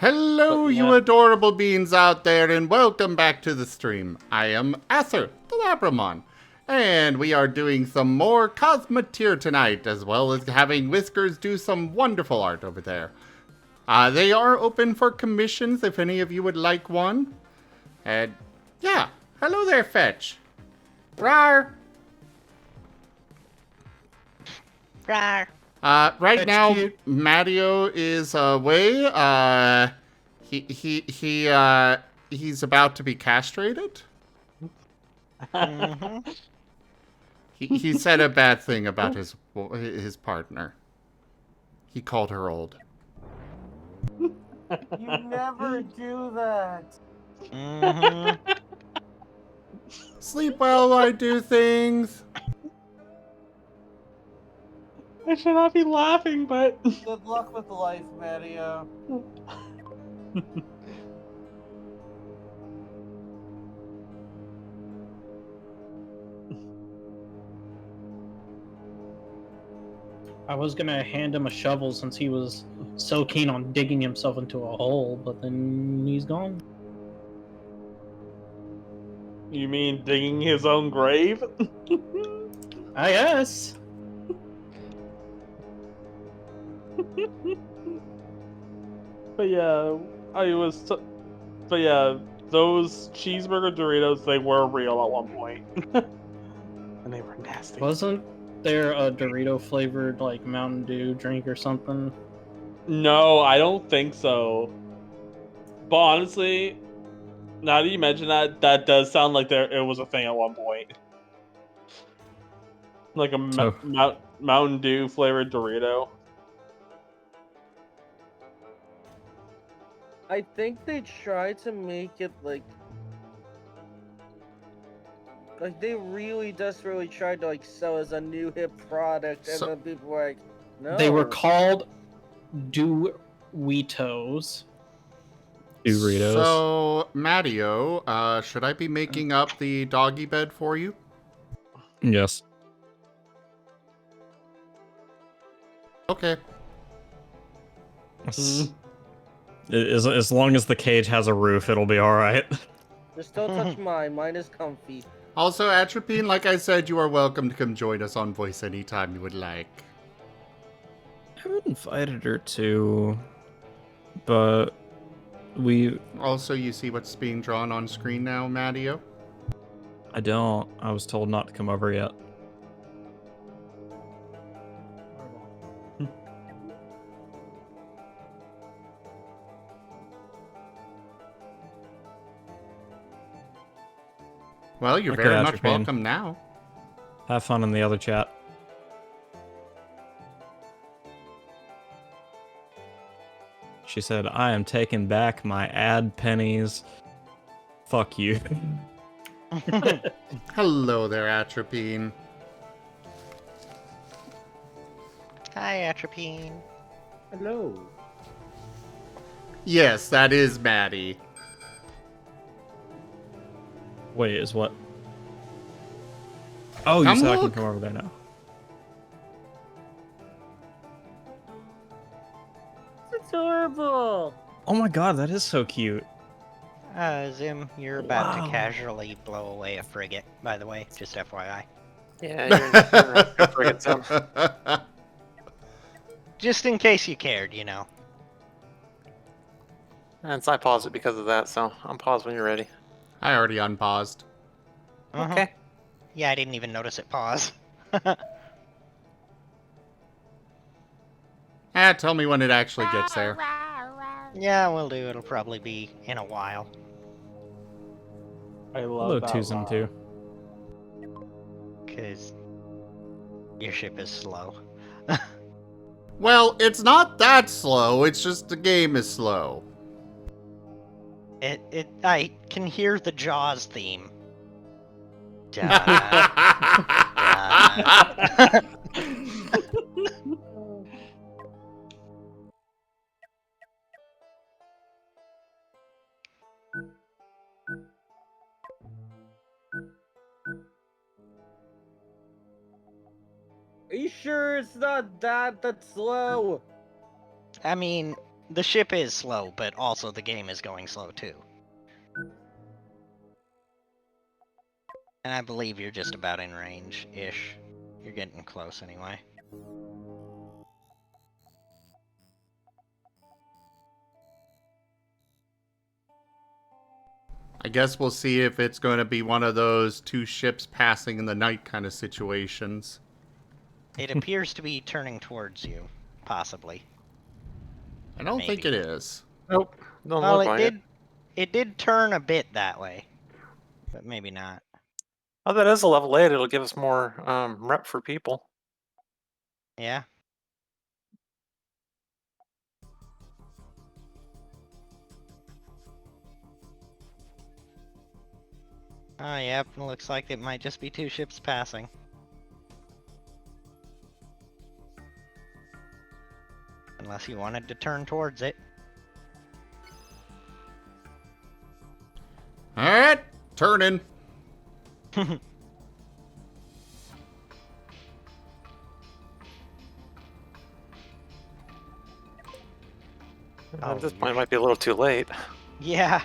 Hello, you adorable beings out there, and welcome back to the stream. I am Ather, the Labramon, and we are doing some more Cosmoteer tonight, as well as having Whiskers do some wonderful art over there. They are open for commissions if any of you would like one. And yeah, hello there, Fetch. Rar. Rar. Right now, Mario is away. He's about to be castrated. He said a bad thing about his partner. He called her old. You never do that. Sleep well while I do things. I should not be laughing, but... Good luck with life, Mario. I was gonna hand him a shovel since he was so keen on digging himself into a hole, but then he's gone. You mean digging his own grave? I guess. But yeah, but yeah, those cheeseburger Doritos, they were real at one point. And they were nasty. Wasn't there a Dorito flavored like Mountain Dew drink or something? No, I don't think so. But honestly, now that you mention that, that does sound like it was a thing at one point. Like a Mountain Dew flavored Dorito. I think they tried to make it like they really desperately tried to like sell as a new hip product, and then people were like, no. They were called Doritos. Doritos. So, Mario, should I be making up the doggy bed for you? Yes. Okay. As long as the cage has a roof, it'll be alright. Just don't touch mine. Mine is comfy. Also, Atropine, like I said, you are welcome to come join us on voice anytime you would like. I've invited her to, but we... Also, you see what's being drawn on screen now, Matteo? I don't. I was told not to come over yet. Well, you're Okay, very much Atropine. welcome now. Have fun in the other chat. She said, I am taking back my ad pennies. Fuck you. Hello there, Atropine. Hi, Atropine. Hello. Yes, that is Maddie. Wait, is what? Oh, Come you said I can look. come over there now. It's adorable. Oh my god, that is so cute. Zim, you're about to casually blow away a frigate, by the way, just FYI. Yeah, you're a frigate Zim. Just in case you cared, you know. And I paused it because of that, so I'm paused when you're ready. I already unpaused. Okay. Yeah, I didn't even notice it pause. Tell me when it actually gets there. Yeah, we'll do. It'll probably be in a while. I love Hello, that twos and line. two. Because your ship is slow. Well, it's not that slow, it's just the game is slow. I can hear the Jaws theme. Are you sure it's not that slow? I mean, the ship is slow, but also the game is going slow too. And I believe you're just about in range-ish. You're getting close anyway. I guess we'll see if it's going to be one of those two ships passing in the night kind of situations. It appears to be turning towards you, possibly. I don't think it is. Nope. Don't Well, look it like did. it. It did turn a bit that way, but maybe not. Oh, that is a level 8. It'll give us more rep for people. Yeah. Oh, yep. Looks like it might just be two ships passing. Unless you wanted to turn towards it. Alright, turning. Oh, At this you're- point, it might be a little too late. Yeah.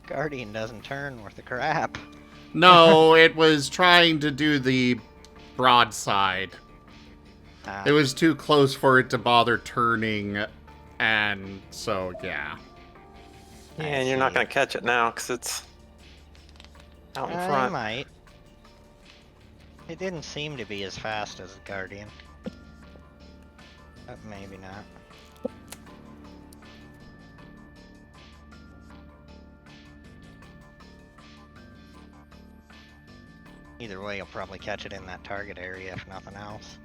Guardian doesn't turn worth a crap. No, it was trying to do the broadside. Ah, It was too close for it to bother turning, and so, yeah. Yeah, I and you're not see. going to catch it now because it's out in I front. might. It didn't seem to be as fast as the Guardian. But maybe not. Either way, you'll probably catch it in that target area if nothing else.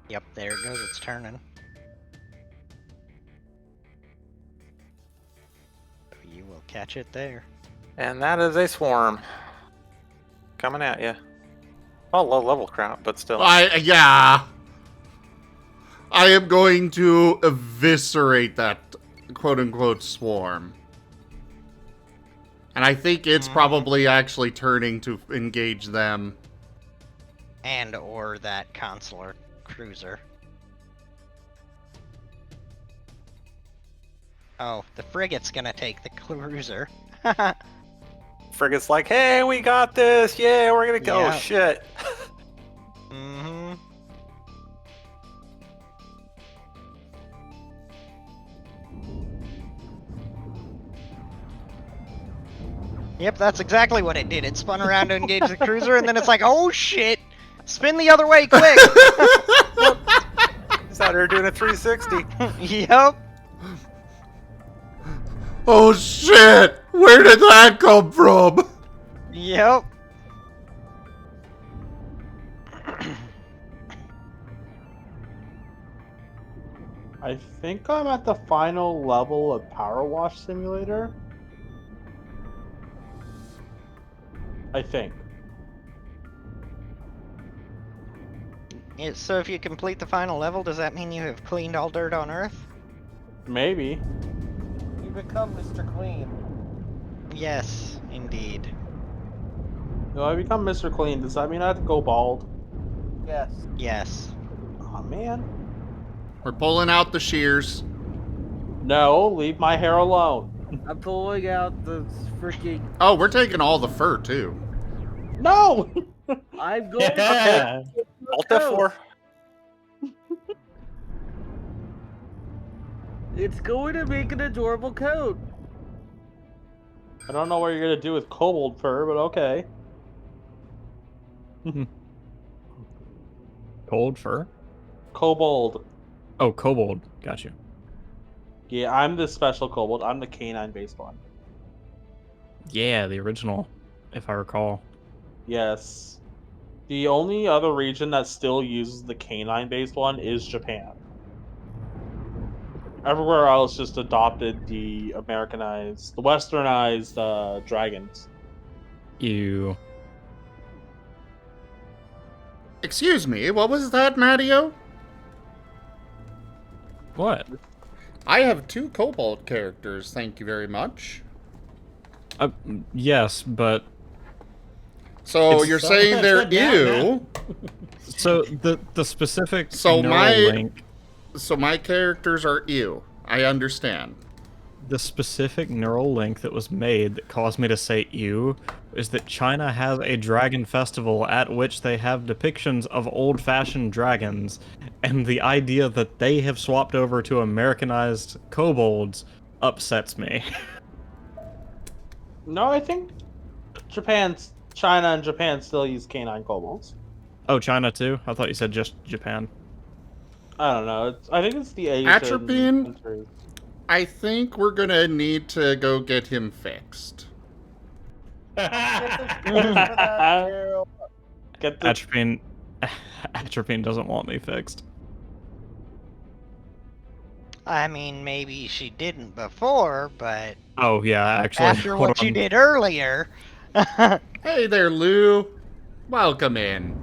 Yep, there it goes, it's turning. You will catch it there. And that is a swarm. Coming at you. Oh, low level crap, but still. Yeah. I am going to eviscerate that quote-unquote swarm. And I think it's probably actually turning to engage them. And or that consular cruiser. Oh, the frigate's gonna take the cruiser. Frigate's like, hey, we got this. Yeah, we're going to go. Yeah. Oh, shit. Mm-hmm. Yep, that's exactly what it did. It spun around to engage the cruiser, and then it's like, oh shit! Spin the other way, quick! He's out here doing a 360. Yep. Oh shit! Where did that come from? Yep. I think I'm at the final level of Power Wash Simulator. I think. Yeah, so if you complete the final level, does that mean you have cleaned all dirt on Earth? Maybe. You become Mr. Clean. Yes, indeed. No, I become Mr. Clean. Does that mean I have to go bald? Yes. Yes. Oh man. We're pulling out the shears. No, leave my hair alone. I'm pulling out the freaking. Oh, we're taking all the fur too. No! I'm going to Yeah. Alt F4. It's going to make an adorable coat. I don't know what you're gonna do with kobold fur, but okay. Cold fur? Kobold. Oh, kobold. Got you. Yeah, I'm the special kobold. I'm the canine based one. Yeah, the original, if I recall. Yes. The only other region that still uses the canine based one is Japan. Everywhere else just adopted the Americanized, the westernized dragons. You. Excuse me, what was that, Matteo? What? I have 2 kobold characters, thank you very much. Yes, but So It's you're so- saying they're Yeah, ew? so the specific So neural my- link So my characters are ew. I understand. The specific neural link that was made that caused me to say ew is that China has a dragon festival at which they have depictions of old-fashioned dragons, and the idea that they have swapped over to Americanized kobolds upsets me. No, I think China and Japan still use canine kobolds. Oh, China too? I thought you said just Japan. I don't know. I think it's the Asian Atropine? countries. I think we're gonna need to go get him fixed. Get the Atropine doesn't want me fixed. I mean, maybe she didn't before, but Oh yeah, actually. after hold what you on. did earlier. Hey there, Lou. Welcome in.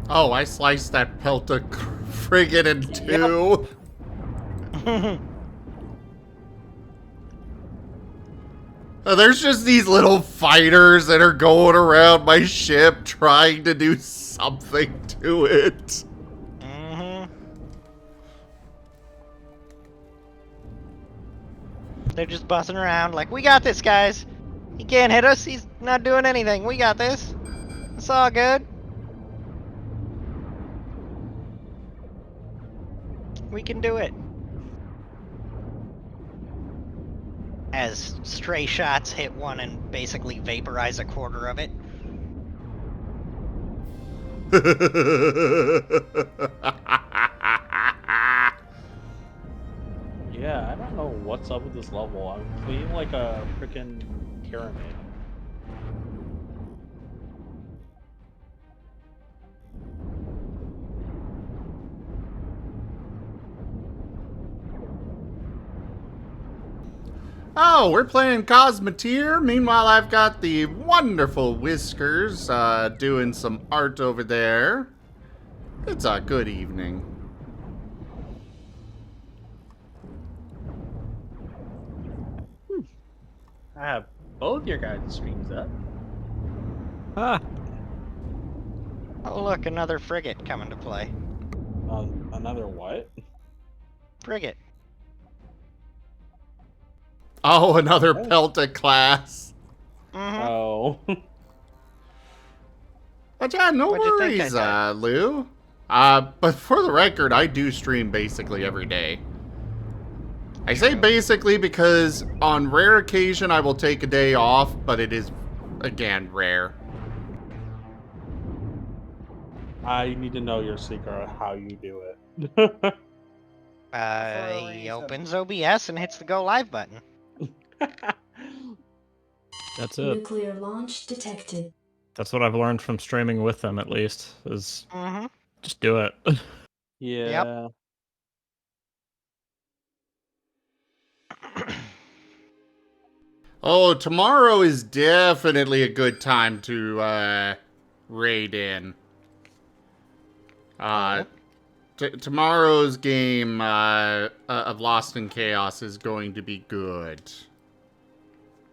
Oh, I sliced that Pelta frigate in two. There's just these little fighters that are going around my ship trying to do something to it. They're just bussing around like, we got this, guys. He can't hit us. He's not doing anything. We got this. It's all good. We can do it. As stray shots hit one and basically vaporize a quarter of it. Yeah, I don't know what's up with this level. I'm feeling like a freaking pyramid. Oh, we're playing Cosmoteer. Meanwhile, I've got the wonderful Whiskers doing some art over there. It's a good evening. I have both your guys' streams up. Ah, Oh look, another frigate coming to play. Another what? Frigate. Oh, another Pelta class. Oh. But yeah, no What'd you think worries, I said? Lou. But for the record, I do stream basically every day. I say basically because on rare occasion I will take a day off, but it is, again, rare. I need to know your secret of how you do it. He opens OBS and hits the go live button. that's it. Nuclear launch detected. That's what I've learned from streaming with them, at least, is Mm-hmm. just do it. Yeah. Oh, tomorrow is definitely a good time to raid in. Tomorrow's game of Lost in Chaos is going to be good.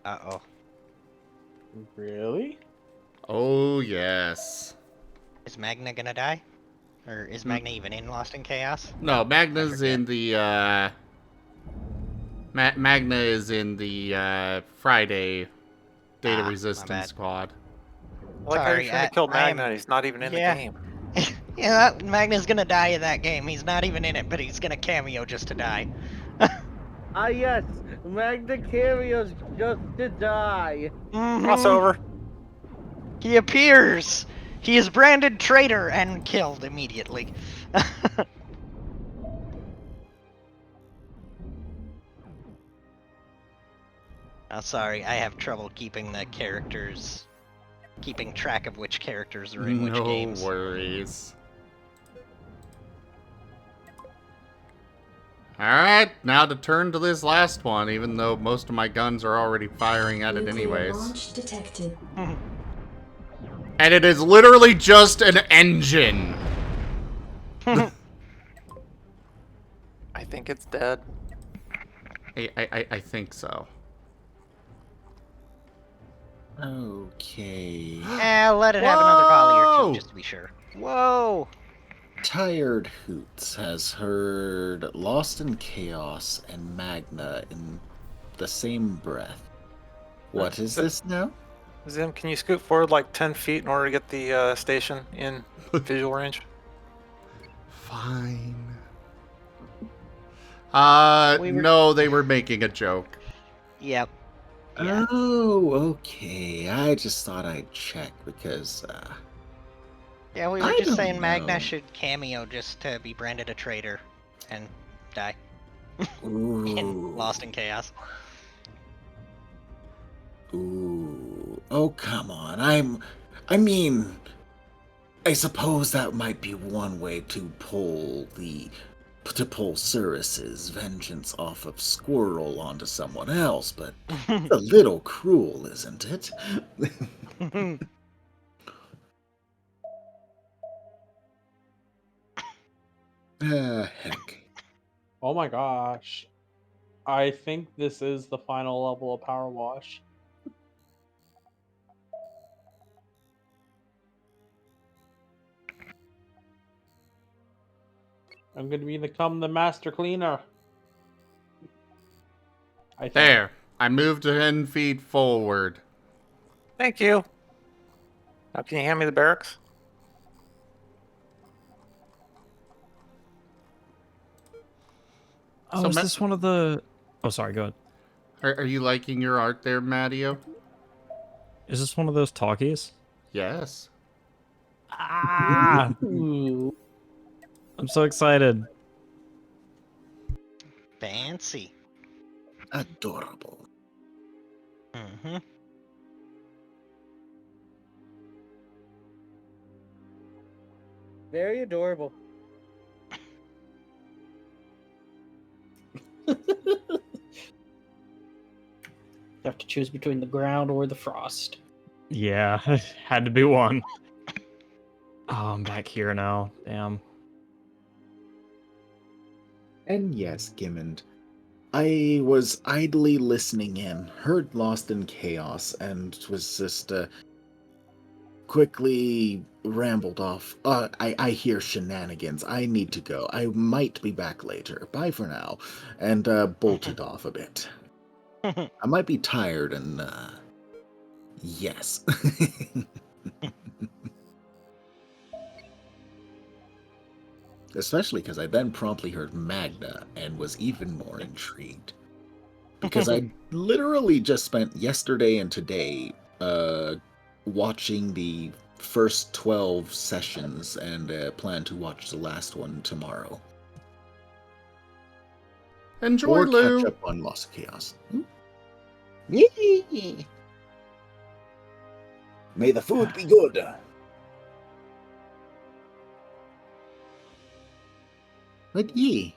Uh-oh. Really? Oh, yes. Is Magna gonna die? Or is Magna even in Lost in Chaos? No, Magna's forget. in the, Magna is in the, Friday Data my Resistance bad. Squad. Like how Sorry, you're trying to kill I am- Magna, he's not even in Yeah. the game. Yeah, Magna's gonna die in that game. He's not even in it, but he's gonna cameo just to die. Ah yes, Magna cameos just to die. Crossover. He appears! He is branded traitor and killed immediately. Oh, sorry, I have trouble keeping the characters... keeping track of which characters are in which No games. worries. Alright, now to turn to this last one, even though most of my guns are already firing at it Nuclear anyways. launch detected. And it is literally just an engine. I think it's dead. I think so. Okay. Let it have another volley or Whoa! two, just to be sure. Whoa! Tired Hoots has heard Lost in Chaos and Magna in the same breath. What is this now? Zim, can you scoot forward like 10 feet in order to get the station in visual range? Fine. We were- No, they were making a joke. Yep. Yeah. Oh, okay. I just thought I'd check because, Yeah, we were I just don't saying Magna know. should cameo just to be branded a traitor and die Ooh. in Lost in Chaos. Ooh. Oh, come on. I suppose that might be one way to pull Cirrus's vengeance off of Squirrel onto someone else, but it's a little cruel, isn't it? Heck. Oh my gosh. I think this is the final level of Power Wash. I'm gonna become the master cleaner. I think. There. I moved 10 feet forward. Thank you. Now, can you hand me the barracks? Oh, So is Ma- this one of the... Oh, sorry, go ahead. Are you liking your art there, Mattio? Is this one of those talkies? Yes. Ah! Ooh. I'm so excited. Fancy. Adorable. Mm-hmm. Very adorable. You have to choose between the ground or the frost. Yeah, had to be one. Oh, I'm back here now. Damn. And yes, Gimmond, I was idly listening in, heard Lost in Chaos, and was just quickly rambled off. I hear shenanigans. I need to go. I might be back later. Bye for now. And bolted off a bit. I might be tired and, yes. Especially because I then promptly heard Magna and was even more intrigued. Because I literally just spent yesterday and today watching the first 12 sessions and plan to watch the last one tomorrow. Enjoy, Or Lou. catch up on Lost Chaos. Yee! May the food be good. But ye.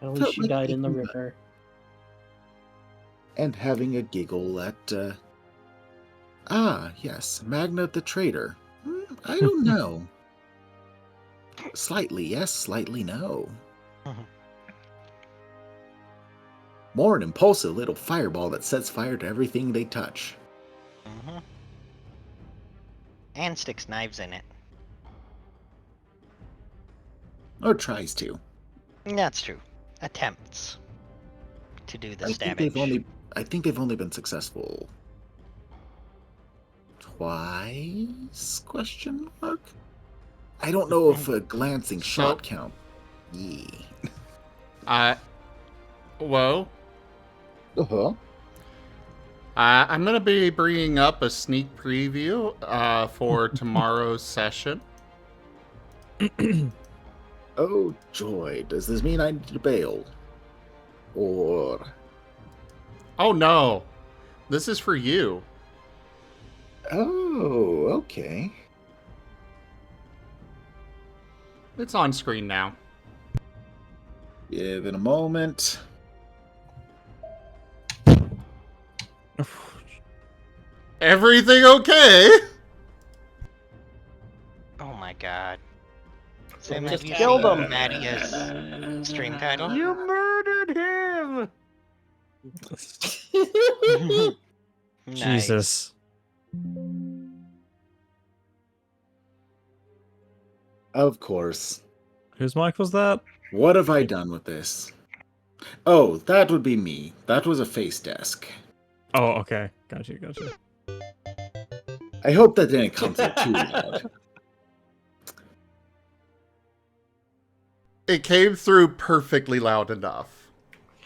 At Felt least you like died in the eating river. And having a giggle at, yes, Magna the Traitor. I don't know. Slightly yes, slightly no. More an impulsive little fireball that sets fire to everything they touch. Mm-hmm. And sticks knives in it. Or tries to. That's true. Attempts to do this I think damage. they've only been successful twice? Question mark? I don't know if a glancing shot count. Yee. Whoa. Uh-huh. I'm going to be bringing up a sneak preview for tomorrow's session. Oh, joy. Does this mean I need to bail? Or... Oh, no. This is for you. Oh, okay. It's on screen now. Give it a moment. Everything okay? Oh my god. Sam, Sam, just have you killed seen him. Mattia's stream title? You murdered him! Nice. Jesus. Of course. Whose mic was that? What have I done with this? Oh, that would be me. That was a face desk. Oh, okay. Gotcha. I hope that didn't come through too loud. It came through perfectly loud enough.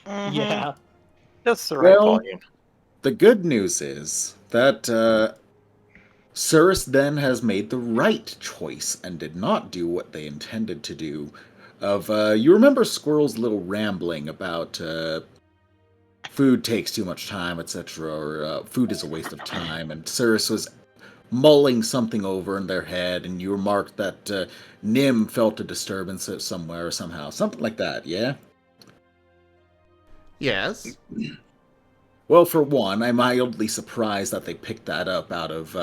Mhm. Yeah. Just the right Well, volume. the good news is that Cirrus then has made the right choice and did not do what they intended to do. You remember Squirrel's little rambling about food takes too much time, etc., or food is a waste of time, and Cirrus was mulling something over in their head, and you remarked that Nim felt a disturbance somewhere or somehow. Something like that, yeah? Yes. Well, for one, I'm mildly surprised that they picked that up out of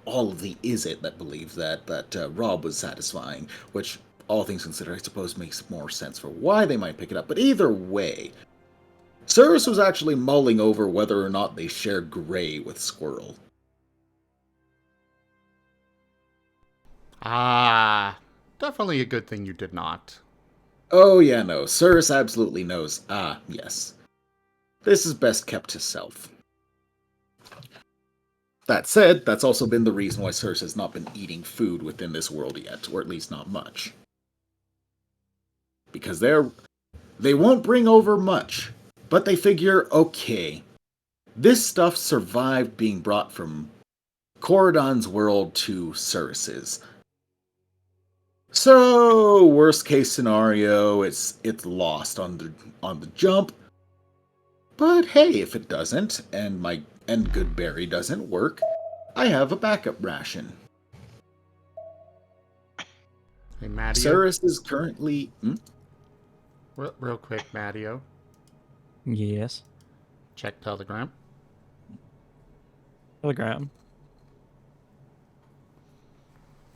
all of the is it that believes that Rob was satisfying, which, all things considered, I suppose makes more sense for why they might pick it up. But either way, Cirrus was actually mulling over whether or not they share Gray with Squirrel. Ah, definitely a good thing you did not. Oh, yeah, no. Cirrus absolutely knows. Ah, yes. This is best kept to self. That said, that's also been the reason why Cirrus has not been eating food within this world yet, or at least not much. Because they won't bring over much, but they figure, okay, this stuff survived being brought from Corridon's world to Cirrus's. So, worst case scenario, it's lost on the jump. But hey, if it doesn't, and good berry doesn't work, I have a backup ration. Hey, Mattio. Cirrus is currently. Real quick, Mattio. Yes. Check Telegram. Telegram.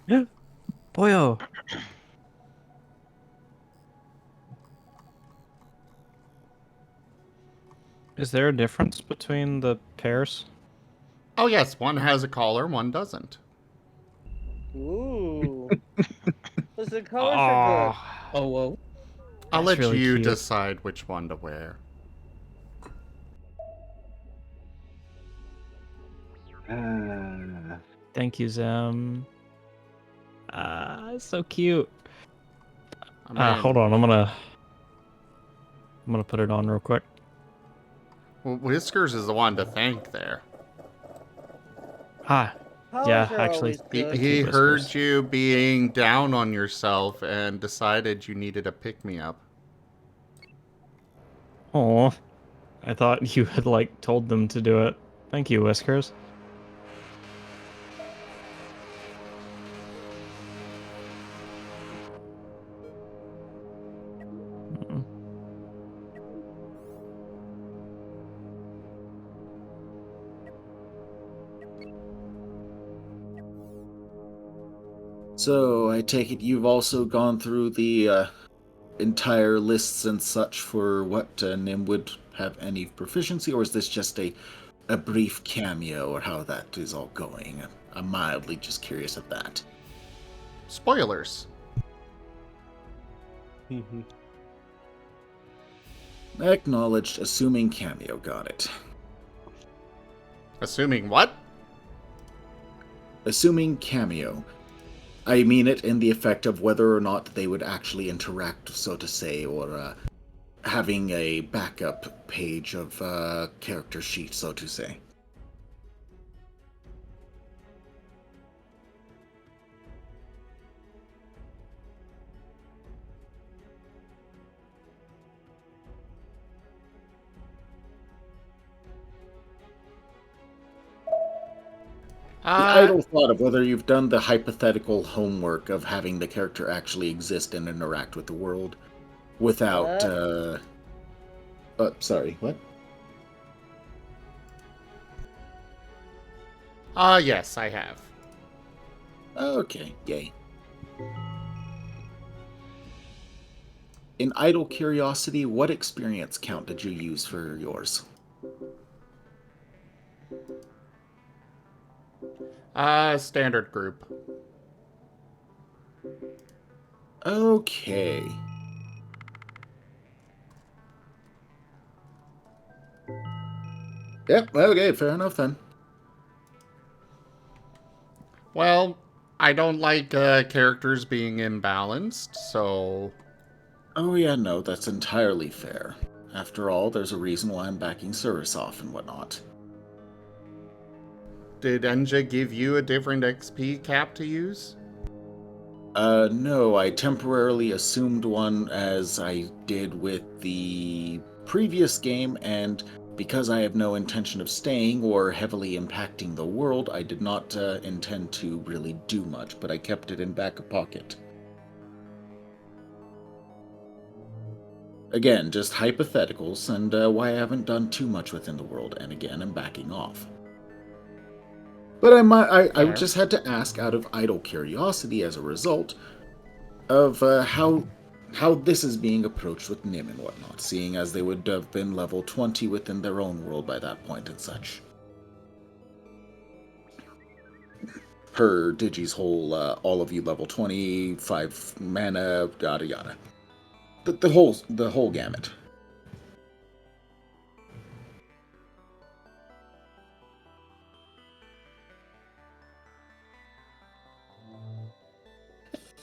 Yeah. Boyo. Is there a difference between the pairs? Oh yes, one has a collar, one doesn't. Ooh. Listen, colors are good. Oh, whoa. I'll That's let really you cute. decide which one to wear. Thank you, Zem. So cute. I mean, Hold on, I'm gonna put it on real quick. well, Whiskers is the one to thank there. Hi. Colors Yeah, are actually, always He, good. he Whiskers. heard you being down on yourself and decided you needed a pick-me-up. Oh, I thought you had told them to do it. Thank you, Whiskers. Mm. So, I take it you've also gone through the entire lists and such for what Nim would have any proficiency, or is this just a brief cameo, or how that is all going? I'm mildly just curious of that. Spoilers. Acknowledged, assuming cameo, got it. Assuming what? Assuming cameo. I mean it in the effect of whether or not they would actually interact, so to say, or having a backup page of character sheet, so to say. The idle thought of whether you've done the hypothetical homework of having the character actually exist and interact with the world without, sorry, what? Yes, I have. Okay, yay. In idle curiosity, what experience count did you use for yours? Standard group. Okay. Yep, okay, fair enough then. Well, I don't like characters being imbalanced, so... Oh yeah, no, that's entirely fair. After all, there's a reason why I'm backing Cirrus off and whatnot. Did Enja give you a different XP cap to use? No, I temporarily assumed one as I did with the previous game, and because I have no intention of staying or heavily impacting the world, I did not intend to really do much, but I kept it in back pocket. Again, just hypotheticals, and why I haven't done too much within the world, and again, I'm backing off. But I Fair. just had to ask out of idle curiosity as a result of how this is being approached with Nim and whatnot, seeing as they would have been level 20 within their own world by that point and such. Per Digi's whole, all of you level 25 mana, yada yada. The whole gamut.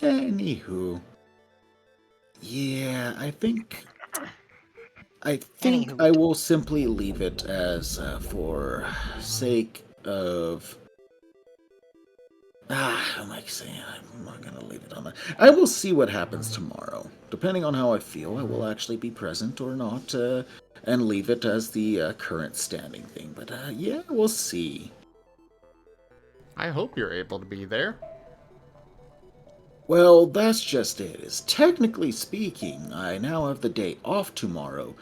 Anywho. Yeah, I think Anywho. I will simply leave it as for sake of how am I saying? I'm not gonna leave it on that. I will see what happens tomorrow. Depending on how I feel, I will actually be present or not, and leave it as the current standing thing. But yeah, we'll see. I hope you're able to be there. Well, that's just it. Is technically speaking, I now have the day off tomorrow,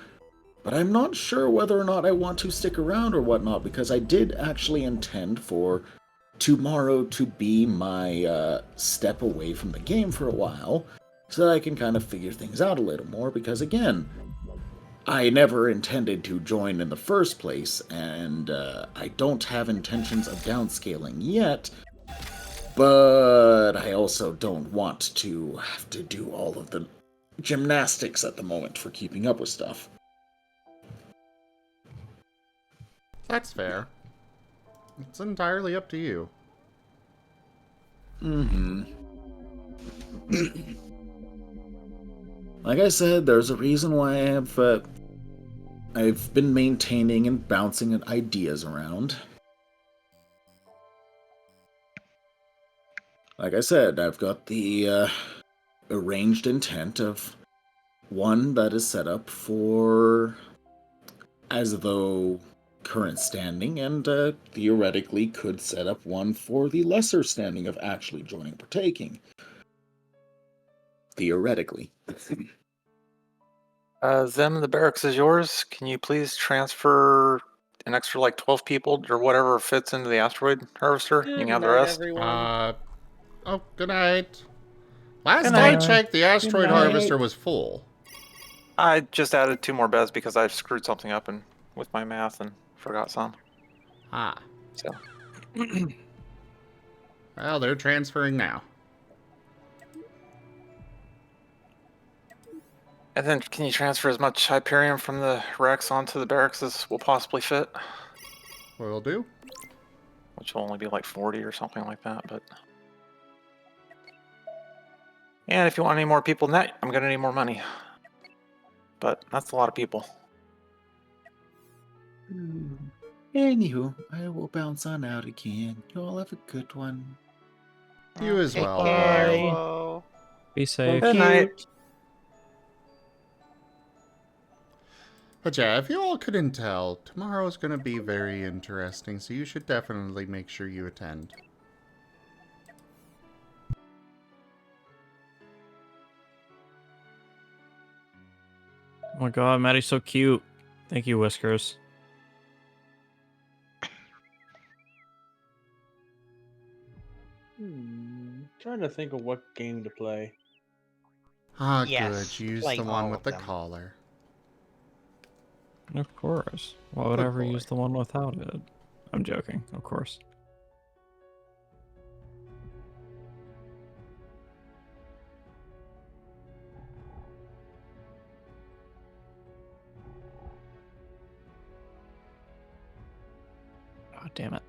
but I'm not sure whether or not I want to stick around or whatnot, because I did actually intend for tomorrow to be my step away from the game for a while, so that I can kind of figure things out a little more, because again, I never intended to join in the first place, and I don't have intentions of downscaling yet, but I also don't want to have to do all of the gymnastics at the moment for keeping up with stuff. That's fair. It's entirely up to you. Mm-hmm. Like I said, there's a reason why I've been maintaining and bouncing ideas around. Like I said, I've got the arranged intent of one that is set up for as though current standing, and theoretically could set up one for the lesser standing of actually joining partaking. Theoretically. Zem, the barracks is yours. Can you please transfer an extra like 12 people or whatever fits into the asteroid harvester? You Good can have the night, rest. everyone. Oh, good night. Last Good I night. checked, the asteroid night. harvester was full. I just added 2 more beds because I screwed something up and with my math and forgot some. Ah. So Well, they're transferring now. and then can you transfer as much Hyperion from the Rex onto the barracks as will possibly fit? Will do. Which will only be like 40 or something like that, but and if you want any more people than that, I'm gonna need more money. But that's a lot of people. Anywho, I will bounce on out again. You all have a good one. You as Take well. care. Bye. Whoa. Be safe. Good night. But yeah, if you all couldn't tell, tomorrow's going to be very interesting, so you should definitely make sure you attend. Oh my god, Maddie's so cute. Thank you, Whiskers. Trying to think of what game to play. Ah, Yes, good. Use play the one all with of the them. collar. Of course. Why would Good I ever boy. use the one without it? I'm joking, of course. damn it.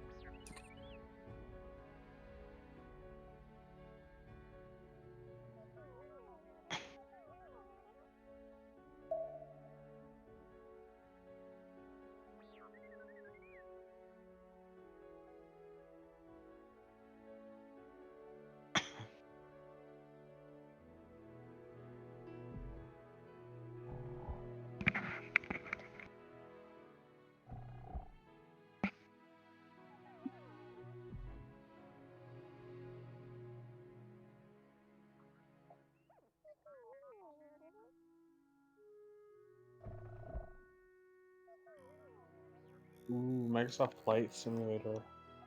Ooh, Microsoft Flight Simulator.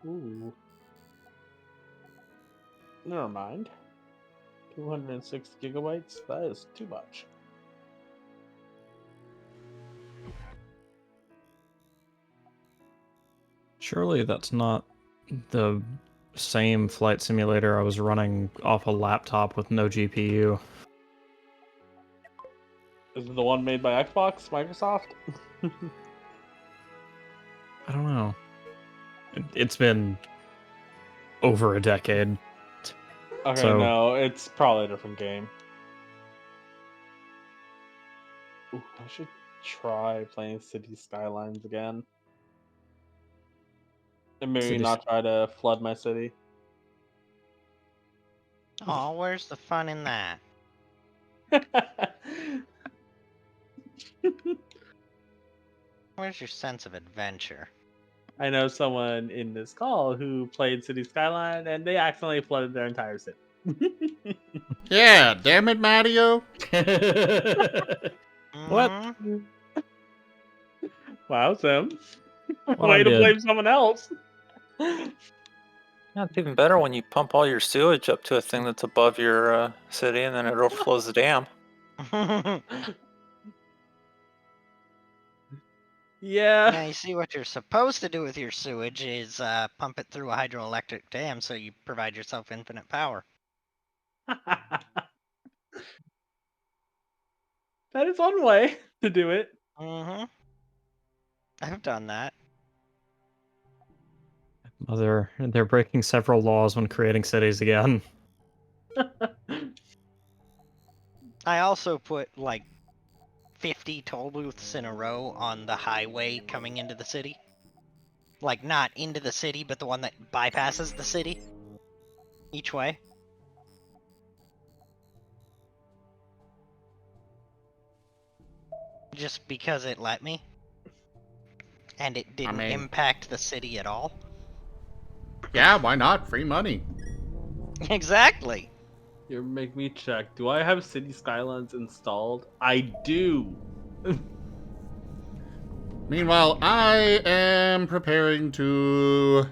Ooh. Never mind. 206 gigabytes? That is too much. Surely that's not the same flight simulator I was running off a laptop with no GPU. Is it the one made by Xbox, Microsoft? I don't know. It's been over a decade. Okay, So- no, it's probably a different game. Ooh, I should try playing City Skylines again. And maybe City not try to flood my city. Oh, where's the fun in that? Where's your sense of adventure? I know someone in this call who played City Skyline and they accidentally flooded their entire city. Yeah, damn it, Mario. What? Mhm. Wow, Sim. What Way I to did. blame someone else. Yeah, it's even better when you pump all your sewage up to a thing that's above your city, and then it overflows the dam. Yeah. Now you see what you're supposed to do with your sewage is pump it through a hydroelectric dam so you provide yourself infinite power. That is one way to do it. Mm-hmm. I've done that. They're breaking several laws when creating cities again. I also put like 50 toll booths in a row on the highway coming into the city. Like not into the city, but the one that bypasses the city. Each way. Just because it let me. And it didn't mean- impact the city at all. Yeah, why not? Free money. Exactly. You make me check. Do I have City Skylines installed? I do. Meanwhile, I am preparing to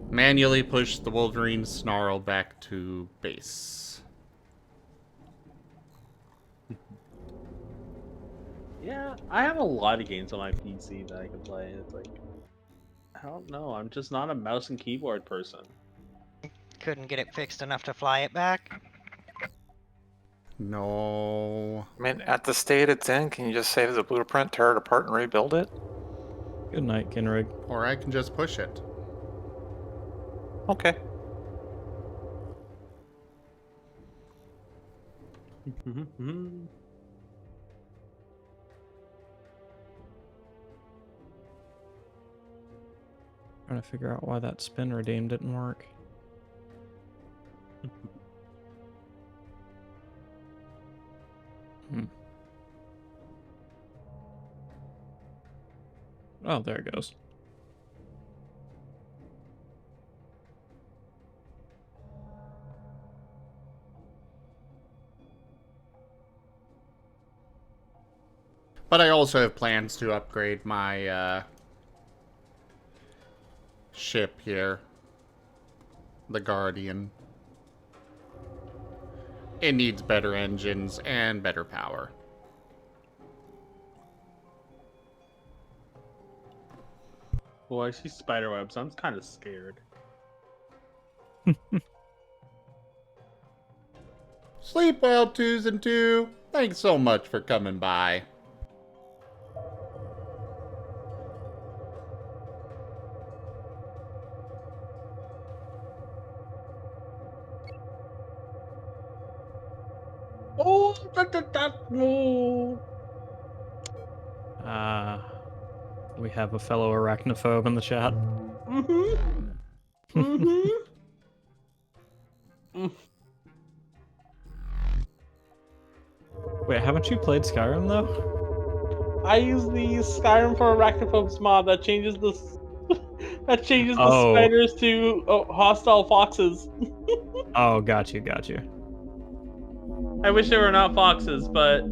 manually push the Wolverine Snarl back to base. Yeah, I have a lot of games on my PC that I can play, and it's like, I don't know. I'm just not a mouse and keyboard person. Couldn't get it fixed enough to fly it back. No. I mean, at the state it's in, can you just save the blueprint, tear it apart, and rebuild it? Good night, Kinrig. Or I can just push it. Okay. Trying to figure out why that spin redeem didn't work. Oh, there it goes. But I also have plans to upgrade my ship here. The Guardian. It needs better engines and better power. Boy, I see spiderwebs. I'm kind of scared. Sleep well, 2s and 2. Thanks so much for coming by. No. We have a fellow arachnophobe in the chat. Mm-hmm. Mm-hmm. Wait, haven't you played Skyrim though? I use the Skyrim for Arachnophobes mod that changes the Oh. spiders to hostile foxes. Oh, got you. I wish they were not foxes, but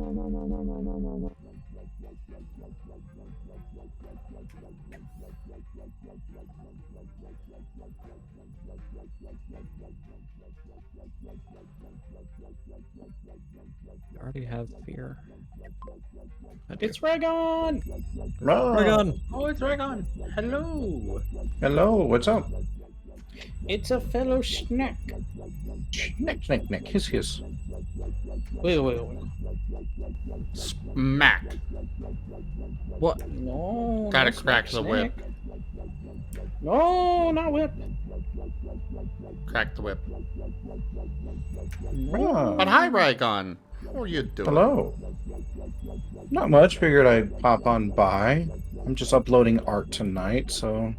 I already have fear. It's Raygon! Raygon! Oh, it's Raygon! Hello! Hello, what's up? It's a fellow snack. Nick, hiss. Wait. Smack. What? No. Gotta no crack the snack. whip. No, not whip. Crack the whip. Ah, But hi, Rygon. How are you doing? hello. Not much, figured I'd pop on by. I'm just uploading art tonight, so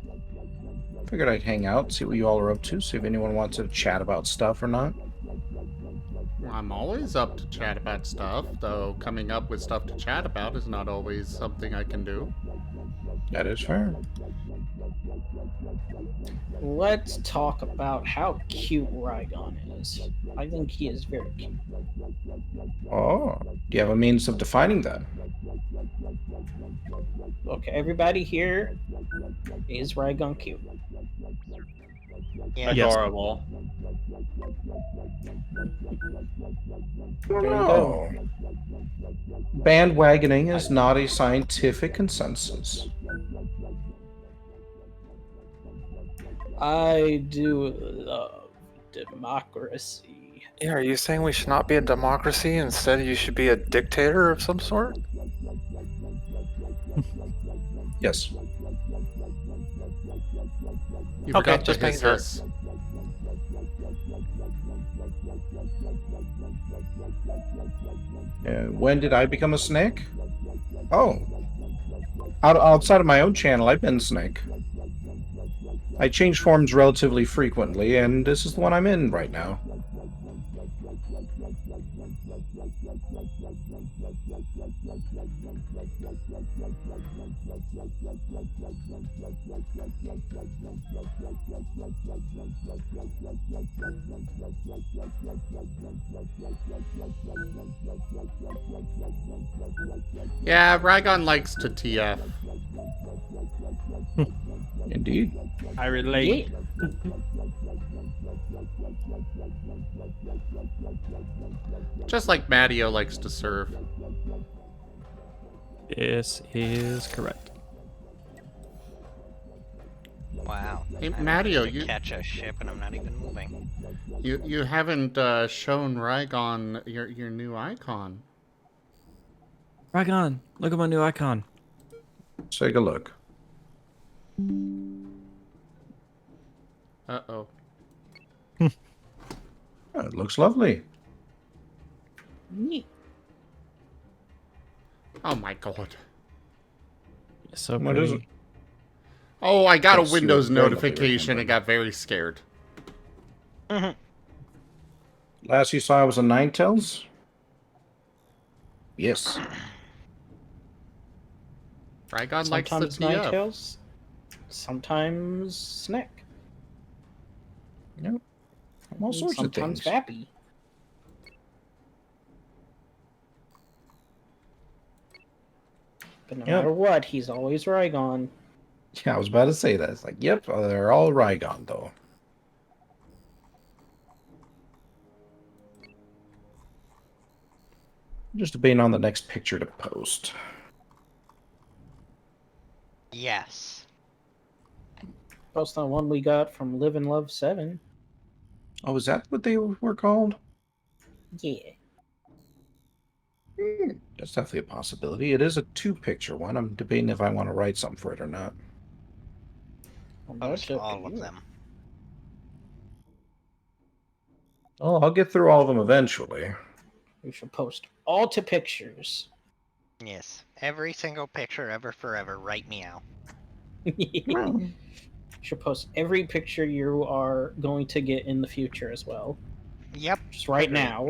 figured I'd hang out, see what you all are up to, see if anyone wants to chat about stuff or not. I'm always up to chat about stuff, though coming up with stuff to chat about is not always something I can do. That is fair. Let's talk about how cute Raygon is. I think he is very cute. Oh, do you have a means of defining that? Okay, everybody here, is Raygon cute? Yeah. Yes. adorable. There you go. Oh. Bandwagoning is not a scientific consensus. I do love democracy. Yeah, are you saying we should not be a democracy? Instead, you should be a dictator of some sort? Yes. You Okay, forgot to just making hiss sure. us. When did I become a snake? Oh. Outside of my own channel, I've been Snake. I change forms relatively frequently, and this is the one I'm in right now. Yeah, Rygon likes to TF. Indeed. I relate. Just like Matteo likes to serve. This is correct. Wow. Hey, I'm Matteo, trying to you- catch a ship and I'm not even moving. You haven't shown Rygon your new icon. Raygon, look at my new icon. Let's take a look. Uh-oh. Oh, it looks lovely. Neat. Oh my god. So What is pretty. it? Oh, I got Yes, a you Windows very lovely notification and remember. got very scared. Last you saw was a Ninetales? Yes. Rygon likes the Sometimes TF. Ninetales, sometimes Snack, Yep. All sorts of sometimes things. Vappy. But no Yep. matter what, he's always Raygon. Yeah, I was about to say that. It's like, yep, they're all Rygon, though. Just debating on the next picture to post. Yes. Post on one we got from Live and Love 7. Oh, is that what they were called? Yeah. That's definitely a possibility. It is a two-picture one. I'm debating if I want to write something for it or not. Well, Post that's up to all of you. them. Oh, I'll get through all of them eventually. We should post all to pictures. Yes, every single picture ever forever. Write me out. Should post every picture you are going to get in the future as well. Yep. Just right Agreed. now.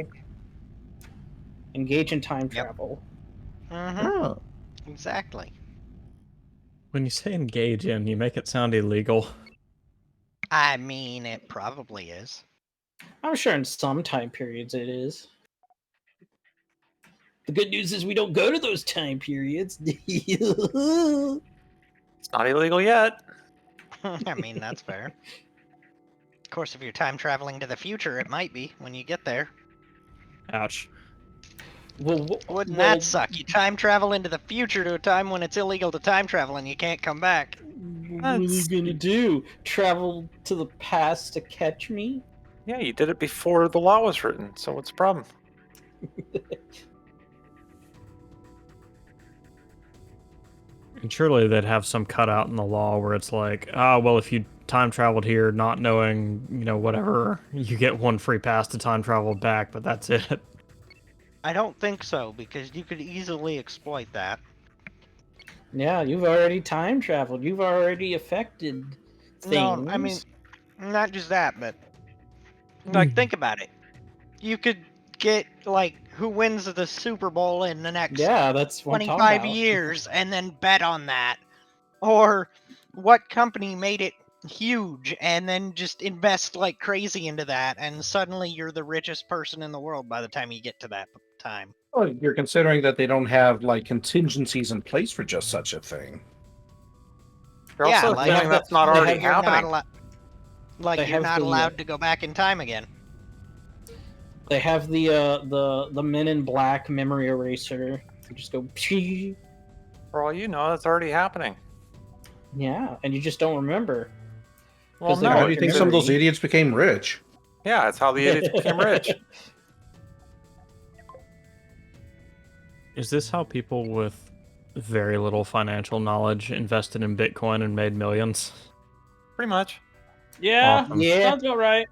Engage in time Yep. travel. Mm-hmm. Oh. Exactly. When you say engage in, you make it sound illegal. I mean, it probably is. I'm sure in some time periods it is. The good news is we don't go to those time periods. It's not illegal yet. I mean, that's fair. Of course, if you're time traveling to the future, it might be when you get there. Ouch. Wouldn't that suck? You time travel into the future to a time when it's illegal to time travel and you can't come back. What are you gonna do? Travel to the past to catch me? Yeah, you did it before the law was written, so what's the problem? And surely they'd have some cutout in the law where it's like, ah, well, if you time traveled here not knowing, whatever, you get one free pass to time travel back, but that's it. I don't think so, because you could easily exploit that. Yeah, you've already time traveled. You've already affected things. No, I mean, not just that, but like, think about it. You could get like who wins the Super Bowl in the next that's what I'm talking 25 about. years and then bet on that. Or what company made it huge and then just invest like crazy into that, and suddenly you're the richest person in the world by the time you get to that time. Well, you're considering that they don't have like contingencies in place for just such a thing. You're Yeah, also like- assuming that's not they already have- You're not happening. like, They you're have not the, allowed to go back in time again. They have the Men in Black memory eraser. You just go, pshee. For all you know, that's already happening. Yeah, and you just don't remember. Well, 'Cause they no, How got do you your think some of those memory. idiots became rich? yeah, it's how the idiots became rich. Is this how people with very little financial knowledge invested in Bitcoin and made millions? Pretty much. Yeah, Awesome. Yeah. sounds about right.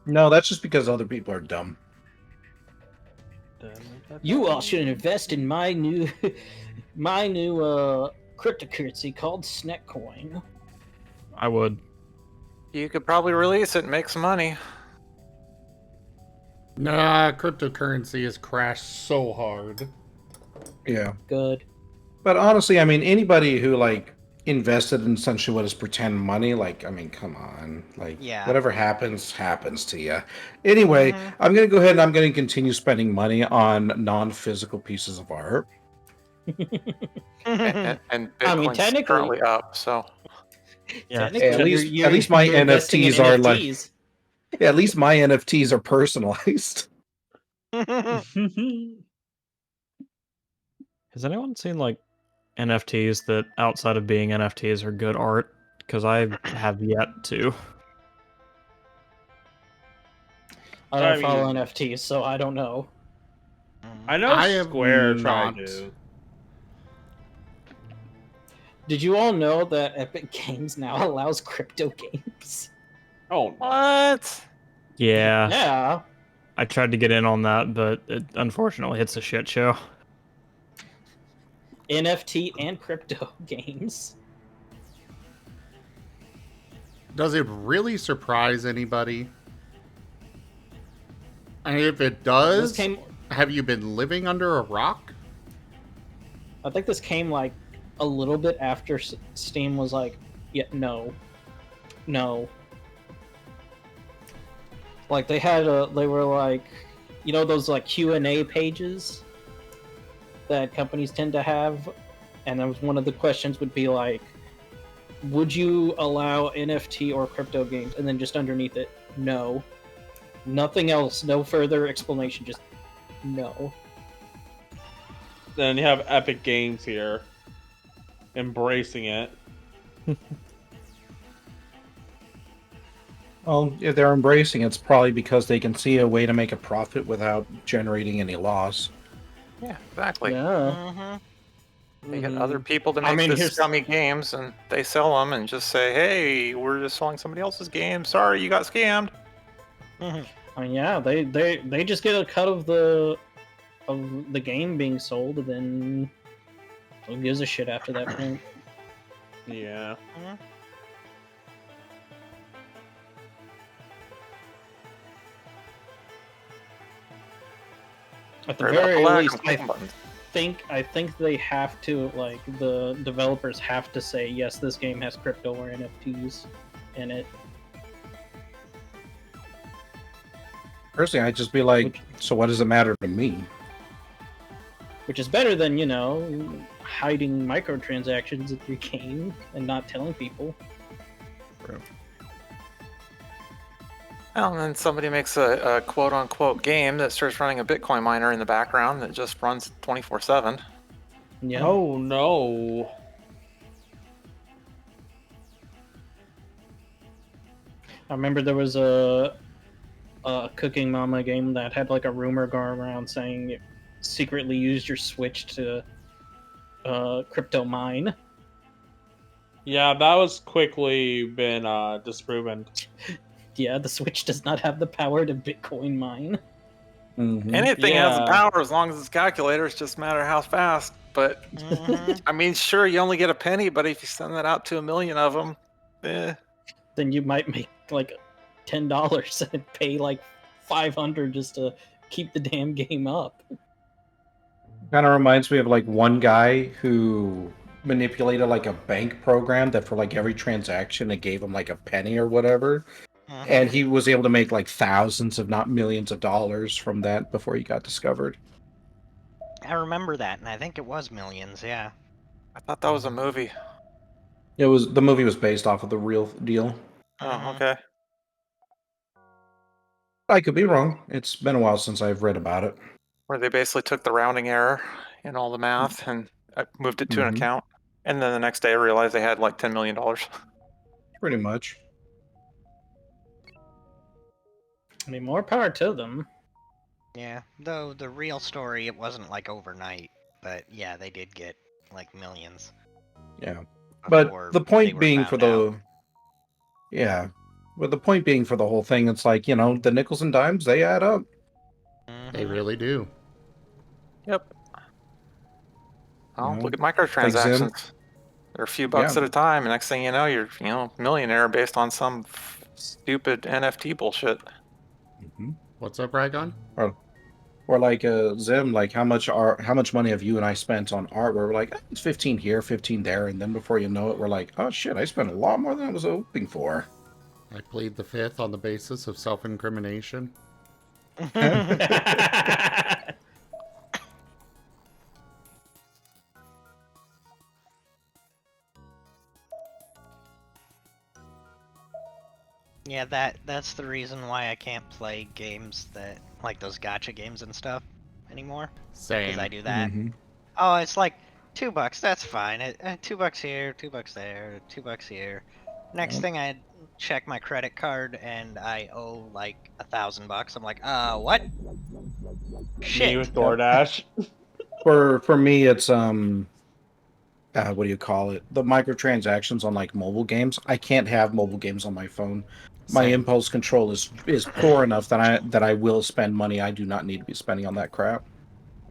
No, that's just because other people are dumb. You all should invest in my new cryptocurrency called Snetcoin. I would. You could probably release it and make some money. Nah, cryptocurrency has crashed so hard. Yeah. Good. But honestly, I mean, anybody who like invested in essentially what is pretend money, like, I mean, come on, like, Yeah. whatever happens to you. Anyway, Mhm. I'm gonna go ahead and I'm gonna continue spending money on non-physical pieces of art. And I mean, Bitcoin's technically- currently up, so Yeah. Technically, At least- you're- at least my you're investing in NFTs are like- NFTs. Yeah, at least my NFTs are personalized. Has anyone seen like NFTs that outside of being NFTs are good art? Because I have yet to. I don't I follow mean- NFTs, so I don't know. I know I have Square tried not. to. Did you all know that Epic Games now allows crypto games? Oh, what? Yeah. Yeah. I tried to get in on that, but unfortunately it's a shit show. NFT and crypto games. Does it really surprise anybody? And if it does, This came. have you been living under a rock? I think this came like a little bit after Steam was like, yeah, no. Like they were like, those like Q&A pages that companies tend to have, and that was one of the questions would be like, would you allow NFT or crypto games? And then just underneath it, no. Nothing else, no further explanation, just no. Then you have Epic Games here, embracing it. Well, if they're embracing it, it's probably because they can see a way to make a profit without generating any loss. Yeah, exactly. Yeah. You get other people to I make mean, this here's- scummy games, and they sell them and just say, "Hey, we're just selling somebody else's game. Sorry, you got scammed." I mean, yeah, they just get a cut of the of the game being sold, then who gives a shit after that point? Yeah. At the Right about very the lag least, on clicking buttons. I think they have to, like, the developers have to say, yes, this game has crypto or NFTs in it. Personally, I'd just be like, Which- so what does it matter to me? Which is better than, hiding microtransactions at your game and not telling people. Well, and then somebody makes a quote-unquote game that starts running a Bitcoin miner in the background that just runs 24/7. Yeah. Oh no. I remember there was a Cooking Mama game that had like a rumor going around saying it secretly used your Switch to crypto mine. Yeah, that was quickly been disproven. Yeah, the Switch does not have the power to Bitcoin mine. Mm-hmm. Anything has the Yeah. power as long as it's calculators, just matter how fast. But I mean, sure, you only get a penny, but if you send that out to 1 million of them, Then you might make like $10 and pay like $500 just to keep the damn game up. Kind of reminds me of like one guy who manipulated like a bank program that for like every transaction it gave him like a penny or whatever. And he was able to make like thousands, if not millions of dollars from that before he got discovered. I remember that, and I think it was millions. Yeah. I thought that was a movie. The movie was based off of the real deal. Oh, okay. I could be wrong. It's been a while since I've read about it. Where they basically took the rounding error in all the math and moved it to an account. And then the next day I realized they had like $10 million. Pretty much. I mean, more power to them. Yeah. Though the real story, it wasn't like overnight, but yeah, they did get like millions. Yeah. before But the they point were being found for out. the Yeah. But the point being for the whole thing, it's like, the nickels and dimes, they add up. They really do. Yep. Oh, No. look at Zim. microtransactions. They're a few bucks Yeah. at a time, and next thing you know, you're millionaire based on some stupid NFT bullshit. What's up, Rygon? Or like Zim, like how much money have you and I spent on art where we're like, it's 15 here, 15 there, and then before you know it, we're like, oh shit, I spent a lot more than I was hoping for. I plead the fifth on the basis of self-incrimination. Yeah, that's the reason why I can't play games that like those gacha games and stuff anymore. Same. Because I do that. Mhm. Oh, it's like $2. That's fine. $2 here, $2 there, $2 here. Next thing I check my credit card and I owe like $1,000. I'm like, what? Me Shit. with DoorDash. For me, it's what do you call it? The microtransactions on like mobile games. I can't have mobile games on my phone. My Same. impulse control is poor enough that I will spend money I do not need to be spending on that crap.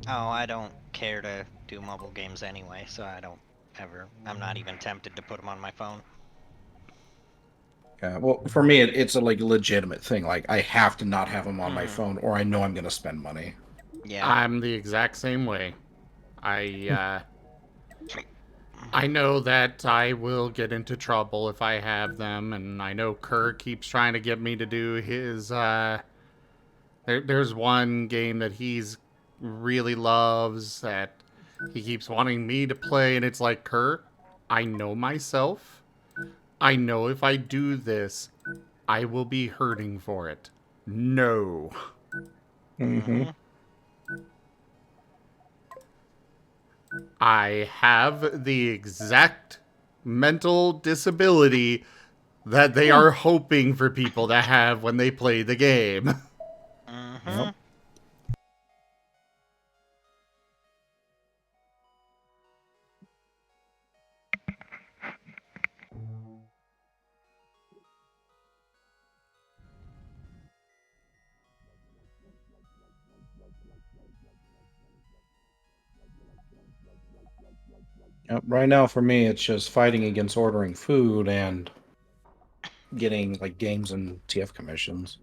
Oh, I don't care to do mobile games anyway, so I don't ever. I'm not even tempted to put them on my phone. Yeah, well, for me, it's a like legitimate thing. Like I have to not have them on my phone, or I know I'm gonna spend money. Yeah. I'm the exact same way. I know that I will get into trouble if I have them, and I know Kerr keeps trying to get me to do his, there's one game that he's really loves that he keeps wanting me to play, and it's like, Kerr, I know myself. I know if I do this, I will be hurting for it. No. Mm-hmm. I have the exact mental disability that they are hoping for people to have when they play the game. Yep. Yep, right now, for me, it's just fighting against ordering food and getting like games and TF commissions.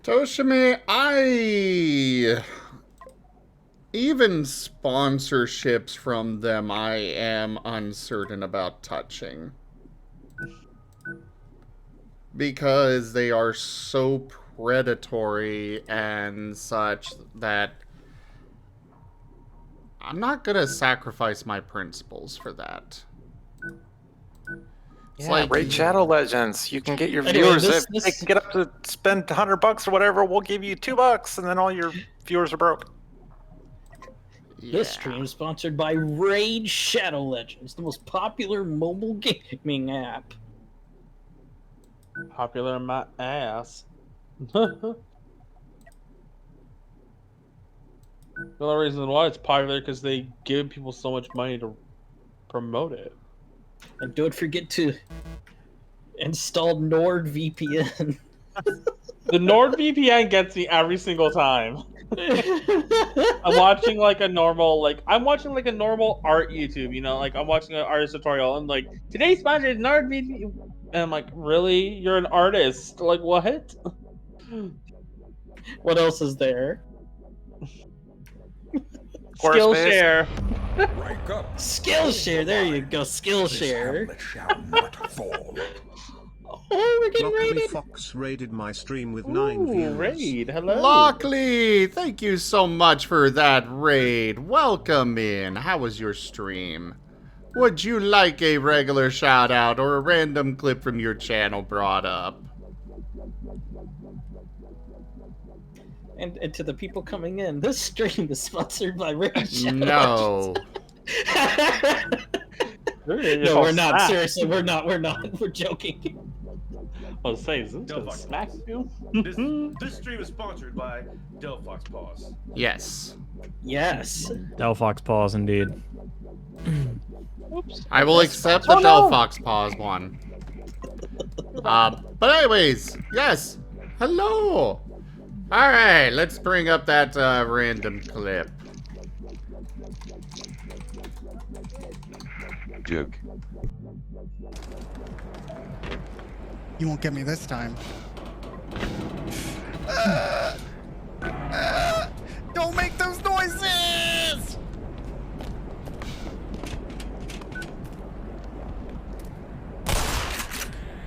Toshimi, even sponsorships from them, I am uncertain about touching. Because they are so predatory and such that I'm not gonna sacrifice my principles for that. It's Yeah, Raid Shadow Legends. You can get your Anyway, viewers. If they can get up to spend $100 or whatever, we'll give you $2, and then all your viewers are broke. This stream is sponsored by Raid Shadow Legends, the most popular mobile gaming app. Popular in my ass. The only reason why it's popular because they give people so much money to promote it. And don't forget to install NordVPN. The NordVPN gets me every single time. I'm watching like a normal art YouTube, you know, like I'm watching an artist tutorial and like today's sponsor is NordVPN, and I'm like, really? You're an artist? Like what? What else is there? Skillshare. Skillshare, there you go, Skillshare. Oh, we're getting Lockley raided. Fox raided my stream with 9 views. Raid, hello. Lockley, thank you so much for that raid. Welcome in. How was your stream? Would you like a regular shout out or a random clip from your channel brought up? And to the people coming in, this stream is sponsored by Raid Shadow. No. No, we're not. Seriously, we're not. We're joking. I was saying, is this gonna smack you? This stream is sponsored by Delphox Paws. Yes. Yes. Delphox Paws, indeed. Oops. I will accept the Delphox Paws one. But anyways, yes. Hello. Alright, let's bring up that random clip. Joke. You won't get me this time. Don't make those noises!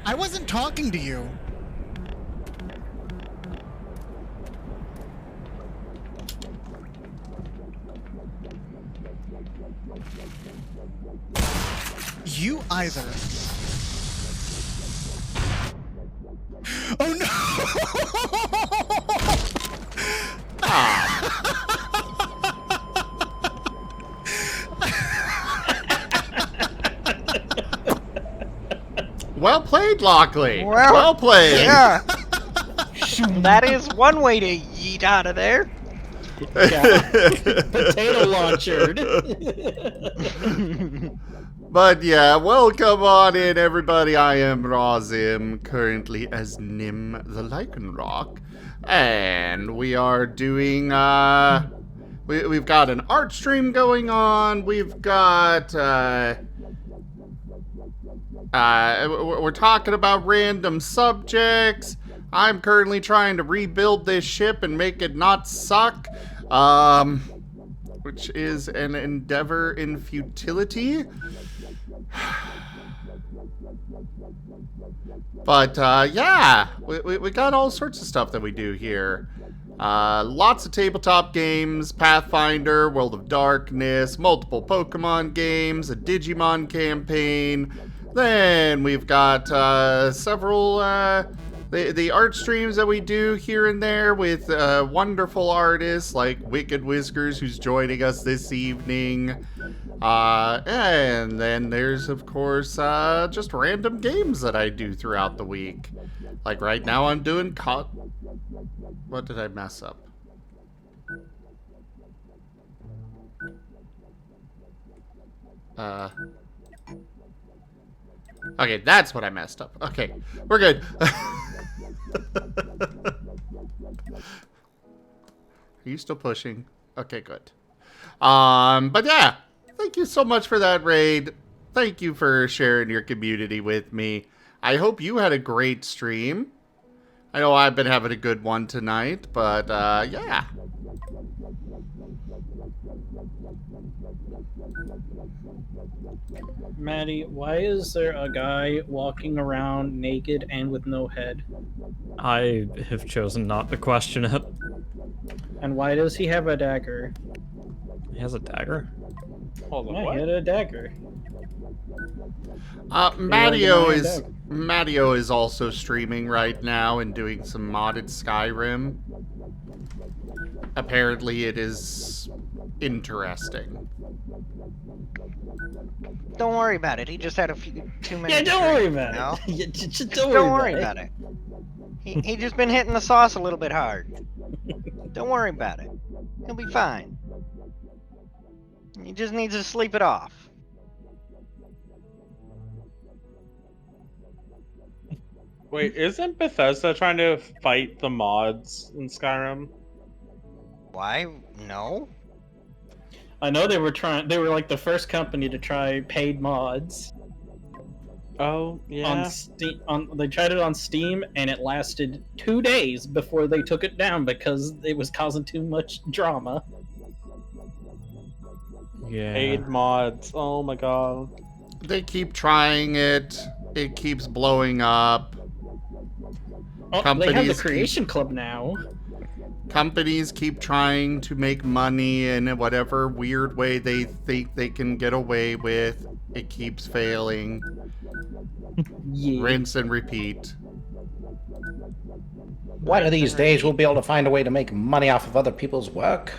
I wasn't talking to you. You either. Oh no! Well played, Lockley. Well played. Yeah. That is one way to yeet out of there. Potato launcher. But yeah, welcome on in, everybody. I am Razim, currently as Nim the Lycanroc, and we are doing we've got an art stream going on. We've got we're talking about random subjects. I'm currently trying to rebuild this ship and make it not suck, which is an endeavor in futility. But yeah, we got all sorts of stuff that we do here. Lots of tabletop games, Pathfinder, World of Darkness, multiple Pokemon games, a Digimon campaign. Then we've got several the art streams that we do here and there with wonderful artists like Wicked Whiskers, who's joining us this evening. And then there's, of course, just random games that I do throughout the week. Like right now I'm doing What did I mess up? Okay, that's what I messed up. Okay, we're good. Are you still pushing? Okay, good. But yeah, thank you so much for that raid. Thank you for sharing your community with me. I hope you had a great stream. I know I've been having a good one tonight, but yeah. Maddie, why is there a guy walking around naked and with no head? I have chosen not to question it. And why does he have a dagger? He has a dagger? Hold on, Yeah, what? he had a dagger. Matteo is also streaming right now and doing some modded Skyrim. Apparently it is interesting. Don't worry about it. He just had too many. Yeah, don't worry about it. it. Just Don't worry about it. He just been hitting the sauce a little bit hard. Don't worry about it. He'll be fine. He just needs to sleep it off. Wait, isn't Bethesda trying to fight the mods in Skyrim? Why? No. I know they were trying. They were like the first company to try paid mods. Oh yeah. On Steam, they tried it on Steam, and it lasted 2 days before they took it down because it was causing too much drama. Yeah. Paid mods. Oh my god. They keep trying it. It keeps blowing up. Oh, they have the Creation Club now. Companies keep trying to make money in whatever weird way they think they can get away with. It keeps failing. Yeah. Rinse and repeat. One of these days, we'll be able to find a way to make money off of other people's work.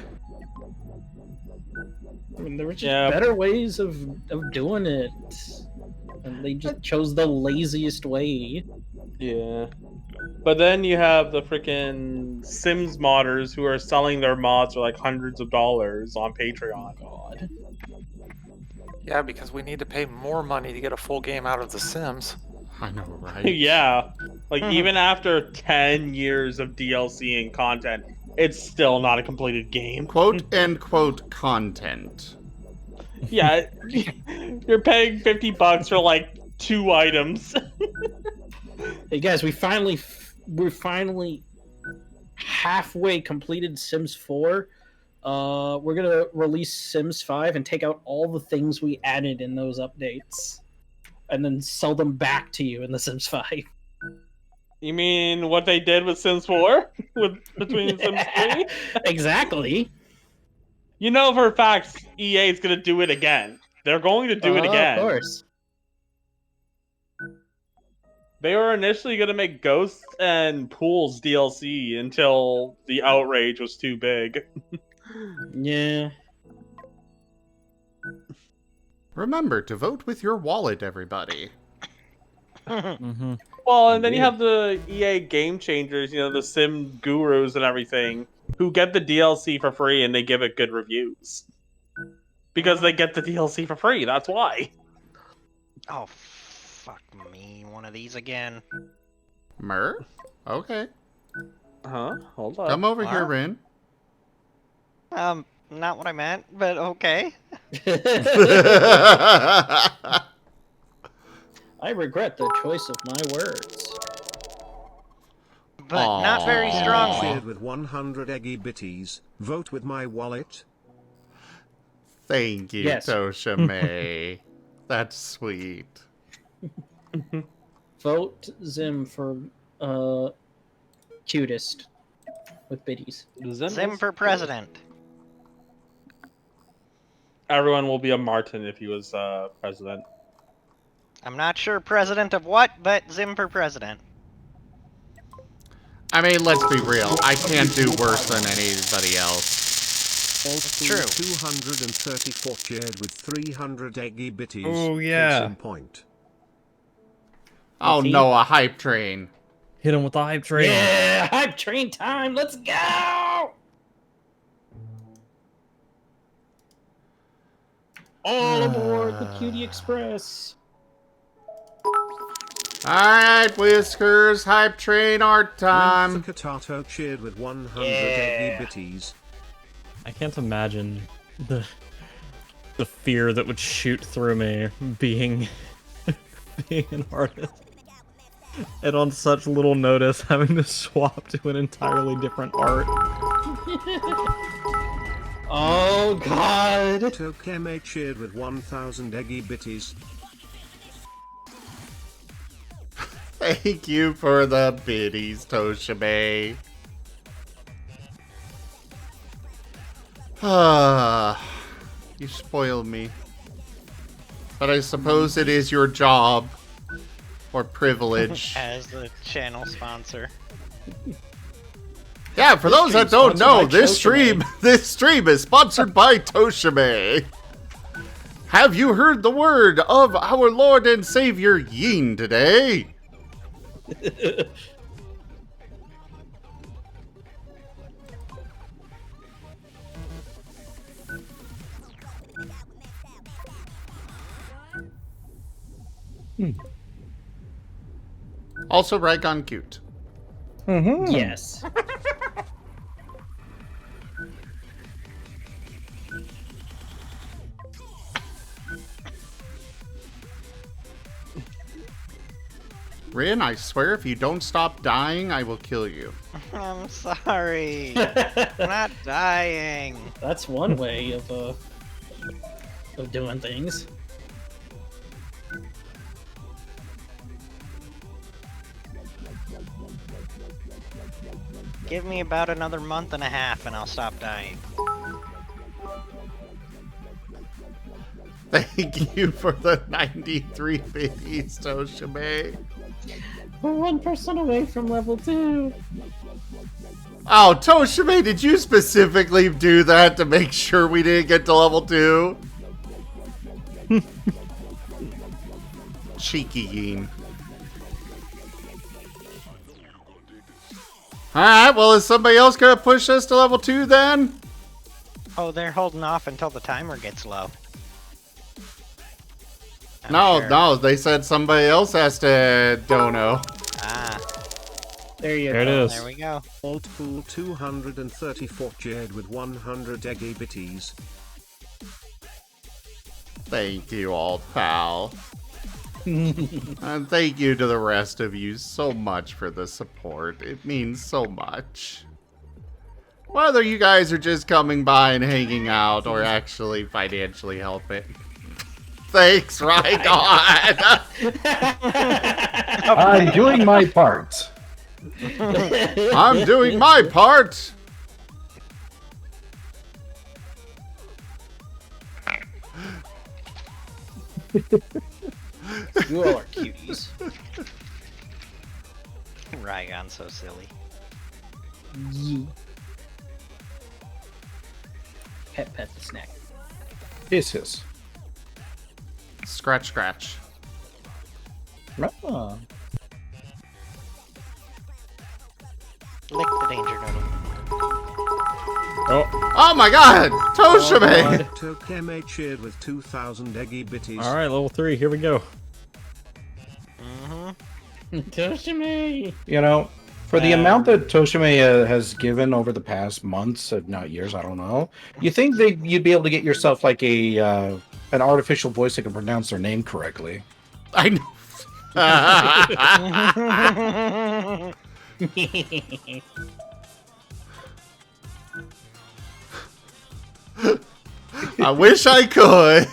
I mean, there were just better ways of doing it. And they just chose the laziest way. Yeah. But then you have the freaking Sims modders who are selling their mods for like hundreds of dollars on Patreon. God. Yeah, because we need to pay more money to get a full game out of The Sims. I know, right? Yeah. Like, even after 10 years of DLC and content, it's still not a completed game. Quote and quote content. Yeah. You're paying $50 for like 2 items. Hey guys, we're finally halfway completed Sims 4. We're gonna release Sims 5 and take out all the things we added in those updates, and then sell them back to you in the Sims 5. You mean what they did with Sims 4? Between Sims 3? Exactly. You know for a fact EA is gonna do it again. They're going to do it again. Of course. They were initially going to make Ghosts and Pools DLC until the outrage was too big. Yeah. Remember to vote with your wallet, everybody. Well, and then you have the EA game changers, you know, the sim gurus and everything, who get the DLC for free and they give it good reviews. Because they get the DLC for free, that's why. Oh, fuck me. One of these again. Mer? Okay. Huh? Hold on. Come over here, Rin. Not what I meant, but okay. I regret the choice of my words. But not very strongly. Shared with 100 eggy bitties. Vote with my wallet. Thank you, Yes. Tosha May. That's sweet. Vote Zim for cutest with biddies. Zim for president. Everyone will be a Marten if he was president. I'm not sure president of what, but Zim for president. I mean, let's be real. I can't do worse than anybody else. True. 234 shared with 300 eggy bitties. Oh, yeah. Case in point. Oh no, a hype train. Hit him with the hype train. Yeah, hype train time. Let's go. All aboard the Cutie Express. Alright, Whiskers, hype train art time. Katato cheered with 100 eggy bitties. I can't imagine The fear that would shoot through me being being an artist. And on such little notice, having to swap to an entirely different art. Oh god! Tokeme cheered with 1,000 eggy bitties. Thank you for the biddies, Toshibe. Ah, you spoiled me. But I suppose it is your job. Or privilege. As the channel sponsor. Yeah, for those that don't know, this stream is sponsored by Toshibe. Have you heard the word of our Lord and Savior Yin today? Also, Raygon cute. Mm-hmm. Yes. Rin, I swear if you don't stop dying, I will kill you. I'm sorry. I'm not dying. That's one way of doing things. Give me about another month and a half and I'll stop dying. Thank you for the 93 biddies, Toshibe. We're 1% away from level 2. Oh, Toshibe, did you specifically do that to make sure we didn't get to level 2? Cheeky Yin. Alright, well, is somebody else gonna push us to level 2 then? Oh, they're holding off until the timer gets low. No, they said somebody else has to dono. Ah. There you go. There it is. There we go. Altpool 234 Jade with 100 eggy bitties. Thank you, Alt Pal. And thank you to the rest of you so much for the support. It means so much. Whether you guys are just coming by and hanging out or actually financially helping. Thanks, Raygon! I'm doing my part. I'm doing my part! You all are cuties. Raygon's so silly. Yee. Pet the snack. His. Scratch, scratch. Oh. Lick the danger noodle. Oh my god! Toshibe! Tokeme cheered with 2,000 eggy bitties. Alright, level 3, here we go. Toshime! You know, for the amount that Toshime has given over the past months, if not years, I don't know, you think you'd be able to get yourself like a an artificial voice that can pronounce their name correctly? I know. I wish I could.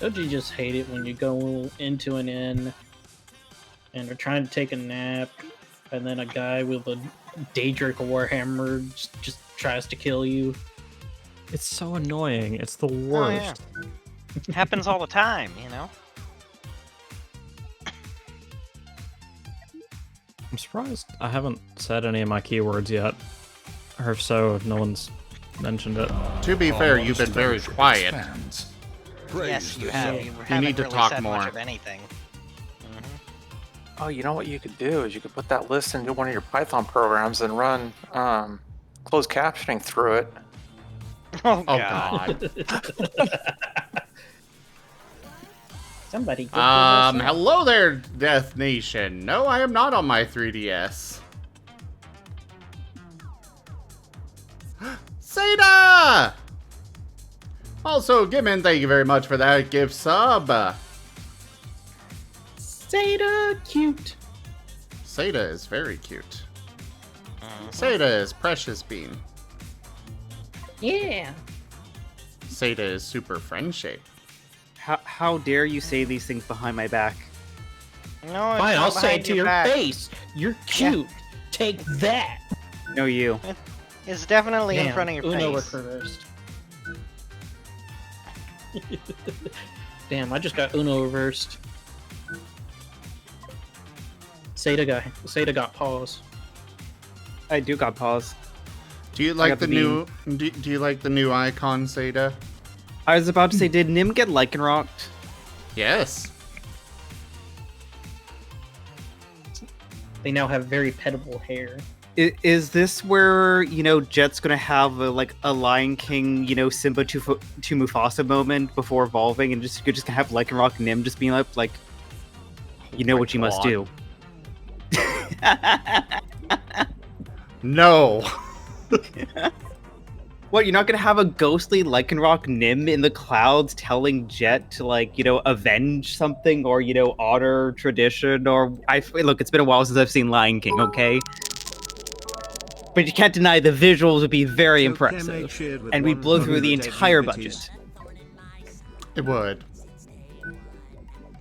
Don't you just hate it when you go into an inn and they're trying to take a nap and then a guy with a Daedric Warhammer just tries to kill you? It's so annoying. It's the worst. Oh, yeah. Happens all the time, you know? I'm surprised I haven't said any of my keywords yet. Or if so, no one's mentioned it. To be fair, you've been very quiet. Yes, you have. You, You haven't need to really talk said more. much of anything. Oh, you know what you could do is you could put that list into one of your Python programs and run closed captioning through it. Oh, Oh God. god. Somebody. Get this up. Hello there, Death Nation. No, I am not on my 3DS. Seda! Also, Gibbon, thank you very much for that gift sub. Zeta, cute. Seda is very cute. Seda is Precious Bean. Yeah. Seda is super friend shaped. How dare you say these things behind my back? No, it's Fine, not I'll say behind it to your back. face. You're cute. Take that. No, you. It's definitely in Damn, front of your Uno face. reversed. Damn, I just got Uno reversed. Seda got pause. I do got pause. Do you I like got the the new? Do you like the new icon, Seda? I was about to say, did Nim get Lycanrocked? Yes. They now have very petable hair. Is this where, you know, Jet's gonna have a Lion King, you know, Simba to Mufasa moment before evolving, and you're just gonna have Lycanroc Nim just being like, you know my what you must God. do. No. What, you're not gonna have a ghostly Lycanroc Nim in the clouds telling Jet to, like, you know, avenge something, or, you know, honor tradition, or... Look, it's been a while since I've seen Lion King, okay? But you can't deny the visuals would be very impressive, and we'd blow through the entire budget. It would.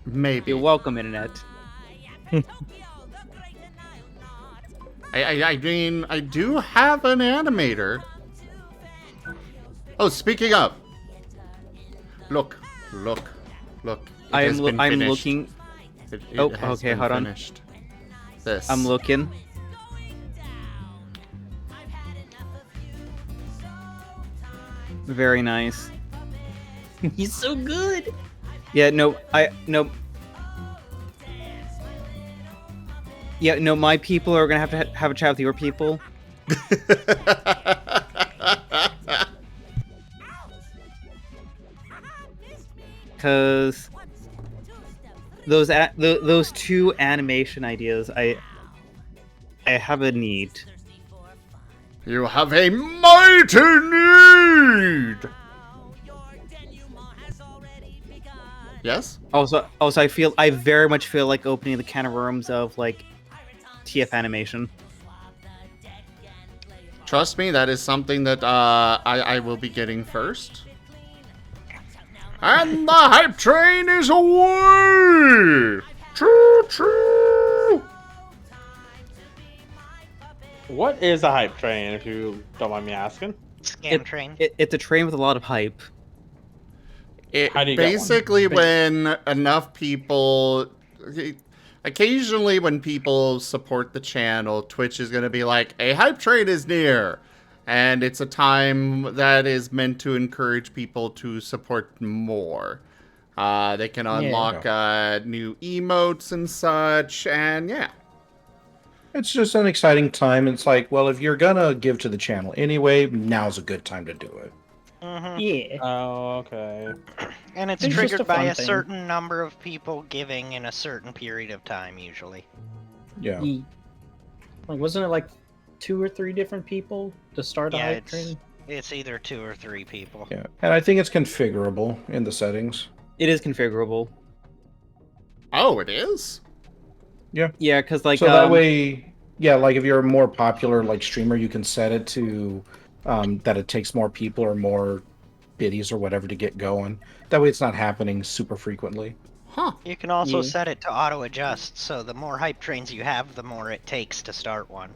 Maybe. You're welcome, Internet. I mean, I do have an animator. Oh, speaking of. Look. It has been I'm finished. looking... It Oh, has okay, been hold on. finished. This. I'm looking. Very nice. He's so good. Yeah, no, Yeah, no, my people are gonna have to have a chat with your people. Because those two animation ideas, I have a need. You have a mighty need! Yes? Also, I very much feel like opening the can of worms of, like, TF animation. Trust me, that is something that I will be getting first. And the hype train is away! Choo choo! What is a hype train, if you don't mind me asking? Scam train. It's a train with a lot of hype. How do you get one? Basically, when enough people... Occasionally, when people support the channel, Twitch is going to be like, a hype train is near. And it's a time that is meant to encourage people to support more. They can unlock new emotes and such, and yeah. It's just an exciting time. It's like, well, if you're gonna give to the channel anyway, now's a good time to do it. Yeah. Oh, okay. And it's It's just triggered a by fun a thing. certain number of people giving in a certain period of time, usually. Yeah. Like, wasn't it like 2 or 3 different people to start a Yeah, hype train? it's either 2 or 3 people. Yeah. And I think it's configurable in the settings. It is configurable. Oh, it is? Yeah. Yeah, because, like, so that way, yeah, like if you're a more popular like streamer, you can set it to that it takes more people or more biddies or whatever to get going. That way it's not happening super frequently. Huh. You can also Yeah. set it to auto-adjust, so the more hype trains you have, the more it takes to start one.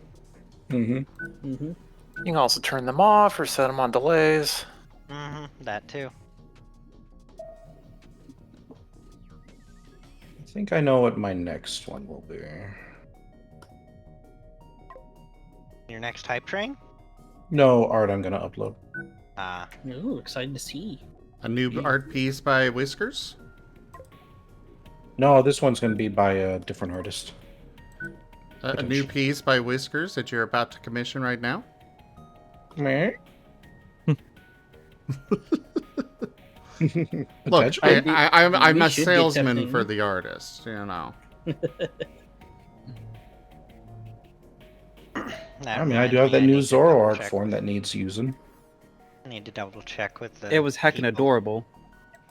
Mm-hmm. Mm-hmm. You can also turn them off or set them on delays. That too. think I know what my next one will be. Your next hype train? No art I'm gonna upload. Ah. Ooh, excited to see. A new art piece by Whiskers? No, this one's gonna be by a different artist. A new piece by Whiskers that you're about to commission right now? Meh. Look, I'm we a should get salesman something. for the artist, you know. I mean, I do have that new Zoro art form that needs using. I need to double check with the. It was heckin' adorable.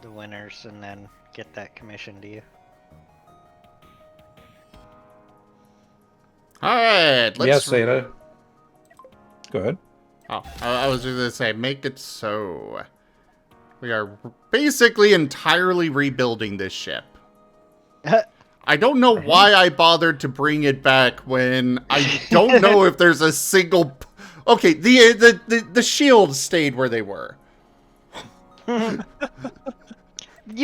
The winners, and then get that commission to you. All right, let's. Yes, Zeta. Go ahead. Oh, I was just gonna say, make it so. We are basically entirely rebuilding this ship. I don't know why I bothered to bring it back when I don't know if there's a single. Okay, the shields stayed where they were. You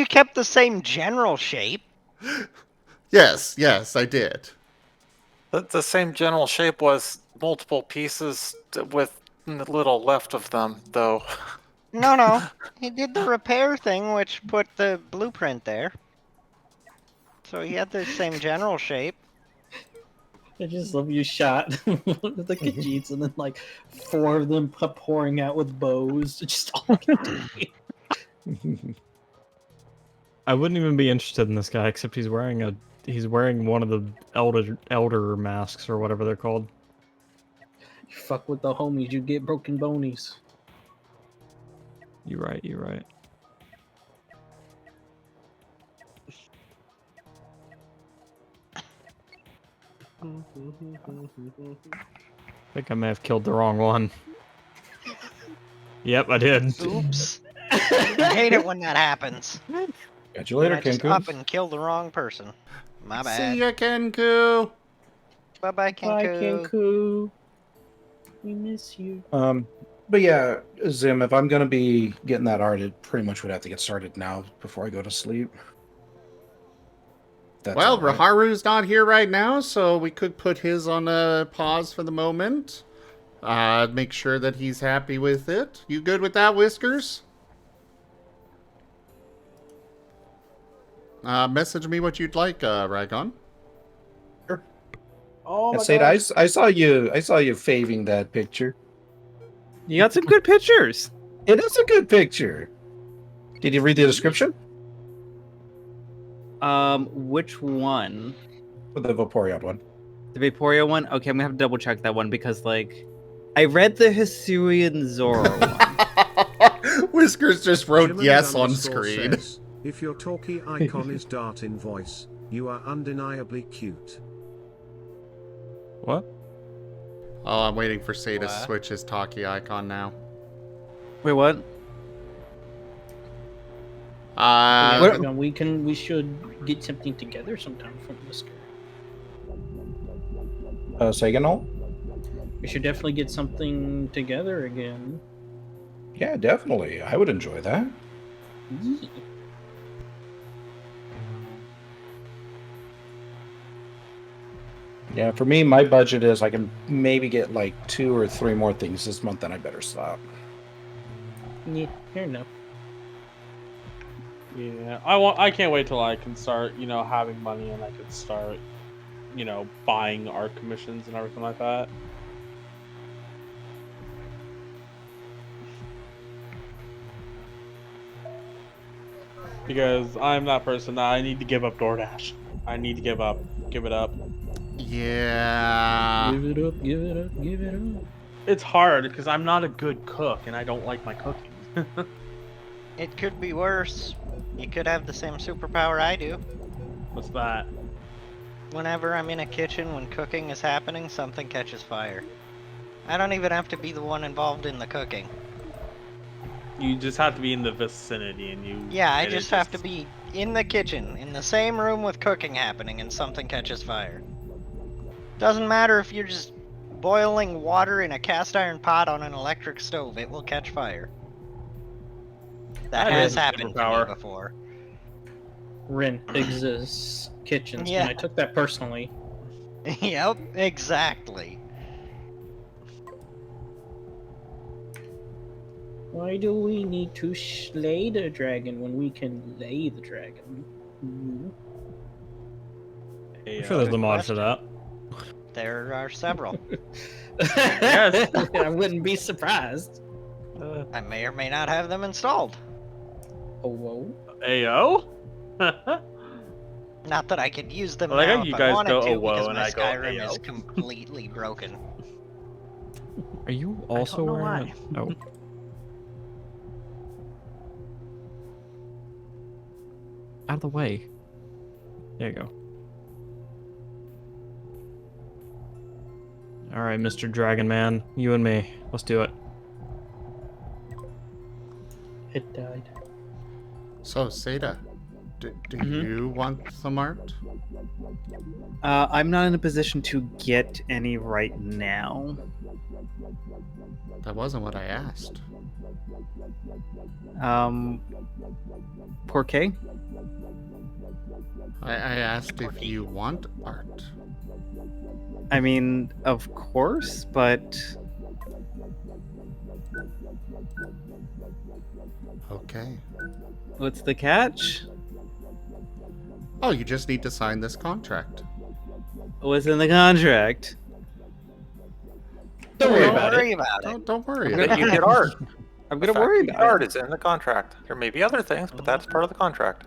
kept the same general shape. Yes, I did. The same general shape was multiple pieces with little left of them, though. No. He did the repair thing, which put the blueprint there. So he had the same general shape. I just love you shot the Khajiits and then like 4 of them pouring out with bows. Just all I wouldn't even be interested in this guy, except he's wearing one of the elder masks or whatever they're called. You fuck with the homies, you get broken bonies. You're right. I think I may have killed the wrong one. Yep, I did. Oops. I hate it when that happens. Catch you later, I just Kenku. up and kill the wrong person. My bad. See ya, Kenku. Bye-bye, Kenku. Bye, Kenku. We miss you. But yeah, Zim, if I'm gonna be getting that art, it pretty much would have to get started now before I go to sleep. That's Well, all right. Raharu's not here right now, so we could put his on a pause for the moment. Make sure that he's happy with it. You good with that, Whiskers? Message me what you'd like, Ragon. Oh my Sada, gosh. I saw you faving that picture. You got some good pictures. It is a good picture. Did you read the description? Which one? For the Vaporeon one. The Vaporeon one? Okay, I'm gonna have to double check that one because, like, I read the Hisuian Zoro one. Whiskers just wrote Jiminy yes on underscore screen. says, if your talkie icon is Dart in voice, you are undeniably cute. What? Oh, I'm waiting for Say to switch his talkie icon now. Wait, what? We should get something together sometime from Whisker. Saganol? We should definitely get something together again. Yeah, definitely. I would enjoy that. Yeah. Yeah, for me, my budget is I can maybe get like 2 or 3 more things this month, and I better stop. Yeah, fair enough. Yeah, I can't wait till I can start, having money and I can start, buying art commissions and everything like that. Because I'm that person that I need to give up DoorDash. I need to give it up. Yeah. Give it up, give it up, give it up. It's hard because I'm not a good cook and I don't like my cooking. It could be worse. You could have the same superpower I do. What's that? Whenever I'm in a kitchen when cooking is happening, something catches fire. I don't even have to be the one involved in the cooking. You just have to be in the vicinity and you... Yeah, I just have to be in the kitchen, in the same room with cooking happening, and something catches fire. Doesn't matter if you're just boiling water in a cast iron pot on an electric stove, it will catch fire. That has happened to me before. Ren Biggs's kitchens, Yeah. and I took that personally. Yep, exactly. Why do we need to slay the dragon when we can lay the dragon? Ooh. I'm sure there's a mod for that. There are several. Yes, I wouldn't be surprised. I may or may not have them installed. Oh, whoa. Ayo? Not that I could use them I like how now you if guys I wanted go, to, "Oh, whoa," because and my I go, Skyrim is "Ayo." completely broken. Are you also know wearing why. it? Oh. Out of the way. There you go. Alright, Mr. Dragon Man. You and me. Let's do it. It died. So, Seda, do you want some art? I'm not in a position to get any right now. That wasn't what I asked. Por qué? I asked if you want art. I mean, of course, but Okay. what's the catch? Oh, you just need to sign this contract. What's in the contract? Don't worry Don't about worry it. about it. Don't worry. You get art. I'm The gonna fact worry you get about art it. is in the contract. There may be other things, but that's part of the contract.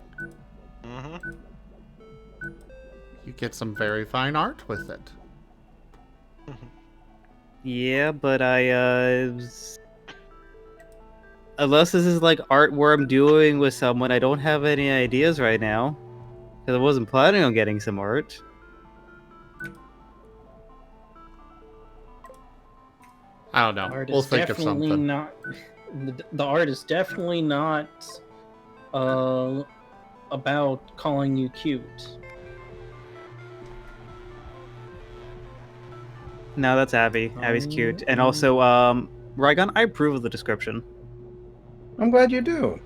Mm-hmm. You get some very fine art with it. Yeah, but unless this is like art where I'm doing with someone, I don't have any ideas right now. Because I wasn't planning on getting some art. I don't know. Art We'll is think of definitely something. not. The art is definitely not about calling you cute. No, that's Abby. Abby's cute. And also, Rygon, I approve of the description. I'm glad you do.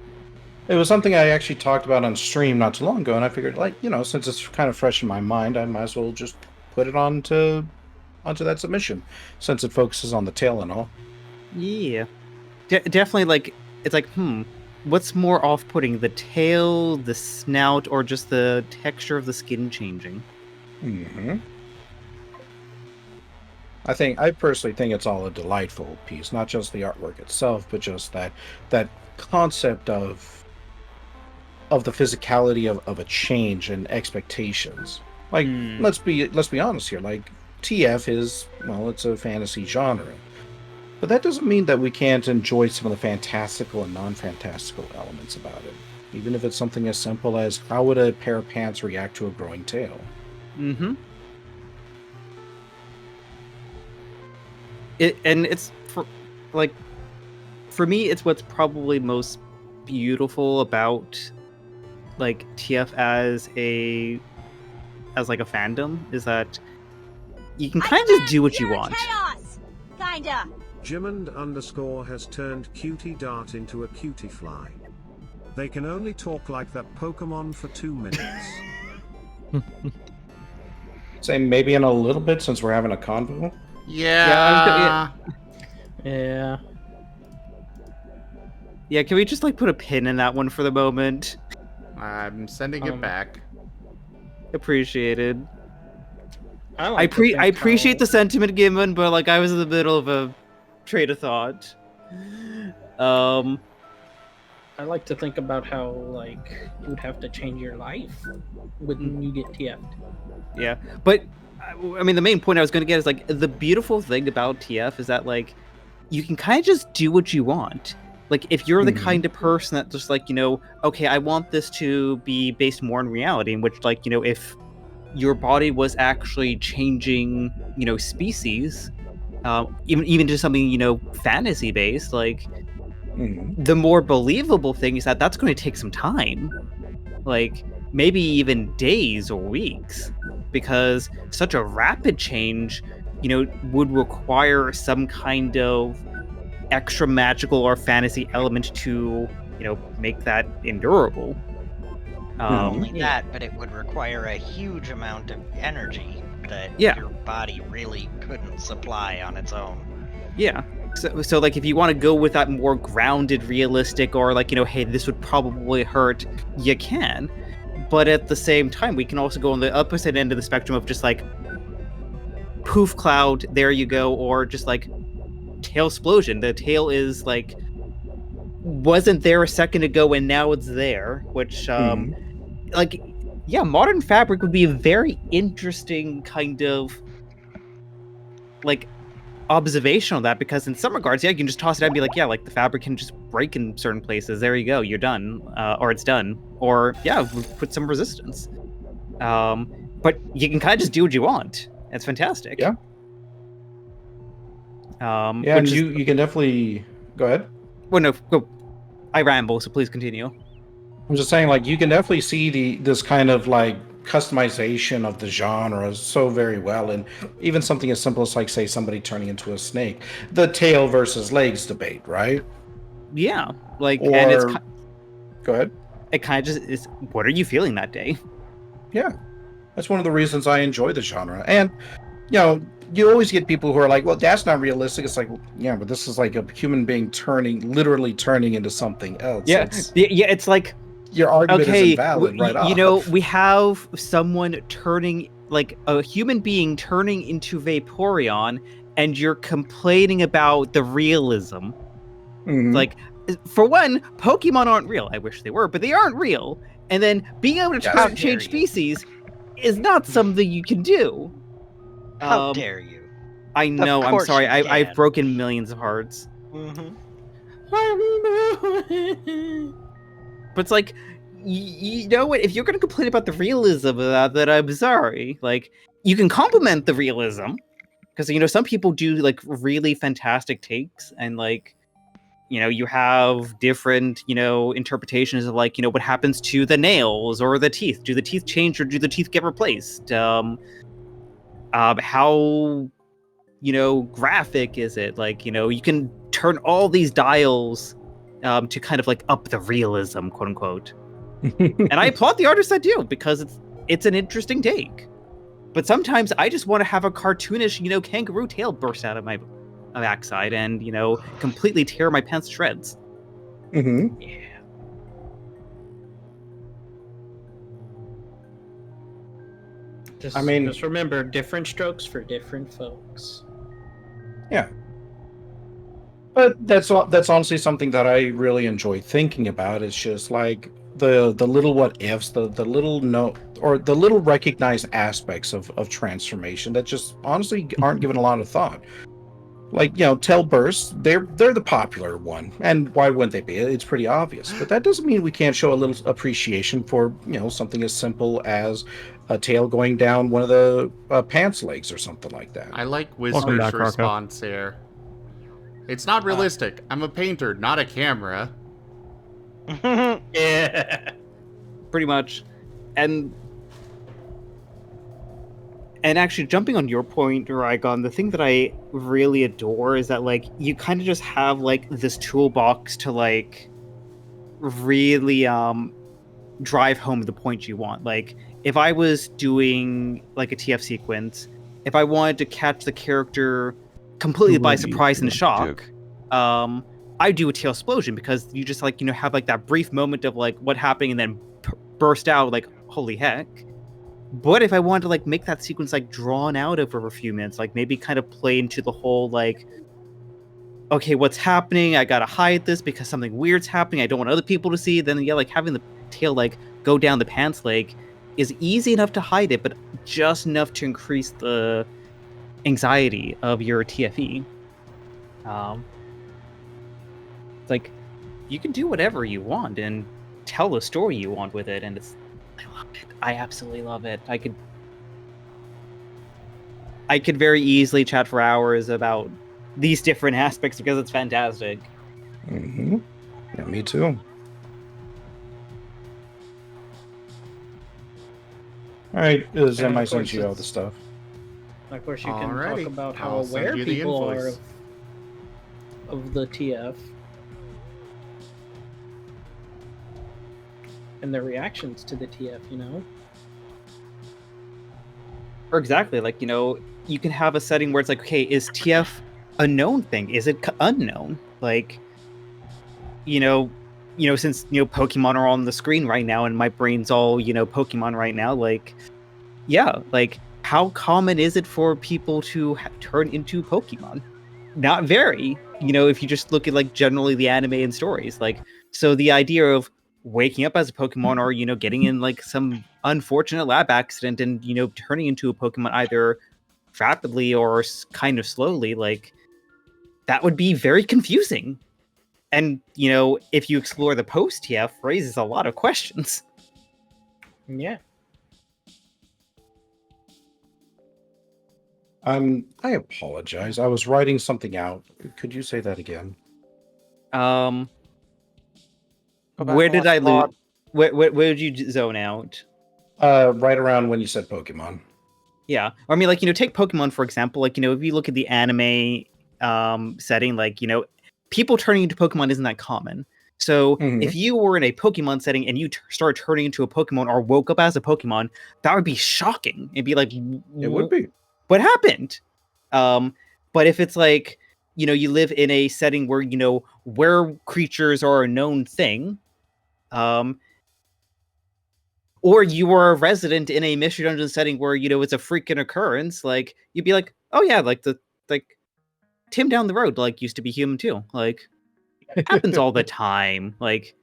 It was something I actually talked about on stream not too long ago, and I figured, like, you know, since it's kind of fresh in my mind, I might as well just put it onto that submission, since it focuses on the tail and all. Yeah. Definitely, like, it's like, what's more off-putting, the tail, the snout, or just the texture of the skin changing? Mm-hmm. I personally think it's all a delightful piece, not just the artwork itself, but just that concept of the physicality of a change and expectations. Like, let's be honest here. Like, TF is, well, it's a fantasy genre, but that doesn't mean that we can't enjoy some of the fantastical and non-fantastical elements about it. Even if it's something as simple as how would a pair of pants react to a growing tail? Mm-hmm. For me, it's what's probably most beautiful about like TF as like a fandom is that you can kind of just do what you want. Chaos! Kinda. Jimmond_ has turned Cutie Dart into a cutie fly. They can only talk like that Pokemon for 2 minutes. Say maybe in a little bit since we're having a convo. Yeah. Yeah, can we just like put a pin in that one for the moment? I'm sending it back. Appreciated. I appreciate the sentiment given, but like I was in the middle of a trade of thought. I like to think about how like you would have to change your life when you get TF'd. Yeah, but I mean the main point I was going to get is like the beautiful thing about TF is that like you can kind of just do what you want. Like if you're the kind of person that just like, you know, okay, I want this to be based more in reality, in which like, you know, if your body was actually changing, you know, species, even to something, you know, fantasy based, like the more believable thing is that that's going to take some time, like maybe even days or weeks, because such a rapid change, you know, would require some kind of extra magical or fantasy element to, you know, make that endurable. Not Mm-hmm. only that, but it would require a huge amount of energy that Yeah. your body really couldn't supply on its own. Yeah. So like if you want to go with that more grounded, realistic, or like, hey, this would probably hurt, you can. But at the same time, we can also go on the opposite end of the spectrum of just like poof cloud, there you go, or just like tail explosion. The tail is like wasn't there a second ago and now it's there, which like yeah, modern fabric would be a very interesting kind of like observation on that, because in some regards, yeah, you can just toss it out and be like, yeah, like the fabric can just break in certain places. There you go, you're done, or it's done, or yeah, put some resistance. But you can kind of just do what you want. It's fantastic. Yeah. Yeah, and you can definitely go ahead. Well, no, go. I ramble, so please continue. I'm just saying, like, you can definitely see this kind of like customization of the genre so very well, and even something as simple as like, say, somebody turning into a snake, the tail versus legs debate, right? Yeah, like, or, and it's go ahead. It kind of just is. What are you feeling that day? Yeah, that's one of the reasons I enjoy the genre, and you always get people who are like, well, that's not realistic. It's like, yeah, but this is like a human being literally turning into something else. Yeah, it's like your argument is invalid right off. We have someone turning, like a human being turning into Vaporeon, and you're complaining about the realism. Mm-hmm. Like, for one, Pokemon aren't real. I wish they were, but they aren't real. And then being able to change species is not something you can do. How dare you? I know, I'm sorry. I've broken millions of hearts. Mm-hmm. But it's like, you know what? If you're going to complain about the realism of that, then I'm sorry. Like, you can compliment the realism. Because, some people do, like, really fantastic takes. And, like, you have different, interpretations of, like, what happens to the nails or the teeth. Do the teeth change or do the teeth get replaced? How, graphic is it? Like, you can turn all these dials to kind of, like, up the realism, quote unquote. And I applaud the artists that do, because it's an interesting take. But sometimes I just want to have a cartoonish, kangaroo tail burst out of my backside and, completely tear my pants to shreds. Mm-hmm. Yeah. Just remember, different strokes for different folks. Yeah. But that's honestly something that I really enjoy thinking about. It's just like the little what ifs, the little the little recognized aspects of transformation that just honestly aren't given a lot of thought. Like, tail bursts, they're the popular one, and why wouldn't they be? It's pretty obvious. But that doesn't mean we can't show a little appreciation for something as simple as a tail going down one of the pants legs or something like that. I like Whiskers' response here. It's not realistic. I'm a painter, not a camera. Yeah, pretty much. And actually, jumping on your point, Rygon, the thing that I really adore is that, like, you kind of just have, like, this toolbox to, like, really drive home the point you want. Like, if I was doing, like, a TF sequence, if I wanted to catch the character completely by surprise and shock, I do a tail explosion, because you just, like, have, like, that brief moment of, like, what happened and then burst out, like, holy heck. But if I wanted to, like, make that sequence, like, drawn out over a few minutes, like, maybe kind of play into the whole, like, okay, what's happening? I gotta hide this because something weird's happening. I don't want other people to see. Then, yeah, like, having the tail, like, go down the pants leg is easy enough to hide it, but just enough to increase the anxiety of your TFE. It's like, you can do whatever you want and tell the story you want with it, and I love it. I absolutely love it. I could very easily chat for hours about these different aspects because it's fantastic. Mm-hmm. Yeah, me too. All right, Zem, I sent you all the stuff. Of course, you can talk about how aware people are of the TF. and their reactions to the TF, you know? Or exactly, like, you can have a setting where it's like, okay, is TF a known thing? Is it unknown? Like, since, Pokemon are on the screen right now and my brain's all, Pokemon right now, like, yeah, like, how common is it for people to turn into Pokemon? Not very, if you just look at, like, generally the anime and stories. Like, so the idea of waking up as a Pokemon or, getting in, like, some unfortunate lab accident and, turning into a Pokemon either rapidly or kind of slowly, like, that would be very confusing. And, if you explore the post-TF, raises a lot of questions. Yeah. I apologize. I was writing something out. Could you say that again? Where and did watch I the VOD. lose? Where did you zone out? Right around when you said Pokemon. Yeah. I mean, like, take Pokemon, for example. Like, if you look at the anime setting, like, people turning into Pokemon isn't that common. So if you were in a Pokemon setting and you started turning into a Pokemon or woke up as a Pokemon, that would be shocking. It'd be like, it would be. What happened? But if it's like, you live in a setting where, where creatures are a known thing, or you are a resident in a mystery dungeon setting where, it's a freaking occurrence, like, you'd be like, oh yeah, like Tim down the road, like, used to be human too. Like, happens all the time. Like,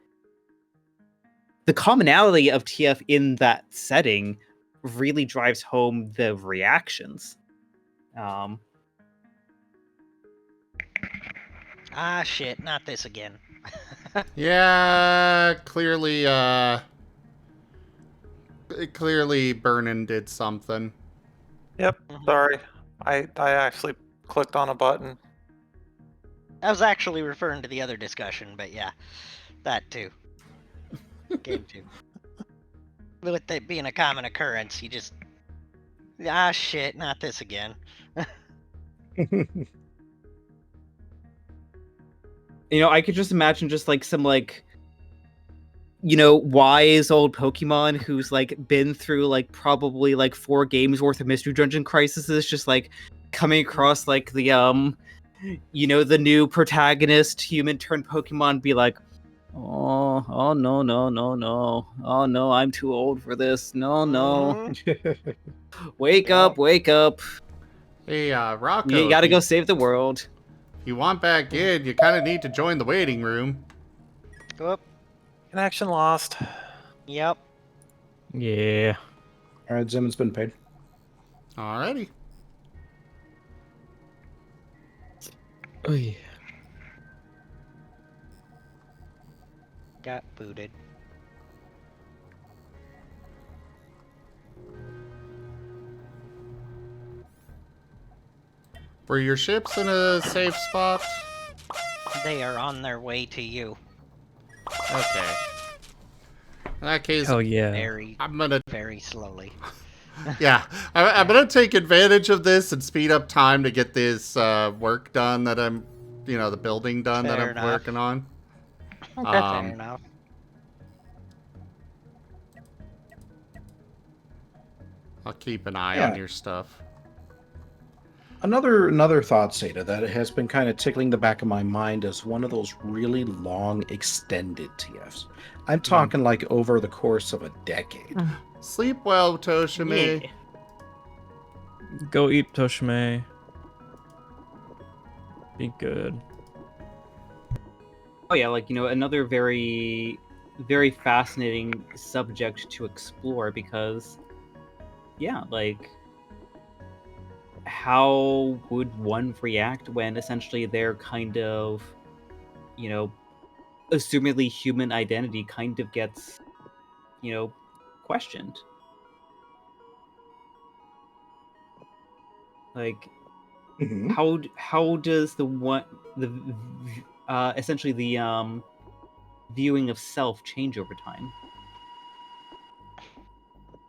the commonality of TF in that setting really drives home the reactions. Ah, shit, not this again. Yeah, clearly, Burnin did something. Yep, sorry. I actually clicked on a button. I was actually referring to the other discussion, but yeah, that too. Game 2. With it being a common occurrence, you just... Ah, shit, not this again. I could just imagine just, like, some, like, wise old Pokemon who's, like, been through, like, probably, like, 4 games worth of Mystery Dungeon Crises, just, like, coming across, like, the, the new protagonist, human-turned Pokemon, be like, oh, no, no, no, no. Oh, no, I'm too old for this. No, no. Wake up, wake up. Hey, Rocco. You gotta go save the world. If you want back in, you kind of need to join the waiting room. Whoop. Connection lost. Yep. Yeah. All right, Zim's been paid. Alrighty. Oy. Got booted. Were your ships in a safe spot? They are on their way to you. Okay. In that case, Oh yeah. I'm gonna very slowly. Yeah, I'm gonna take advantage of this and speed up time to get this work done that I'm, the building done that I'm working on. Okay, fair enough. I'll keep an eye on your stuff. Another thought, Seda, that has been kind of tickling the back of my mind as one of those really long, extended TFs. I'm talking like over the course of a decade. Sleep well, Toshime. Yeah. Go eat, Toshime. Be good. Oh yeah, like, another very, very fascinating subject to explore because, yeah, like, how would one react when essentially their kind of, assumedly human identity kind of gets, questioned? Like, how does essentially the viewing of self change over time?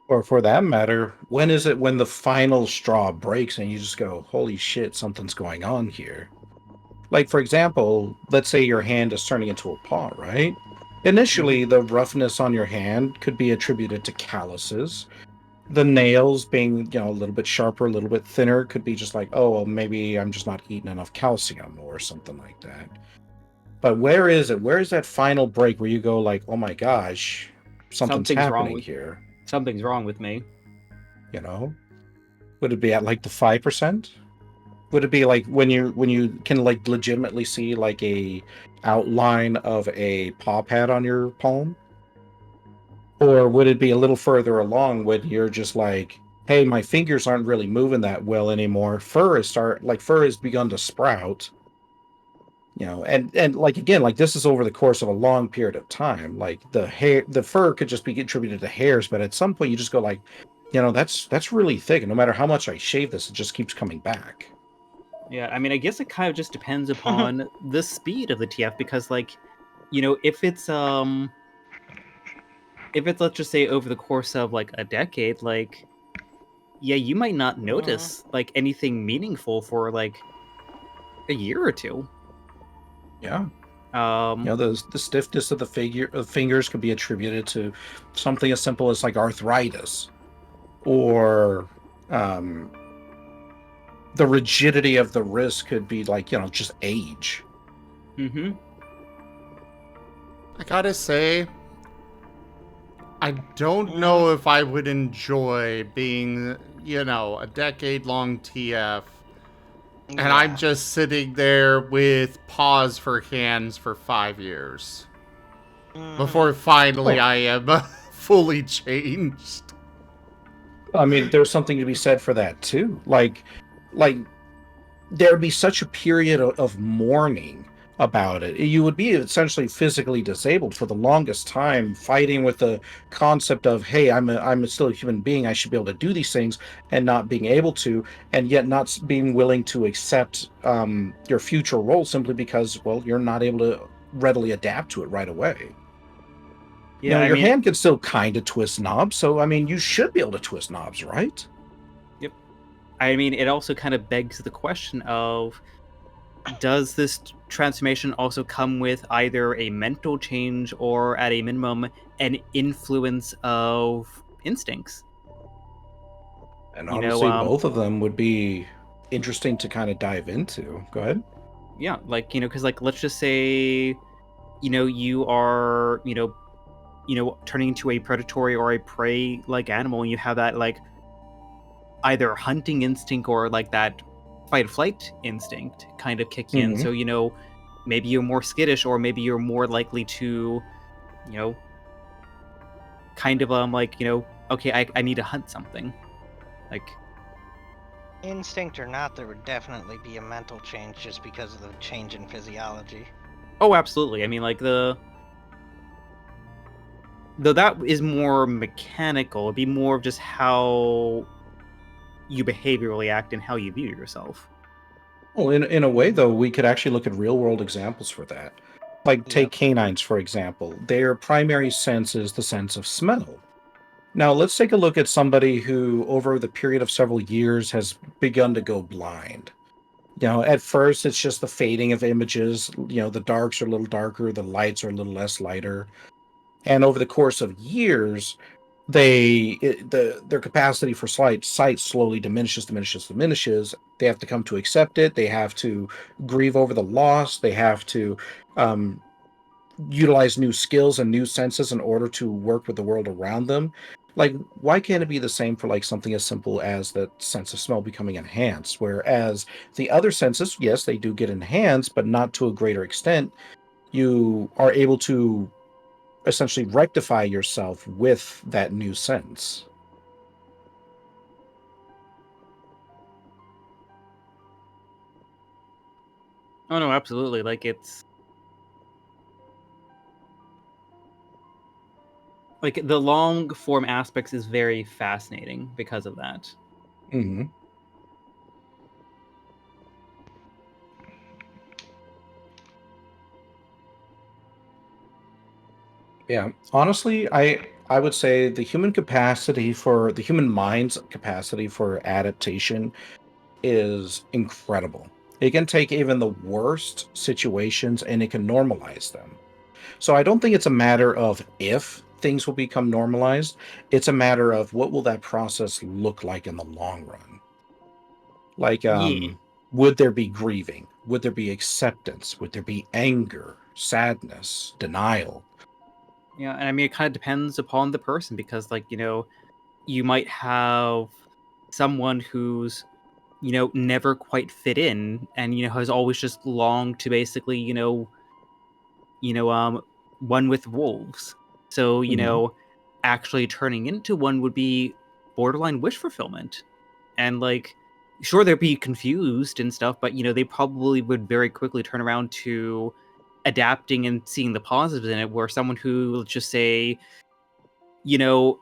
Or for that matter, when is it when the final straw breaks and you just go, holy shit, something's going on here? Like, for example, let's say your hand is turning into a paw, right? Initially, the roughness on your hand could be attributed to calluses. The nails being, a little bit sharper, a little bit thinner could be just like, oh, well, maybe I'm just not eating enough calcium or something like that. But where is it? Where is that final break where you go like, oh my gosh, something's happening here? Something's wrong with me. Would it be at like the 5%? Would it be like when you can like legitimately see like a outline of a paw pad on your palm? Or would it be a little further along when you're just like, hey, my fingers aren't really moving that well anymore. Fur has begun to sprout. And like again, like this is over the course of a long period of time. Like the fur could just be attributed to hairs, but at some point you just go like, that's really thick, and no matter how much I shave this, it just keeps coming back. Yeah, I mean, I guess it kind of just depends upon the speed of the TF, because like, if it's let's just say over the course of like a decade, like, yeah, you might not notice like anything meaningful for like a year or two. Yeah. The stiffness of the fingers could be attributed to something as simple as like arthritis, or the rigidity of the wrist could be like, just age. Mm-hmm. I gotta say, I don't know if I would enjoy being, a decade-long TF, and I'm just sitting there with paws for hands for 5 years. Before finally I am fully changed. I mean, there's something to be said for that too. Like there'd be such a period of mourning about it. You would be essentially physically disabled for the longest time, fighting with the concept of, hey, I'm still a human being, I should be able to do these things, and not being able to, and yet not being willing to accept your future role simply because, well, you're not able to readily adapt to it right away. Yeah, your hand can still kind of twist knobs, so I mean, you should be able to twist knobs, right? Yep. I mean, it also kind of begs the question of, does this transformation also come with either a mental change or, at a minimum, an influence of instincts? And honestly, both of them would be interesting to kind of dive into. Go ahead. Yeah, like, because like, let's just say, you are, turning into a predatory or a prey like animal, and you have that like either hunting instinct or like that fight or flight instinct kind of kick in. So, maybe you're more skittish, or maybe you're more likely to, kind of like, okay, I need to hunt something. Like, instinct or not, there would definitely be a mental change just because of the change in physiology. Oh, absolutely. I mean, like though that is more mechanical. It'd be more of just how you behaviorally act and how you view yourself. Well, in a way, though, we could actually look at real-world examples for that. Like, take canines, for example. Their primary sense is the sense of smell. Now, let's take a look at somebody who, over the period of several years, has begun to go blind. At first, it's just the fading of images. The darks are a little darker, the lights are a little less lighter. And over the course of years, their capacity for sight slowly diminishes. They have to come to accept it. They have to grieve over the loss. They have to utilize new skills and new senses in order to work with the world around them. Like, why can't it be the same for like something as simple as that sense of smell becoming enhanced? Whereas the other senses, yes, they do get enhanced, but not to a greater extent. You are able to essentially rectify yourself with that new sense. Oh no, absolutely. Like it's like the long form aspects is very fascinating because of that. Mm-hmm. Yeah, honestly, I would say the human mind's capacity for adaptation is incredible. It can take even the worst situations and it can normalize them. So I don't think it's a matter of if things will become normalized. It's a matter of what will that process look like in the long run. Like, Yeah. would there be grieving? Would there be acceptance? Would there be anger, sadness, denial? Yeah, and I mean, it kind of depends upon the person because, like, you might have someone who's, never quite fit in and, has always just longed to basically, one with wolves. So, Mhm. actually turning into one would be borderline wish fulfillment. And, like, sure, they'd be confused and stuff, but, they probably would very quickly turn around to adapting and seeing the positives in it, where someone who, let's just say,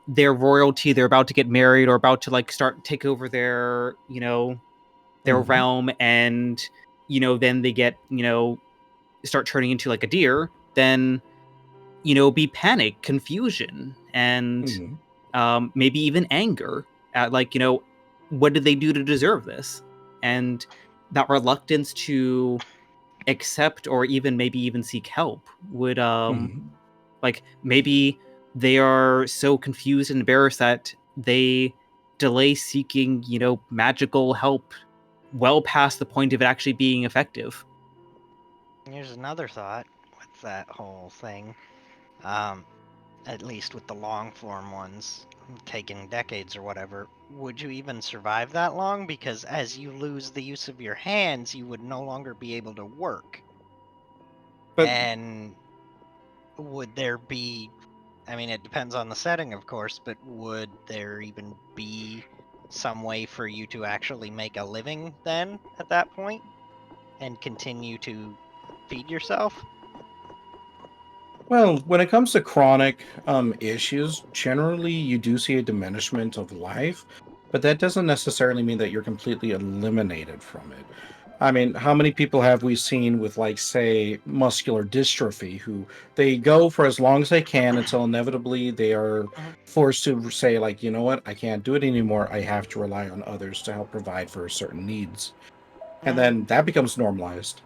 their royalty, they're about to get married or about to like start take over their, their Mhm. realm, and then they get, start turning into like a deer, then be panic, confusion, and Mhm. maybe even anger at like, what did they do to deserve this? And that reluctance to accept or even maybe even seek help would Mhm. like maybe they are so confused and embarrassed that they delay seeking, magical help well past the point of it actually being effective. Here's another thought with that whole thing. At least with the long form ones, taking decades or whatever, would you even survive that long? Because as you lose the use of your hands, you would no longer be able to work. But and would there be, I mean, it depends on the setting, of course, but would there even be some way for you to actually make a living then at that point and continue to feed yourself? Well, when it comes to chronic issues, generally you do see a diminishment of life, but that doesn't necessarily mean that you're completely eliminated from it. I mean, how many people have we seen with, like, say, muscular dystrophy who they go for as long as they can until inevitably they are forced to say, like, you know what, I can't do it anymore. I have to rely on others to help provide for certain needs. And then that becomes normalized.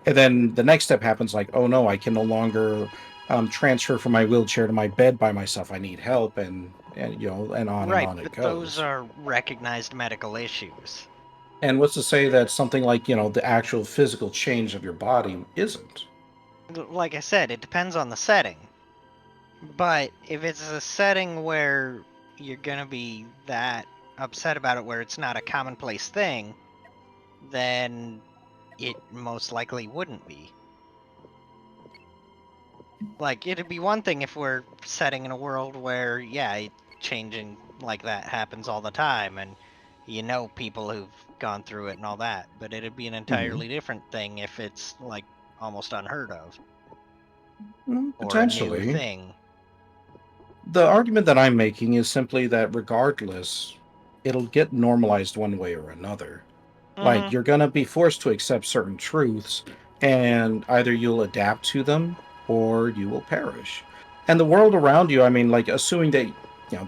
And then the next step happens like, oh no, I can no longer transfer from my wheelchair to my bed by myself. I need help, and and Right, on it but those goes. are recognized medical issues. And what's to say that something like, the actual physical change of your body isn't? Like I said, it depends on the setting. But if it's a setting where you're gonna be that upset about it, where it's not a commonplace thing, then it most likely wouldn't be. Like, it'd be one thing if we're setting in a world where, yeah, changing like that happens all the time, and people who've gone through it and all that, but it'd be an Hmm. entirely different thing if it's, like, almost unheard of, or a new Potentially. thing. The argument that I'm making is simply that regardless, it'll get normalized one way or another. Like, Mm-hmm. you're going to be forced to accept certain truths, and either you'll adapt to them or you will perish. And the world around you, I mean, like, assuming that,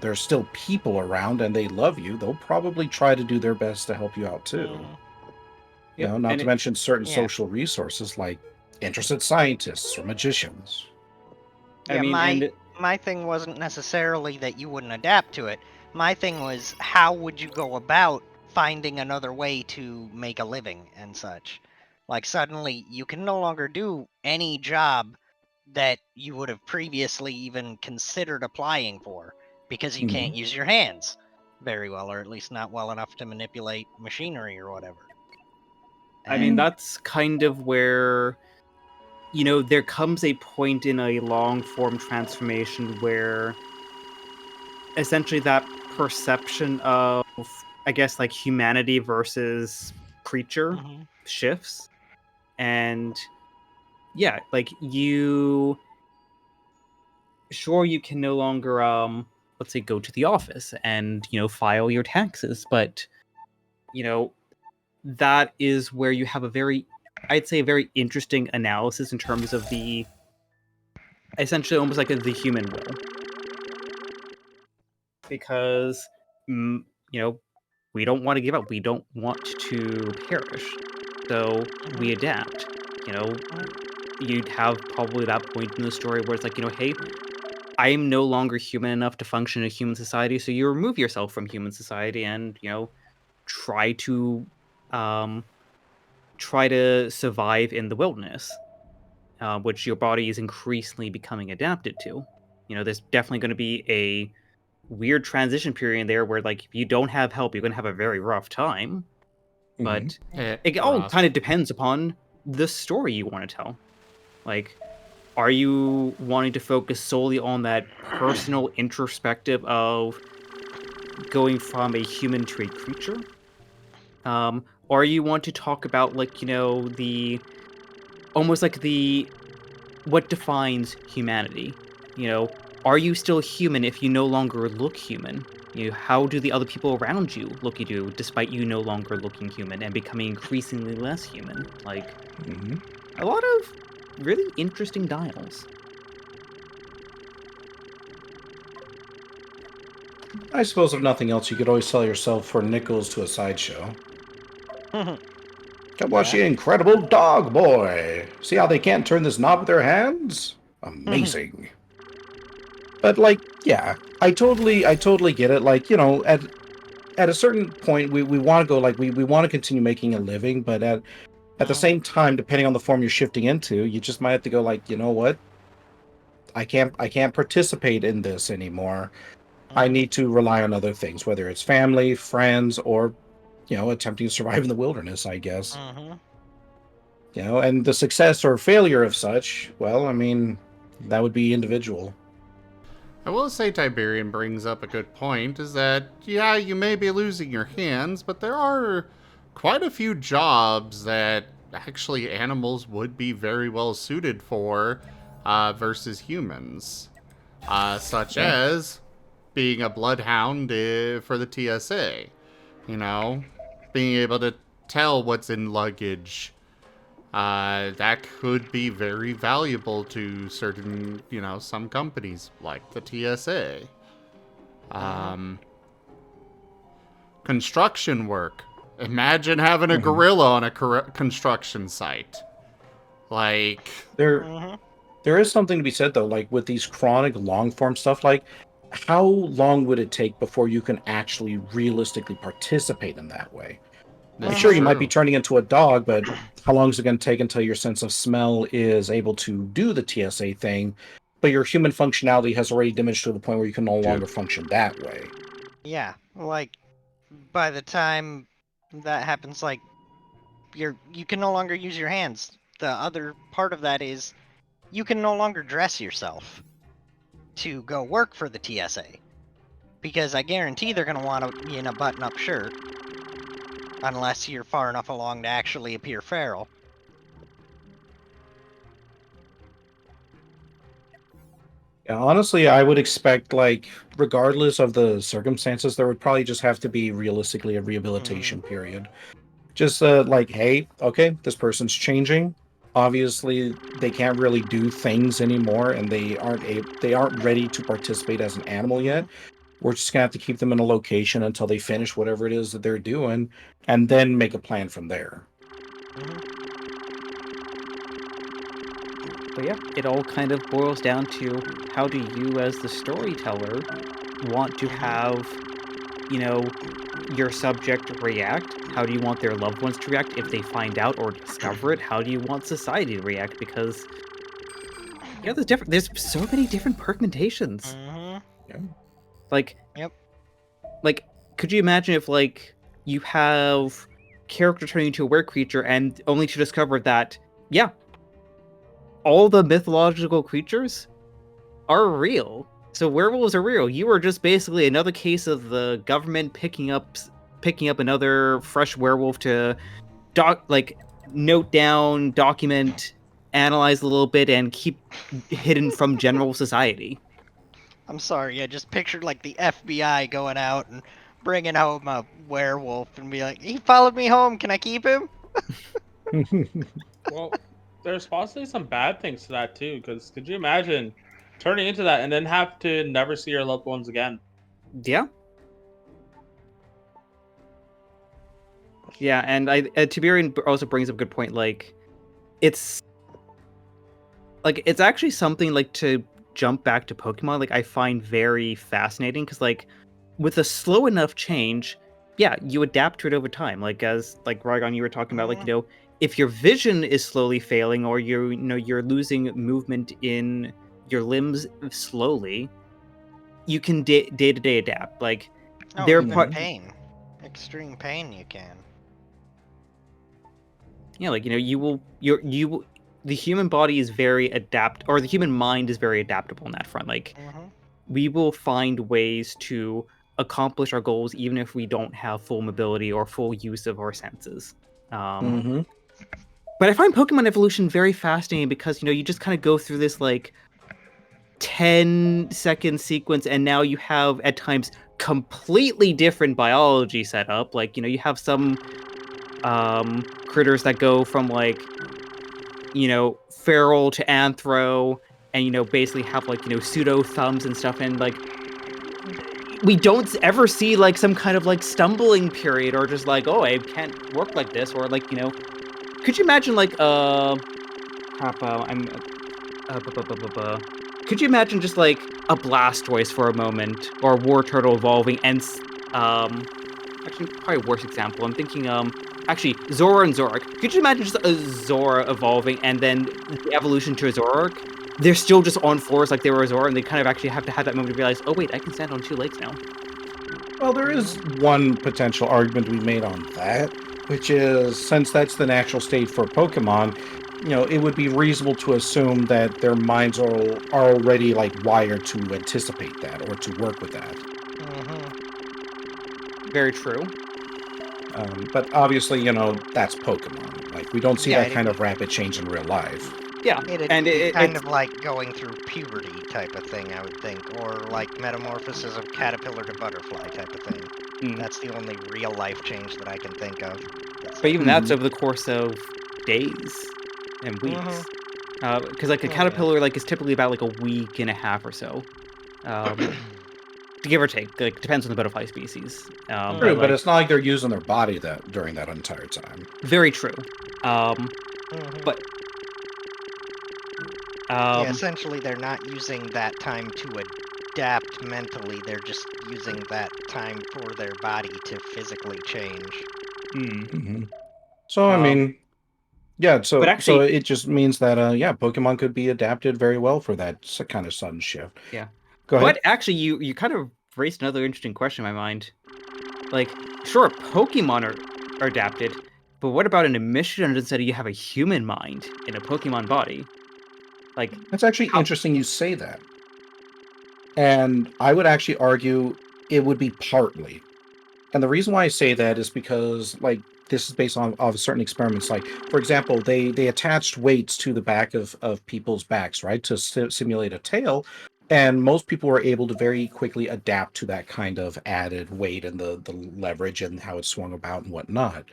there's still people around and they love you, they'll probably try to do their best to help you out too. Mm, yep, Not and to mention certain yeah. social resources like interested scientists or magicians. I Yeah, mean, my thing wasn't necessarily that you wouldn't adapt to it. My thing was, how would you go about finding another way to make a living and such? Like, suddenly you can no longer do any job that you would have previously even considered applying for because you Hmm. can't use your hands very well, or at least not well enough to manipulate machinery or whatever. I mean, And that's kind of where, there comes a point in a long form transformation where essentially that perception of, I guess, like humanity versus creature Mhm. shifts. And yeah, like sure, you can no longer, let's say, go to the office and, file your taxes, but, you know, that is where you have a very, I'd say, a very interesting analysis in terms of the essentially almost like the human will, because you know we don't want to give up, we don't want to perish, so we adapt. you'd have probably that point in the story where it's like, hey, I am no longer human enough to function in a human society, so you remove yourself from human society and, try to survive in the wilderness, which your body is increasingly becoming adapted to. There's definitely going to be a weird transition period in there where, like, if you don't have help, you're going to have a very rough time. But it all kind of depends upon the story you want to tell. Like, are you wanting to focus solely on that personal introspective of going from a human to a creature? Or you want to talk about, like, the almost like what defines humanity? Are you still human if you no longer look human? How do the other people around you look at you despite you no longer looking human and becoming increasingly less human? Like, a lot of really interesting dials. I suppose if nothing else, you could always sell yourself for nickels to a sideshow. Come watch the Incredible Dog Boy. See how they can't turn this knob with their hands? Amazing. But, like, yeah, I totally get it. Like, at a certain point, we want to go, like, we want to continue making a living, but at the same time, depending on the form you're shifting into, you just might have to go, like, you know what? I can't participate in this anymore. I need to rely on other things, whether it's family, friends, or, attempting to survive in the wilderness, I guess. And the success or failure of such, well, I mean, that would be individual. I will say Tiberian brings up a good point, is that, yeah, you may be losing your hands, but there are quite a few jobs that actually animals would be very well suited for versus humans. Such as being a bloodhound for the TSA. Being able to tell what's in luggage. That could be very valuable to certain, some companies like the TSA. Construction work. Imagine having a gorilla on a construction site. Like, there is something to be said, though, like with these chronic long form stuff, like how long would it take before you can actually realistically participate in that way? Sure, you might be turning into a dog, but how long is it going to take until your sense of smell is able to do the TSA thing, but your human functionality has already diminished to the point where you can no longer function that way? Yeah, like, by the time that happens, like, you can no longer use your hands. The other part of that is you can no longer dress yourself to go work for the TSA. Because I guarantee they're going to want to be in a button-up shirt. Unless you're far enough along to actually appear feral. Yeah, honestly, I would expect, like, regardless of the circumstances, there would probably just have to be realistically a rehabilitation period. Just like, hey, okay, this person's changing. Obviously, they can't really do things anymore, and they aren't ready to participate as an animal yet. We're just gonna have to keep them in a location until they finish whatever it is that they're doing, and then make a plan from there. But yeah, it all kind of boils down to how do you, as the storyteller, want to have, your subject react? How do you want their loved ones to react if they find out or discover it? How do you want society to react? Because there's so many different permutations. Like, like, could you imagine if, like, you have character turning into a were creature and only to discover that, yeah, all the mythological creatures are real. So werewolves are real. You are just basically another case of the government picking up another fresh werewolf to note down, document, analyze a little bit, and keep hidden from general society. I'm sorry, I just pictured like the FBI going out and bringing home a werewolf and be like, he followed me home, can I keep him? Well, there's possibly some bad things to that too, because could you imagine turning into that and then have to never see your loved ones again? Yeah. Yeah, and Tiberian also brings up a good point, like, it's like it's actually something like to jump back to Pokemon. Like I find very fascinating because like with a slow enough change, yeah, you adapt to it over time. Like as like Rygon, you were talking about, like if your vision is slowly failing or you're losing movement in your limbs slowly, you can day to day adapt. Like they're even pain, extreme pain, you can. Yeah, like the human body is very or the human mind is very adaptable in that front. Like we will find ways to accomplish our goals even if we don't have full mobility or full use of our senses. But I find Pokemon evolution very fascinating because you just kind of go through this like 10-second sequence, and now you have at times completely different biology set up. Like you have some critters that go from like feral to anthro, and basically have like pseudo thumbs and stuff, and like we don't ever see like some kind of like stumbling period or just like, oh, I can't work like this, or like could you imagine like could you imagine just like a Blastoise for a moment, or a War Turtle evolving, and actually probably worst example, I'm thinking actually Zora and Zoroark. Could you imagine just a Zora evolving and then the evolution to a Zoroark? They're still just on fours like they were a Zora, and they kind of actually have to have that moment to realize, oh wait, I can stand on 2 legs now. Well, there is one potential argument to be made on that, which is since that's the natural state for Pokemon, it would be reasonable to assume that their minds are already like wired to anticipate that or to work with that. Very true. But obviously, that's Pokemon. Like we don't see that kind of rapid change in real life. Yeah, It's kind of like going through puberty type of thing, I would think, or like metamorphosis of caterpillar to butterfly type of thing. That's the only real life change that I can think of. But even that's over the course of days and weeks, because like a caterpillar like is typically about like a week and a half or so, give or take. Like depends on the butterfly species. True, but it's not like they're using their body during that entire time. Very true. But essentially they're not using that time to adapt mentally. They're just using that time for their body to physically change. So I mean, yeah. So but actually, so it just means that Pokemon could be adapted very well for that kind of sudden shift. Yeah. Go ahead. But actually, you kind of raised another interesting question in my mind. Like, sure, Pokemon are adapted, but what about an emission instead of you have a human mind in a Pokemon body? Like, that's actually interesting you say that. And I would actually argue it would be partly. And the reason why I say that is because, like, this is based on certain experiments. Like, for example, they attached weights to the back of people's backs, right, to simulate a tail. And most people were able to very quickly adapt to that kind of added weight and the leverage and how it swung about and whatnot.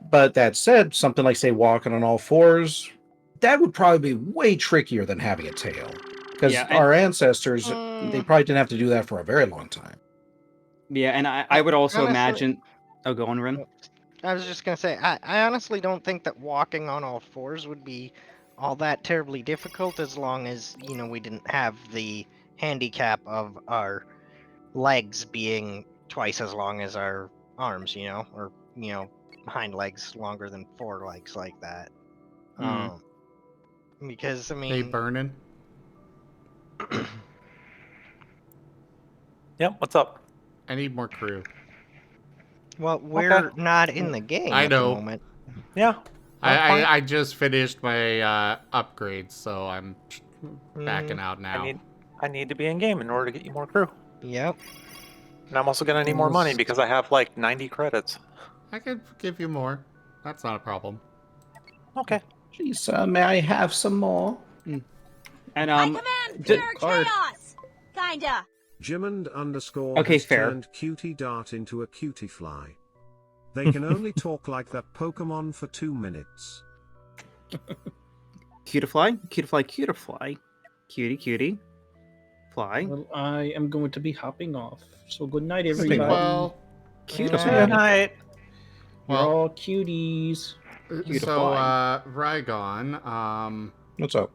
But that said, something like, say, walking on all fours, that would probably be way trickier than having a tail. Because our ancestors, they probably didn't have to do that for a very long time. Yeah, and I would also imagine... Oh, go on, Ren. I was just going to say, I honestly don't think that walking on all fours would be all that terribly difficult as long as, we didn't have the handicap of our legs being twice as long as our arms, or, hind legs longer than 4 legs like that. Because, I mean... Hey, burning? Yep, what's up? I need more crew. Well, we're not in the game at the moment. Yeah. I just finished my upgrades, so I'm backing out now. I need to be in game in order to get you more crew. Yep. And I'm also gonna need more money because I have like 90 credits. I could give you more. That's not a problem. Okay. Please, may I have some more? And I command pure chaos. Kinda. Jimmond _ Okay, has fair. turned Cutie Dart into a cutie fly. They can only talk like that Pokemon for 2 minutes. Cutiefly, Cutiefly, Cutiefly. Cutie, fly. Well, I am going to be hopping off. So good night, everybody. Well, Cutiefly. Good night. You're all cuties. So, Rygon, what's up?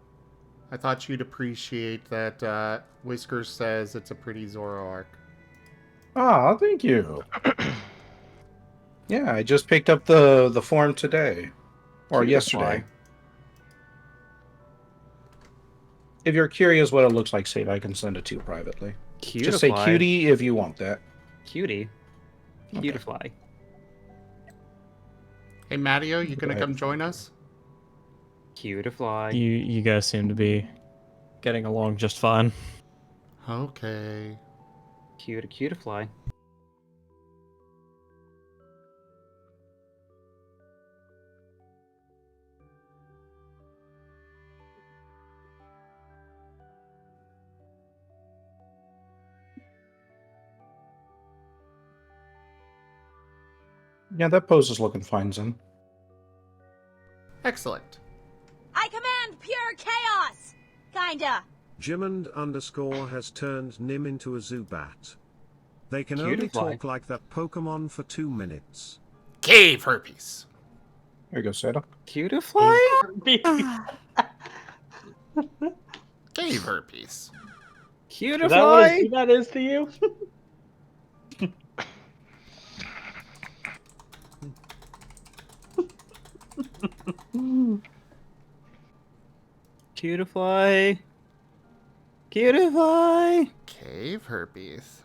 I thought you'd appreciate that Whiskers says it's a pretty Zoro arc. Ah, thank you. Yeah, I just picked up the form today. Or Cute yesterday. fly. If you're curious what it looks like, Save, I can send it to you privately. Just say Cutifly. cutie if you want that. Cutie. Okay. Cutifly. Hey, Matteo, you gonna come join us? Cutifly. You guys seem to be getting along just fine. Okay. Cutifly. Yeah, that pose is looking fine, Zen. Excellent. I command pure chaos! Kinda. Jimond_ has turned Nim into a Zubat. They can only Cutifly. talk like that Pokemon for 2 minutes. Cave herpes. There you go, Seda. Cutifly? Cave herpes. Cutifly? Is that what a Zubat is to you? Cutifly. Cutifly. Cave herpes.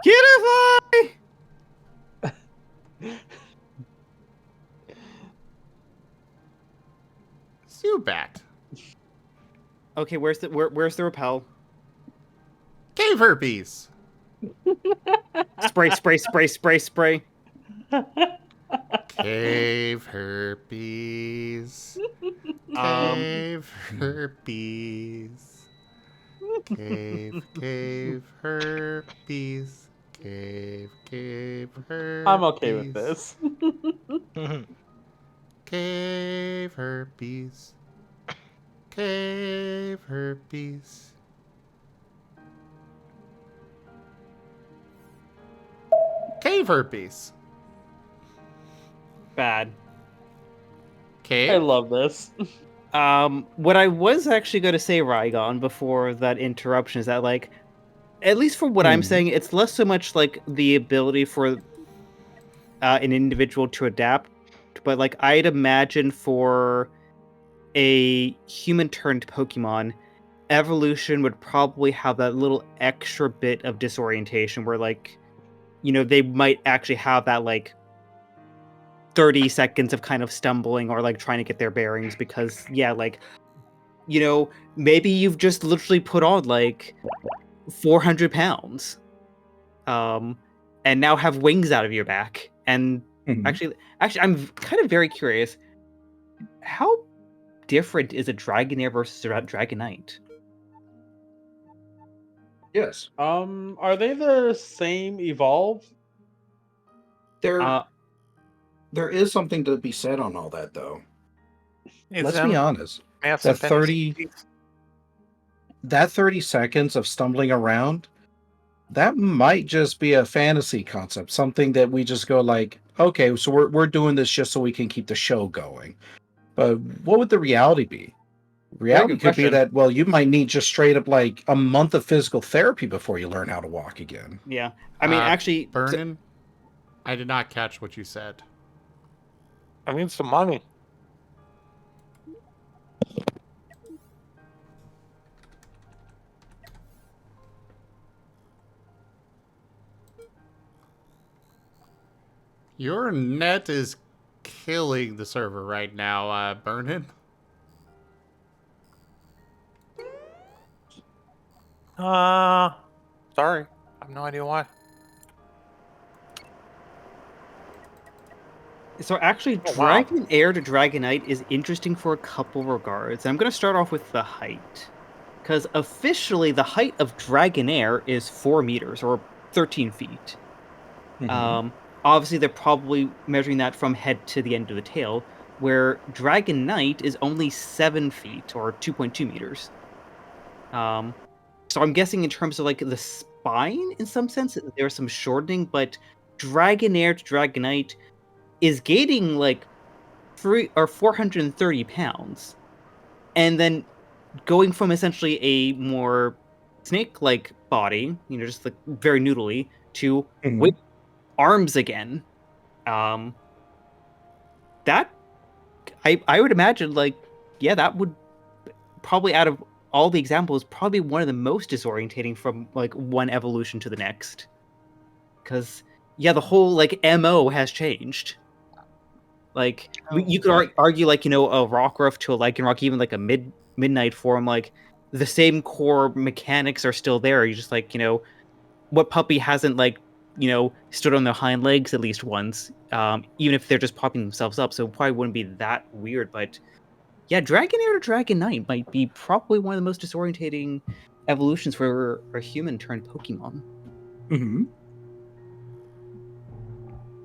Cutifly. Zubat. Okay, where's the repel? Cave herpes. Spray. Cave herpes. Cave herpes. Cave herpes. Cave herpes. I'm okay with this. Cave herpes. Cave herpes. Cave herpes. Bad. Cave. I love this. What I was actually going to say, Rygon, before that interruption is that, like, at least for what I'm saying, it's less so much like the ability for an individual to adapt, but like I'd imagine for a human-turned Pokemon, evolution would probably have that little extra bit of disorientation where, like, you know, they might actually have that, like, 30 seconds of kind of stumbling or, like, trying to get their bearings because, yeah, like, you know, maybe you've just literally put on, like, 400 pounds, and now have wings out of your back. And actually, I'm kind of very curious, how different is a Dragonair versus a Dragonite? Yes. Are they the same evolve? There is something to be said on all that, though. Let's be honest. That 30 seconds of stumbling around, that might just be a fantasy concept, something that we just go like, okay, so we're doing this just so we can keep the show going. But what would the reality be? Reality could be that, well, you might need just straight up like a month of physical therapy before you learn how to walk again. Yeah. I mean, actually... Vernon, I did not catch what you said. I need some money. Your net is killing the server right now, Vernon. Sorry. I have no idea why. So actually, Dragonair to Dragonite is interesting for a couple regards. I'm going to start off with the height. Because officially, the height of Dragonair is 4 meters, or 13 feet. Obviously, they're probably measuring that from head to the end of the tail, where Dragonite is only 7 feet, or 2.2 meters. So I'm guessing in terms of, like, the spine, in some sense, there's some shortening, but Dragonair to Dragonite is gaining like 430 pounds, and then going from essentially a more snake-like body, just like very noodly, to with arms again. That I would imagine, that would probably, out of all the examples, probably one of the most disorientating from like one evolution to the next. Because the whole MO has changed. You could argue a Rockruff to a Lycanroc, even like a midnight form, the same core mechanics are still there. You just what puppy hasn't stood on their hind legs at least once, even if they're just popping themselves up, so it probably wouldn't be that weird. But yeah, Dragonair to Dragonite might be probably one of the most disorientating evolutions for a human turned Pokemon. Mm-hmm.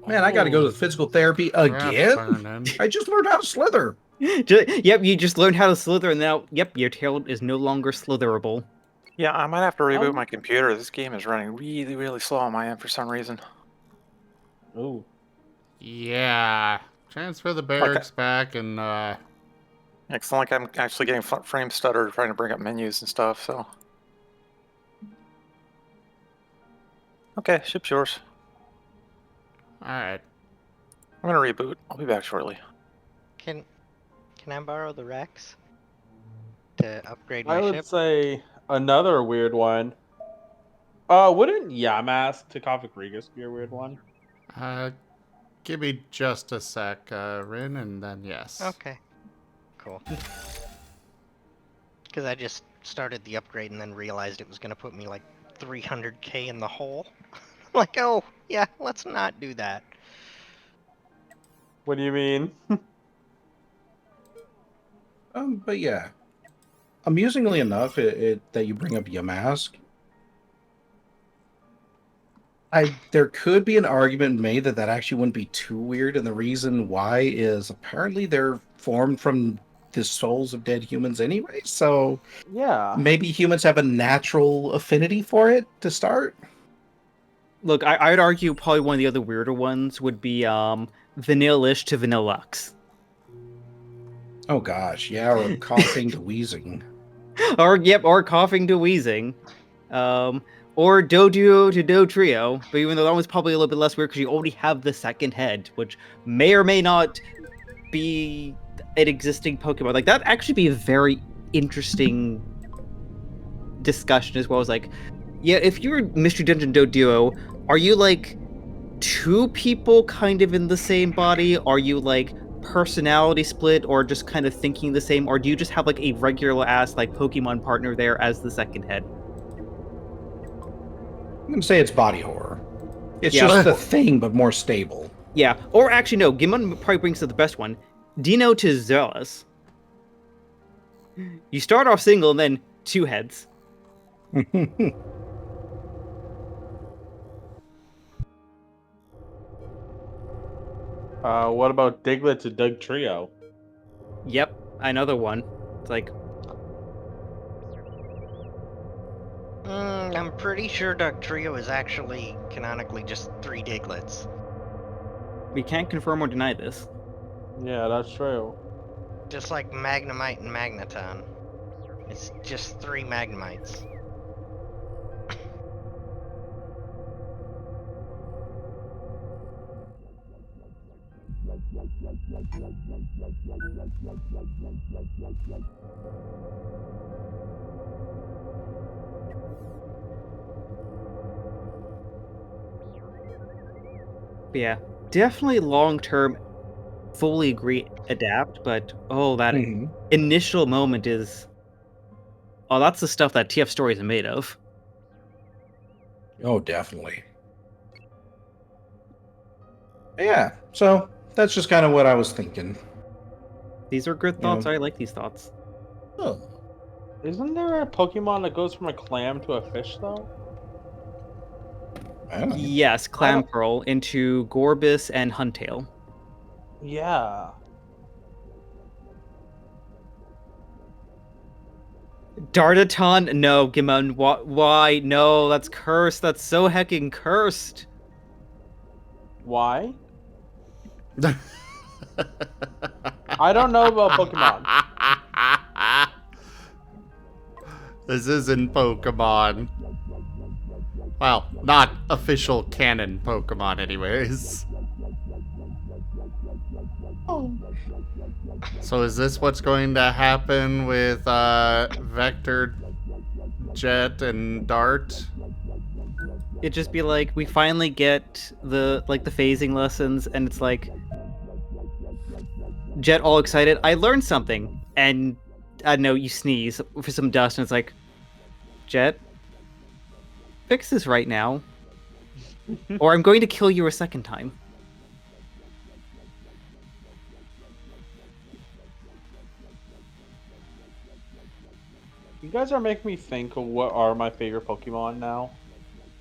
Man, I gotta go to physical therapy again? I just learned how to slither. Yep, you just learned how to slither, and now, your tail is no longer slitherable. Yeah, I might have to reboot my computer. This game is running really, really slow on my end for some reason. Ooh. Yeah. Transfer the barracks back and, It's not like I'm actually getting frame stutter trying to bring up menus and stuff, so... Okay, ship's yours. Alright. I'm gonna reboot. I'll be back shortly. Can I borrow the Rex to upgrade my I would ship? say another weird one. Wouldn't Yamask to Kafakrigus be a weird one? Give me just a sec, Rin, and then yes. Okay. Cool. Because I just started the upgrade and then realized it was going to put me 300k in the hole. Oh, yeah, let's not do that. What do you mean? But yeah. Amusingly enough, that you bring up Yamask, there could be an argument made that actually wouldn't be too weird, and the reason why is apparently they're formed from the souls of dead humans anyway, so yeah, maybe humans have a natural affinity for it to start. Look, I'd argue probably one of the other weirder ones would be Vanilla-ish to Vanillux. Oh gosh, yeah, or coughing to wheezing. or coughing to wheezing. Or Doduo to Dotrio, but even though that one's probably a little bit less weird because you already have the second head, which may or may not be an existing Pokemon. That'd actually be a very interesting discussion, as well as if you're Mystery Dungeon Doduo, are you two people kind of in the same body? Are you personality split, or just kind of thinking the same, or do you just have a regular ass Pokemon partner there as the second head? I'm gonna say it's body horror. It's just a thing, but more stable. Yeah, or actually no, Gimon probably brings up the best one. Dino to Zealous. You start off single and then two heads. What about Diglett to Dugtrio? Yep, another one. It's I'm pretty sure Dugtrio is actually canonically just 3 Diglets. We can't confirm or deny this. Yeah, that's true. Just like Magnemite and Magneton. It's just 3 Magnemites. Yeah, definitely long-term, fully agree, adapt, but that initial moment is... Oh, that's the stuff that TF stories are made of. Oh, definitely. Yeah, so that's just kind of what I was thinking. These are good thoughts. I like these thoughts. Oh. Isn't there a Pokemon that goes from a clam to a fish, though? Yes, Clamperl into Gorbis and Huntail. Yeah. Dardaton? No, Gimon. Why? No, that's cursed. That's so hecking cursed. Why? I don't know about Pokemon. This isn't Pokemon. Well, not official canon Pokemon anyways. So is this what's going to happen with Vector, Jet, and Dart? It'd just be like, we finally get the phasing lessons, and it's like, Jet all excited, I learned something, and I don't know, you sneeze for some dust, and it's like, Jet, fix this right now, or I'm going to kill you a second time. You guys are making me think of what are my favorite Pokemon now.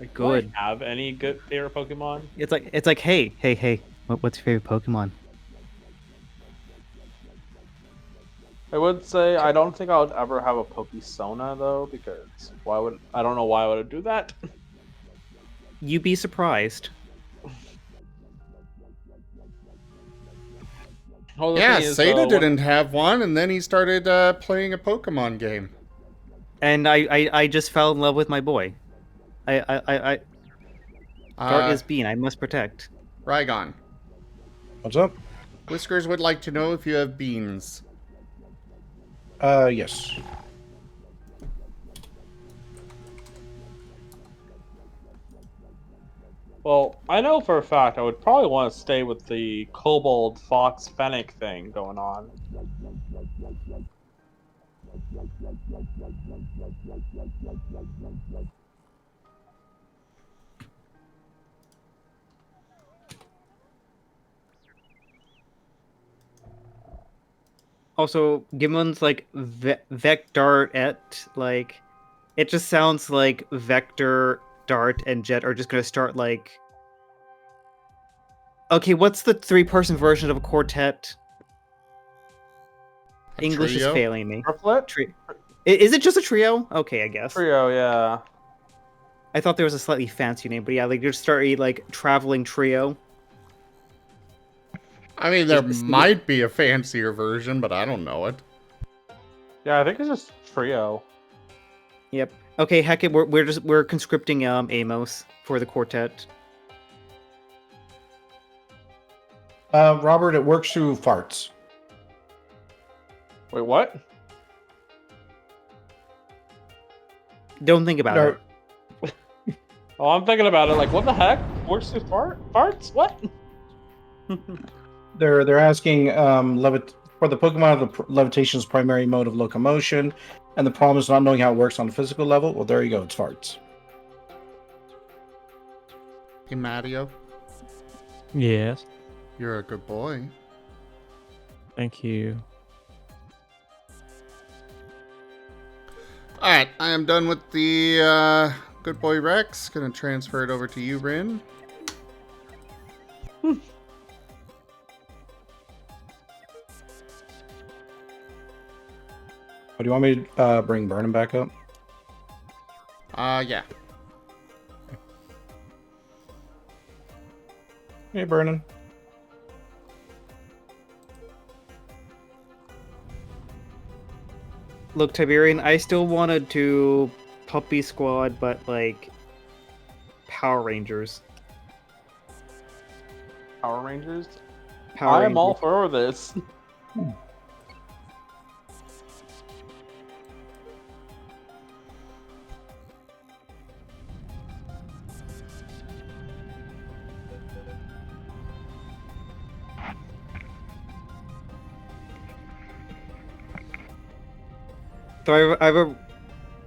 Like, Good. Do I have any good favorite Pokemon? It's like, hey, what's your favorite Pokemon? I would say I don't think I would ever have a Pokesona though, because I don't know why I would do that. You'd be surprised. Well, the Yeah, thing is, Seda didn't have one, and then he started playing a Pokemon game. And I just fell in love with my boy. Dart is Bean, I must protect. Rygon. What's up? Whiskers would like to know if you have beans. Yes. Well, I know for a fact I would probably want to stay with the Kobold Fox Fennec thing going on. Also, Gimmon's like Vector et, like, it just sounds like Vector, Dart, and Jet are just gonna start like. Okay, what's the three-person version of a quartet? English is failing me. Is it just a trio? Okay, I guess. Trio, yeah. I thought there was a slightly fancier name, but yeah, like just start a like traveling trio. I mean, there might be a fancier version, but I don't know it. Yeah, I think it's just trio. Yep. Okay, heck it, we're conscripting Amos for the quartet. Robert, it works through farts. Wait, what? Don't think about it. Oh, I'm thinking about it. Like, what the heck? Works through farts? What? They're asking for the Pokemon of the levitation's primary mode of locomotion, and the problem is not knowing how it works on a physical level. Well, there you go. It's farts. Hey, Mario. Yes. You're a good boy. Thank you. Alright, I am done with the good boy Rex. Gonna transfer it over to you, Rin. Oh, do you want me to bring Burnham back up? Yeah. Hey, Burnham. Look, Tiberian, I still want to do Puppy Squad, but like Power Rangers. Power Rangers? Power I'm Rangers. all for this. So I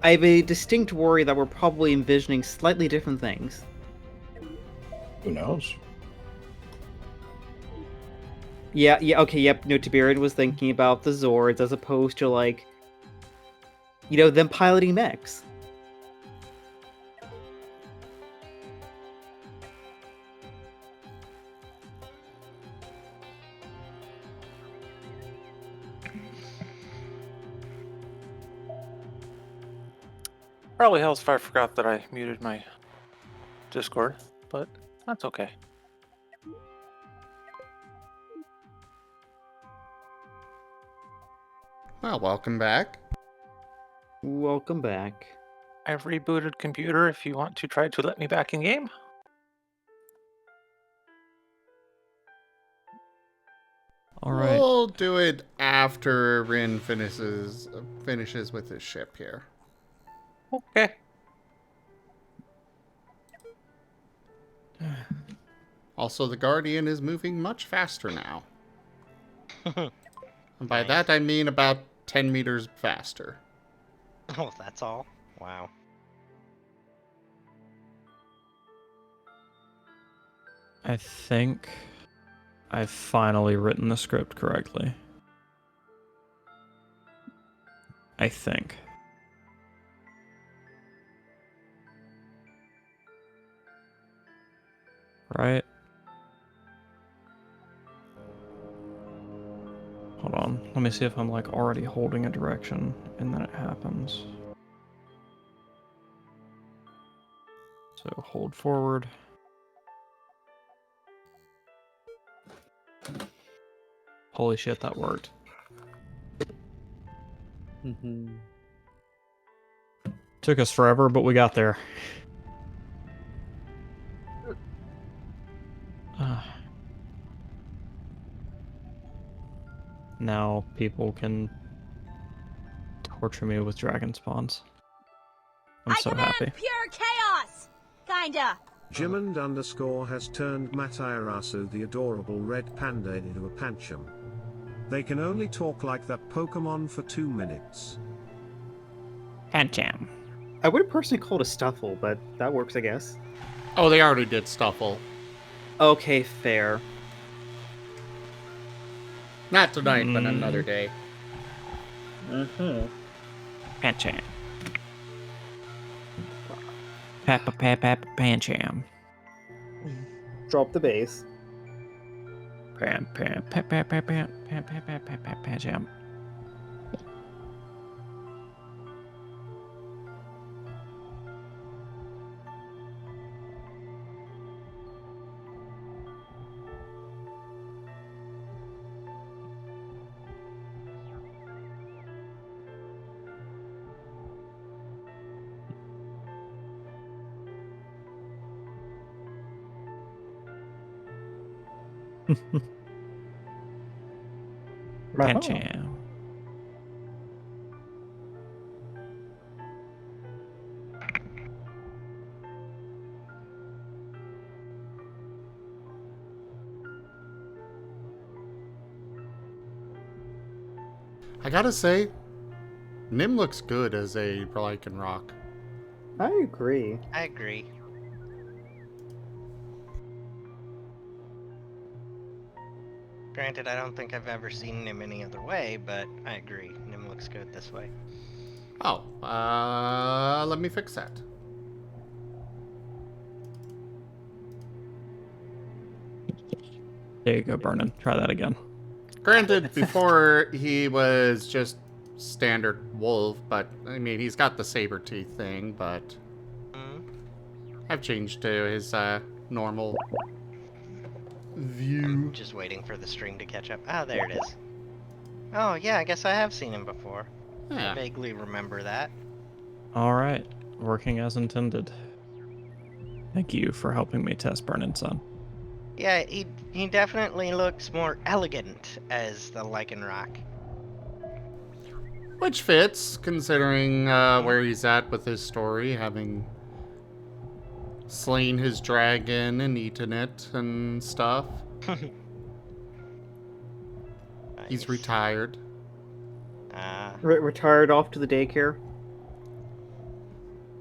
have a distinct worry that we're probably envisioning slightly different things. Who knows? Yeah, okay, yep. No, Tiberian was thinking about the Zords as opposed to like, them piloting mechs. Probably helps if I forgot that I muted my Discord, but that's okay. Well, welcome back. Welcome back. I've rebooted computer if you want to try to let me back in game. All right. We'll do it after Rin finishes with his ship here. Okay. Also, the Guardian is moving much faster now. And by Nice. that I mean about 10 meters faster. Oh, that's all? Wow. I think I've finally written the script correctly. I think. Right? Hold on. Let me see if I'm like already holding a direction and then it happens. So hold forward. Holy shit, that worked. Took us forever, but we got there. Now people can torture me with dragon spawns. I'm so happy. Pure chaos! Kinda. Jimond_ has turned Matayarasu the adorable red panda into a pancham. They can only talk like that Pokemon for 2 minutes. Pancham. I would have personally called a Stuffle, but that works, I guess. Oh, they already did Stuffle. Okay, fair. Not tonight, but another day. Pancham. Papa Pancham. Drop the bass. Pancham. Pancham. I gotta say, Nim looks good as a Lycanroc. I agree. I agree. Granted, I don't think I've ever seen Nim any other way, but I agree. Nim looks good this way. Oh, let me fix that. There you go, Burnin. Try that again. Granted, before he was just standard wolf, but I mean, he's got the saber teeth thing, but I've changed to his normal view. I'm just waiting for the stream to catch up. Ah, there it is. Oh, yeah, I guess I have seen him before. Yeah. I vaguely remember that. Alright. Working as intended. Thank you for helping me test Burnin's son. Yeah, he definitely looks more elegant as the Lycanroc. Which fits, considering where he's at with his story, having slain his dragon and eaten it and stuff. He's retired. Retired off to the daycare?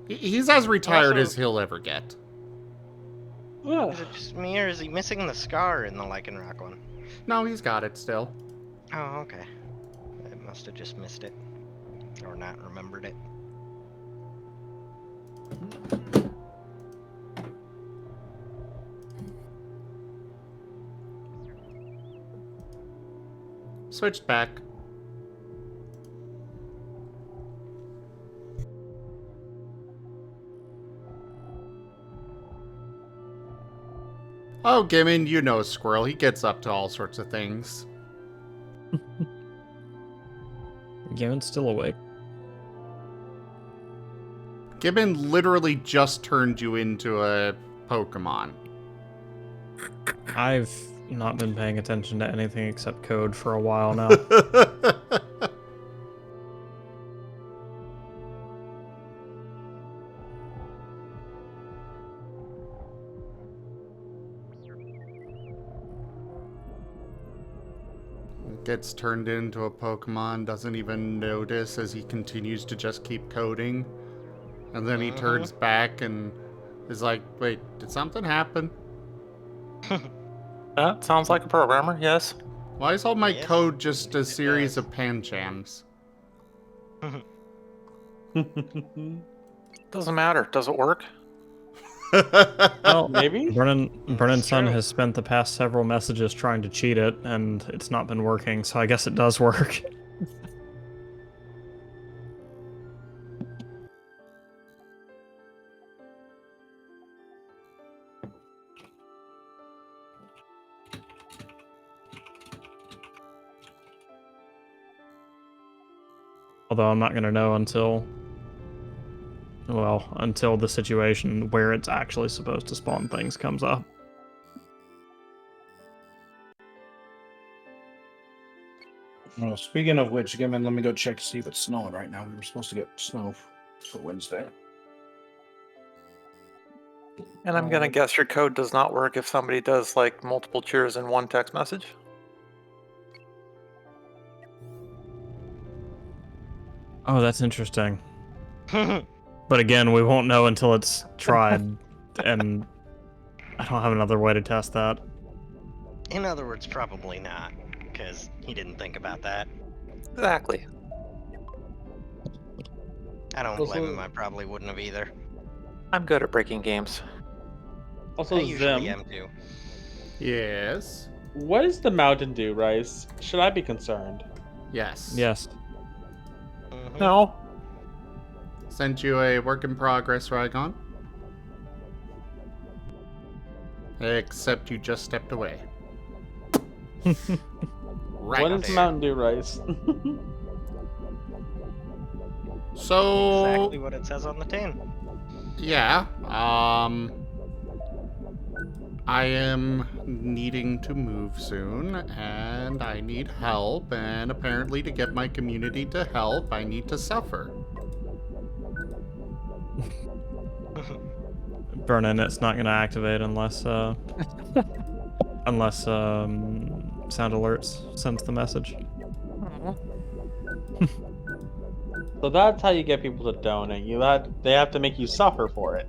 He's as retired Also- as he'll ever get. Is it just me, or is he missing the scar in the Lycanroc one? No, he's got it still. Oh, okay. I must have just missed it. Or not remembered it. Switched back. Oh, Gimmon, you know Squirrel. He gets up to all sorts of things. Gimmon's still awake. Gibbon literally just turned you into a Pokemon. I've not been paying attention to anything except code for a while now. Gets turned into a Pokemon, doesn't even notice as he continues to just keep coding. And then he turns back and is like, wait, did something happen? That sounds like a programmer, yes. Why is all my code just a series of panchams? Doesn't matter. Does it work? Well, maybe? Brennan's son has spent the past several messages trying to cheat it, and it's not been working, so I guess it does work. Although I'm not going to know until the situation where it's actually supposed to spawn things comes up. Well, speaking of which, Gibbon, let me go check to see if it's snowing right now. We were supposed to get snow for Wednesday. And I'm gonna guess your code does not work if somebody does like multiple cheers in one text message. Oh, that's interesting. But again, we won't know until it's tried, and I don't have another way to test that. In other words, probably not, because he didn't think about that. Exactly. I don't blame him, I probably wouldn't have either. I'm good at breaking games. Also, I usually Zim, am too. Yes. what does the Mountain Dew rice? Should I be concerned? Yes. Yes. No. Sent you a work in progress, Rygon. Except you just stepped away. Right What is there. Mountain Dew rice? So Exactly what it says on the tin. yeah, I am needing to move soon, and I need help, and apparently to get my community to help, I need to suffer. Burn-in, it's not going to activate unless sound alerts sends the message. So that's how you get people to donate. They have to make you suffer for it.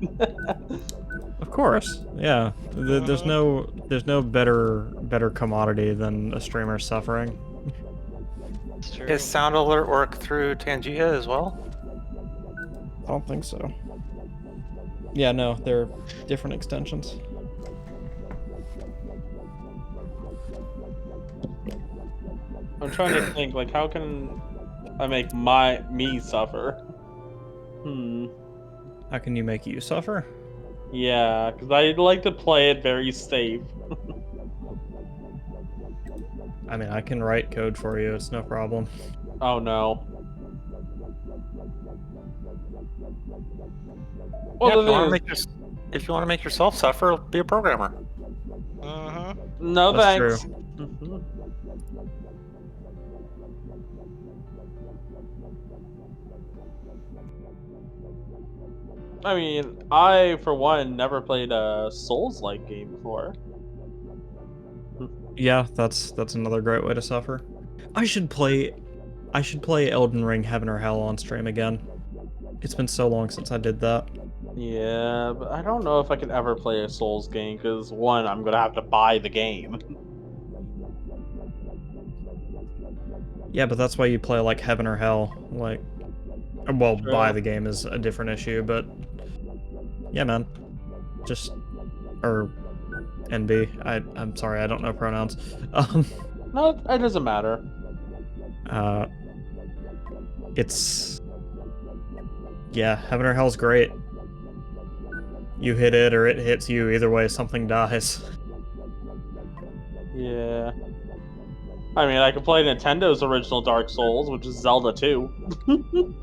Of course, yeah. There's no better commodity than a streamer suffering. It's true. Is Sound Alert work through Tangia as well? I don't think so. Yeah, no, they're different extensions. I'm trying to think, like, how can I make me suffer? How can you make you suffer? Yeah, because I like to play it very safe. I mean, I can write code for you, it's no problem. Oh no. Well, Yeah, the thing if you want to make yourself suffer, be a programmer. no That's thanks. true. I mean, I, for one, never played a Souls-like game before. Yeah, that's another great way to suffer. I should play Elden Ring Heaven or Hell on stream again. It's been so long since I did that. Yeah, but I don't know if I could ever play a Souls game, because one, I'm gonna have to buy the game. Yeah, but that's why you play like Heaven or Hell. Like, well, True. buy the game is a different issue, but yeah, man. Just or NB. I'm sorry, I don't know pronouns. No, it doesn't matter. It's yeah, Heaven or Hell's great. You hit it or it hits you. Either way, something dies. Yeah. I mean, I could play Nintendo's original Dark Souls, which is Zelda 2.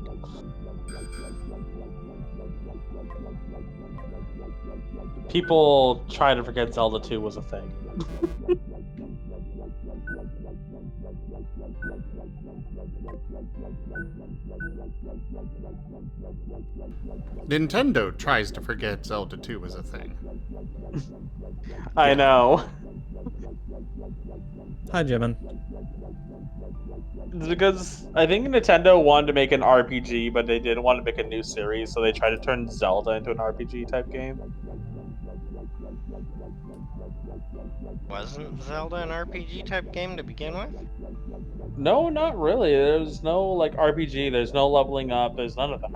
People try to forget Zelda 2 was a thing. Nintendo tries to forget Zelda 2 was a thing. I know. Hi, Jimin. It's because I think Nintendo wanted to make an RPG, but they didn't want to make a new series, so they tried to turn Zelda into an RPG type game. Wasn't Zelda an RPG type game to begin with? No, not really. There's no like RPG. There's no leveling up. There's none of that.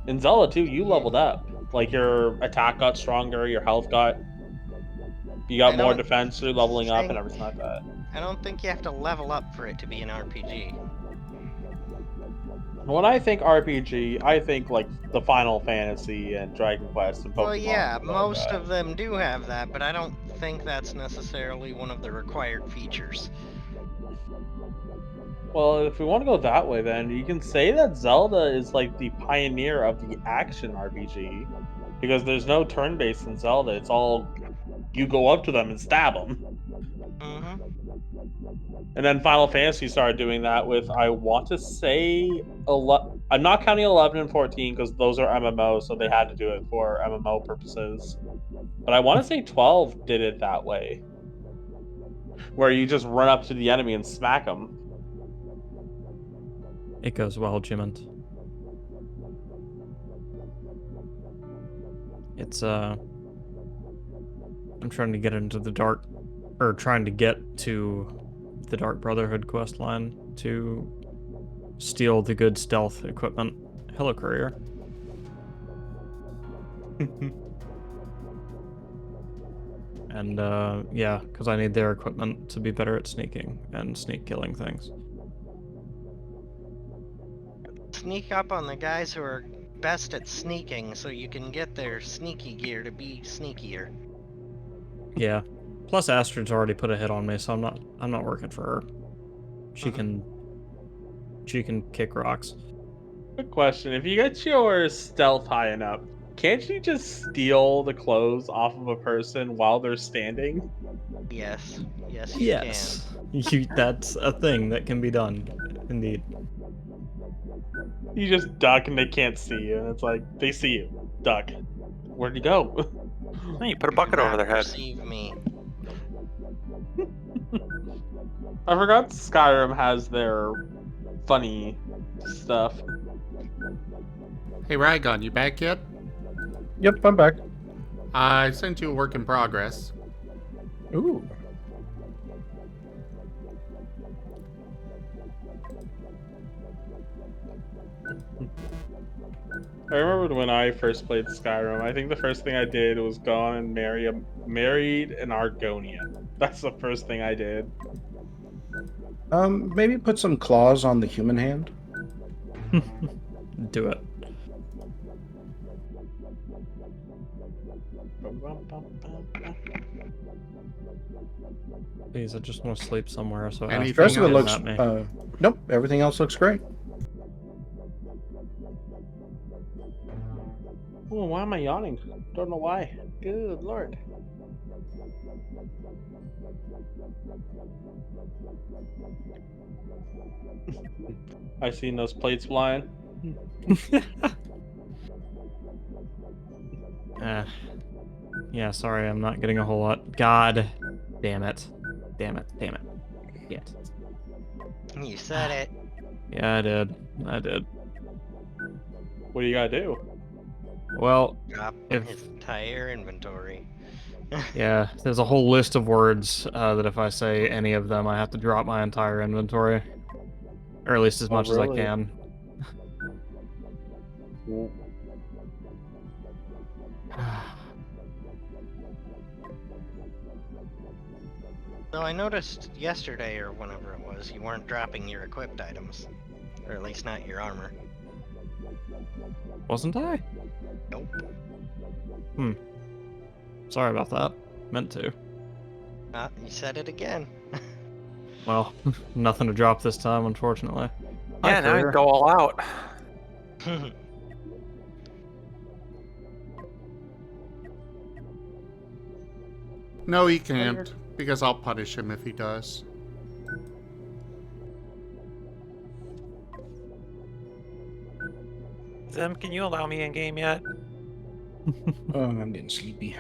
In Zelda 2, you leveled up. Like your attack got stronger, your health you got more defense through leveling up and everything like that. I don't think you have to level up for it to be an RPG. When I think RPG, I think like the Final Fantasy and Dragon Quest and Pokemon. Well, yeah, most of them do have that, but I don't think that's necessarily one of the required features. Well, if we want to go that way, then you can say that Zelda is like the pioneer of the action RPG, because there's no turn-based in Zelda. It's all you go up to them and stab them. Mm-hmm. And then Final Fantasy started doing that with, I want to say, I'm not counting 11 and 14 because those are MMOs, so they had to do it for MMO purposes. But I want to say 12 did it that way, where you just run up to the enemy and smack them. It goes well, Jimin. It's, I'm trying to get into the Dark Brotherhood quest line to steal the good stealth equipment. Hello, courier. And, yeah, because I need their equipment to be better at sneaking and sneak killing things. Sneak up on the guys who are best at sneaking so you can get their sneaky gear to be sneakier. Yeah. Plus Astrid's already put a hit on me, so I'm not working for her. She can kick rocks. Good question. If you get your stealth high enough, can't you just steal the clothes off of a person while they're standing? Yes. Yes, you can. That's a thing that can be done. Indeed. You just duck and they can't see you, and it's like, they see you. Duck. Where'd you go? Hey, you put a bucket over their head. Perceive me. I forgot Skyrim has their funny stuff. Hey, Rygon, you back yet? Yep, I'm back. I sent you a work in progress. Ooh. I remember when I first played Skyrim, I think the first thing I did was go on and married an Argonian. That's the first thing I did. Maybe put some claws on the human hand. Do it. Please, I just want to sleep somewhere. So the rest of it looks. Nope, everything else looks great. Oh, why am I yawning? Don't know why. Good lord. I seen those plates flying. Yeah, sorry, I'm not getting a whole lot. God damn it. Damn it. Damn it. Yet. You said it. Yeah, I did. What do you gotta do? Well, Drop his entire inventory. Yeah, there's a whole list of words that if I say any of them, I have to drop my entire inventory. Or at least as much as I can. So I noticed yesterday, or whenever it was, you weren't dropping your equipped items. Or at least not your armor. Wasn't I? Nope. Sorry about that. Meant to. You said it again. Well, nothing to drop this time, unfortunately. Yeah, now you go all out. No, he can't, because I'll punish him if he does. Zim, can you allow me in game yet? Oh, I'm getting sleepy.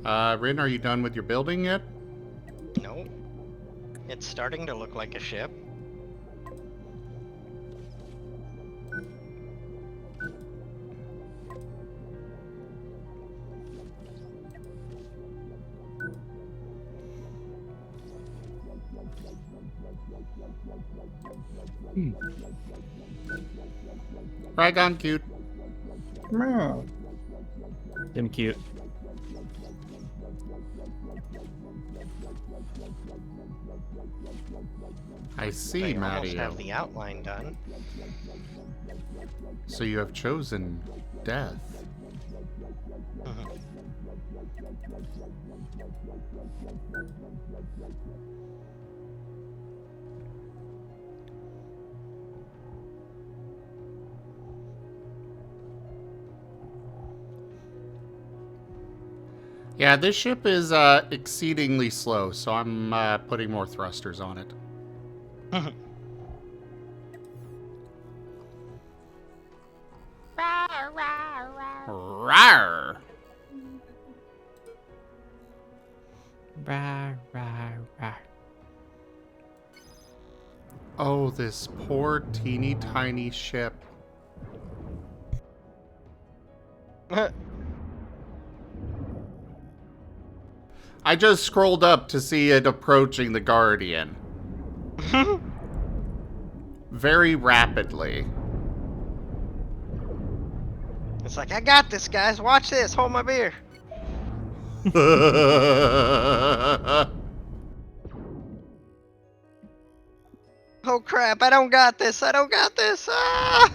Rin, are you done with your building yet? No. It's starting to look like a ship. Ragon cute. Him cute. I see, I almost Mario. have the outline done. So you have chosen death. Yeah, this ship is exceedingly slow, so I'm putting more thrusters on it. Rawr! Rawr, rawr, rawr. Oh, this poor teeny tiny ship. I just scrolled up to see it approaching the Guardian. Very rapidly. It's like, I got this, guys. Watch this. Hold my beer. Oh crap, I don't got this. I don't got this. Ah!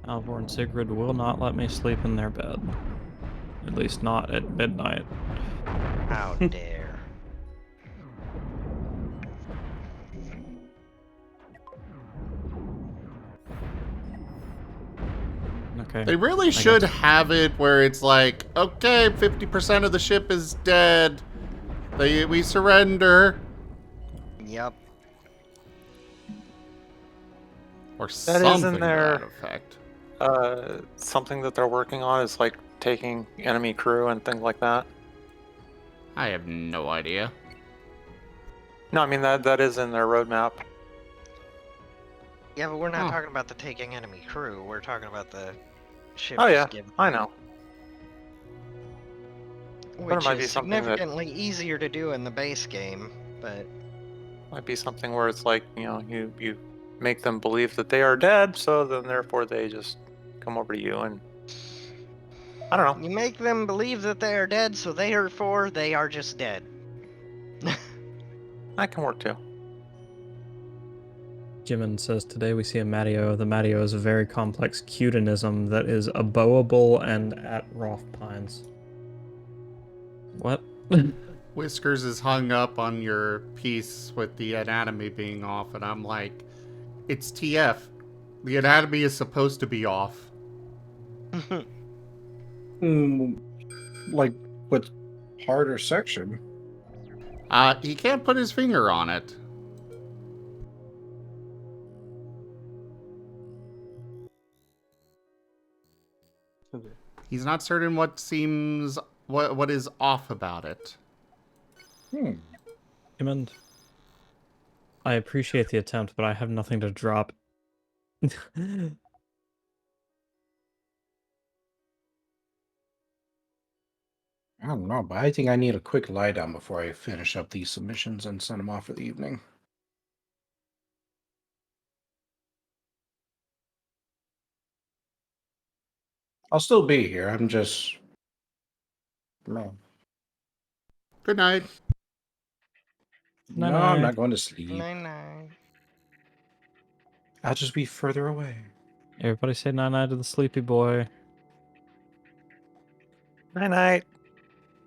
Alvor and Sigrid will not let me sleep in their bed. At least not at midnight. How dare. Okay. They really should have it where it's like, okay, 50% of the ship is dead. We surrender. Yep. Or That something is in to there. that effect. Something that they're working on is like taking enemy crew and things like that. I have no idea. No, I mean that is in their roadmap. Yeah, but we're not talking about the taking enemy crew. We're talking about the ship. Oh yeah, I know. Which might be is something that- significantly easier to do in the base game, but Might be something where it's like, you make them believe that they are dead, so then therefore they just come over to you and I don't know. you make them believe that they are dead, so therefore they are just dead. That can work too. Jimin says today we see a Mario. The Mario is a very complex cutinism that is abowable and at Roth Pines. What? Whiskers is hung up on your piece with the anatomy being off, and I'm like, it's TF. The anatomy is supposed to be off. Like, what part or section? He can't put his finger on it. He's not certain what is off about it. Jimin, I appreciate the attempt, but I have nothing to drop. I don't know, but I think I need a quick lie down before I finish up these submissions and send them off for the evening. I'll still be here. I'm just... No. Good night. No, I'm not going to sleep. Night-night. I'll just be further away. Everybody say night-night to the sleepy boy. Night-night.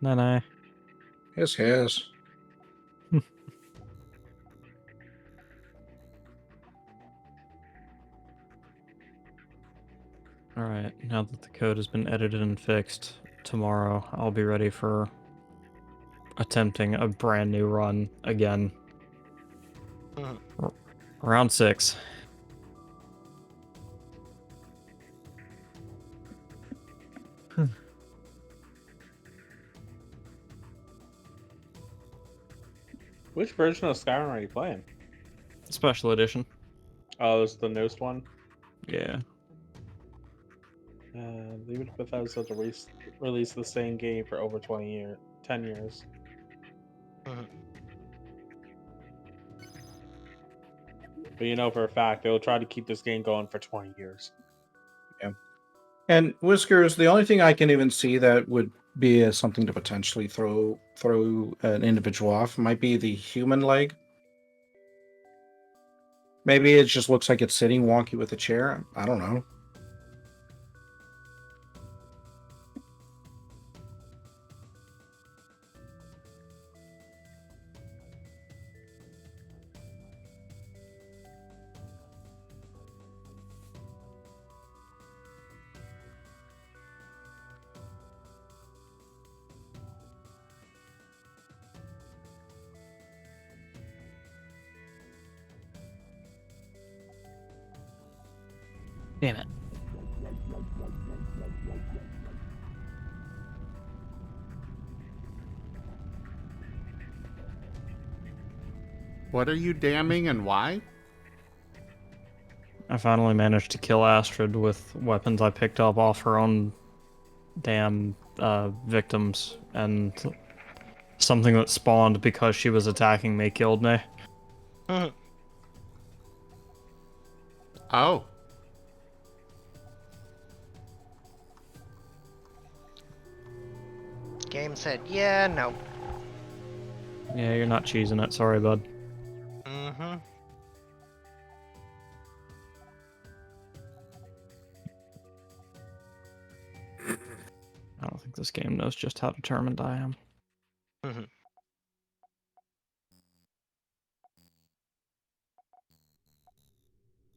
Night-night. Yes. Alright, now that the code has been edited and fixed, tomorrow I'll be ready for attempting a brand new run again. Round 6. Which version of Skyrim are you playing? Special edition. Oh, this is the newest one? Yeah. Leave it to Bethesda to release the same game for over 10 years. But you know for a fact, they'll try to keep this game going for 20 years. Yeah. And Whiskers, the only thing I can even see that would be something to potentially throw an individual off might be the human leg. Maybe it just looks like it's sitting wonky with a chair. I don't know. Damn it. What are you damning and why? I finally managed to kill Astrid with weapons I picked up off her own damn victims, and something that spawned because she was attacking me killed me. Oh. Game said, yeah, no. Yeah, you're not cheesing it. Sorry, bud. Mm-hmm. I don't think this game knows just how determined I am.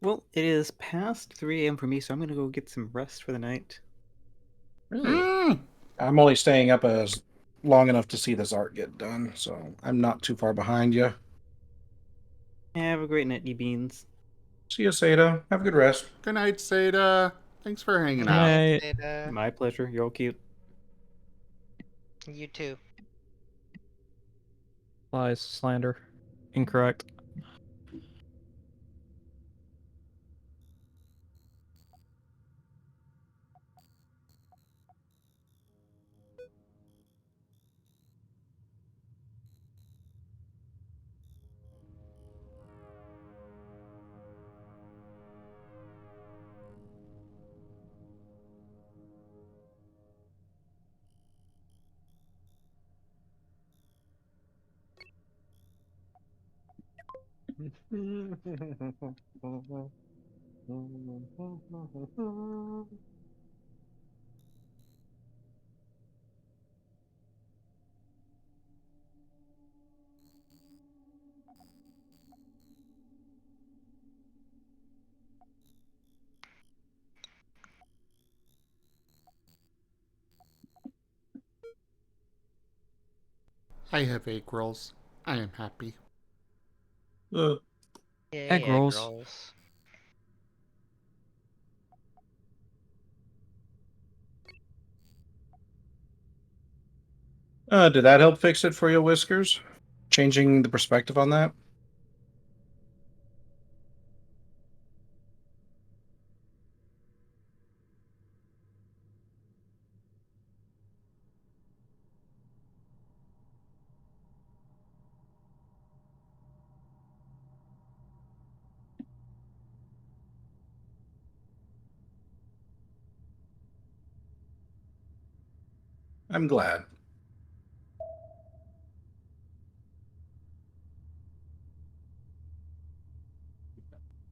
Well, it is past 3 a.m. for me, so I'm gonna go get some rest for the night. Really? I'm only staying up as long enough to see this art get done, so I'm not too far behind you. Have a great night, you beans. See you, Seda. Have a good rest. Good night, Seda. Thanks for hanging Good out. night. My pleasure. You're all cute. You too. Lies, slander. Incorrect. I have egg rolls. I am happy. Yay, Egg rolls. Did that help fix it for you, Whiskers? Changing the perspective on that? I'm glad.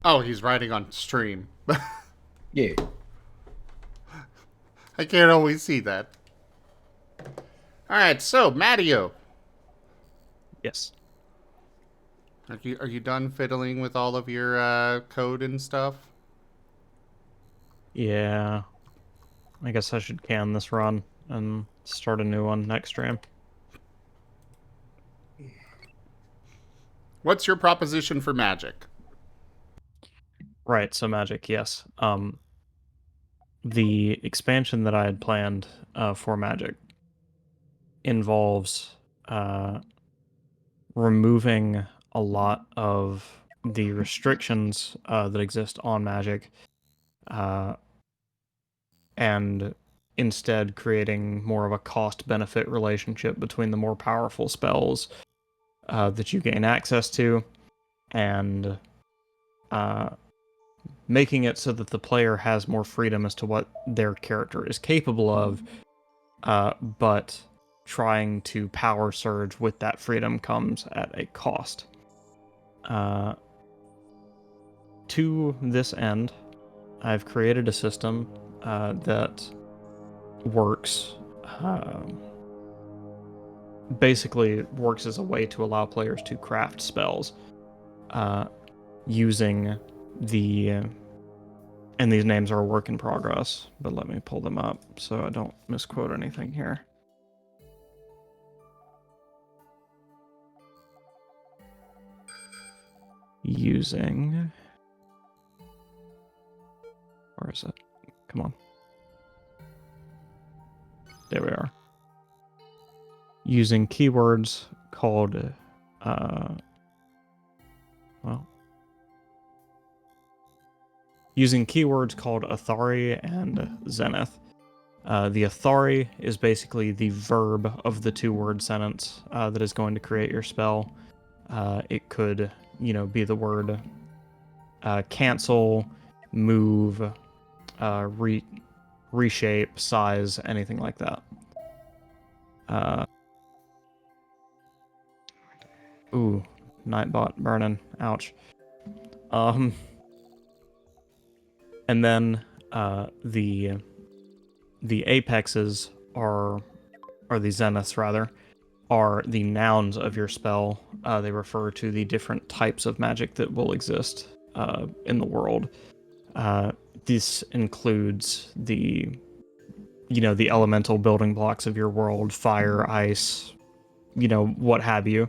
Oh, he's writing on stream. Yeah. I can't always see that. Alright, so, Matteo. Yes. Are you done fiddling with all of your code and stuff? Yeah. I guess I should can this run and start a new one next stream. What's your proposition for magic? Right, so magic, yes. The expansion that I had planned for magic involves removing a lot of the restrictions that exist on magic, and instead creating more of a cost-benefit relationship between the more powerful spells that you gain access to, and making it so that the player has more freedom as to what their character is capable of, but trying to power surge with that freedom comes at a cost. To this end, I've created a system that works, basically works as a way to allow players to craft spells using the, and these names are a work in progress, but let me pull them up so I don't misquote anything here. Using, where is it? Come on. There we are. Using keywords called, using keywords called Athari and Zenith. The Athari is basically the verb of the two-word sentence that is going to create your spell. It could, be the word cancel, move, reshape, size, anything like that. Ooh, Nightbot burning. Ouch. And then the apexes or the zeniths rather, are the nouns of your spell. They refer to the different types of magic that will exist in the world. This includes the elemental building blocks of your world, fire, ice, what have you.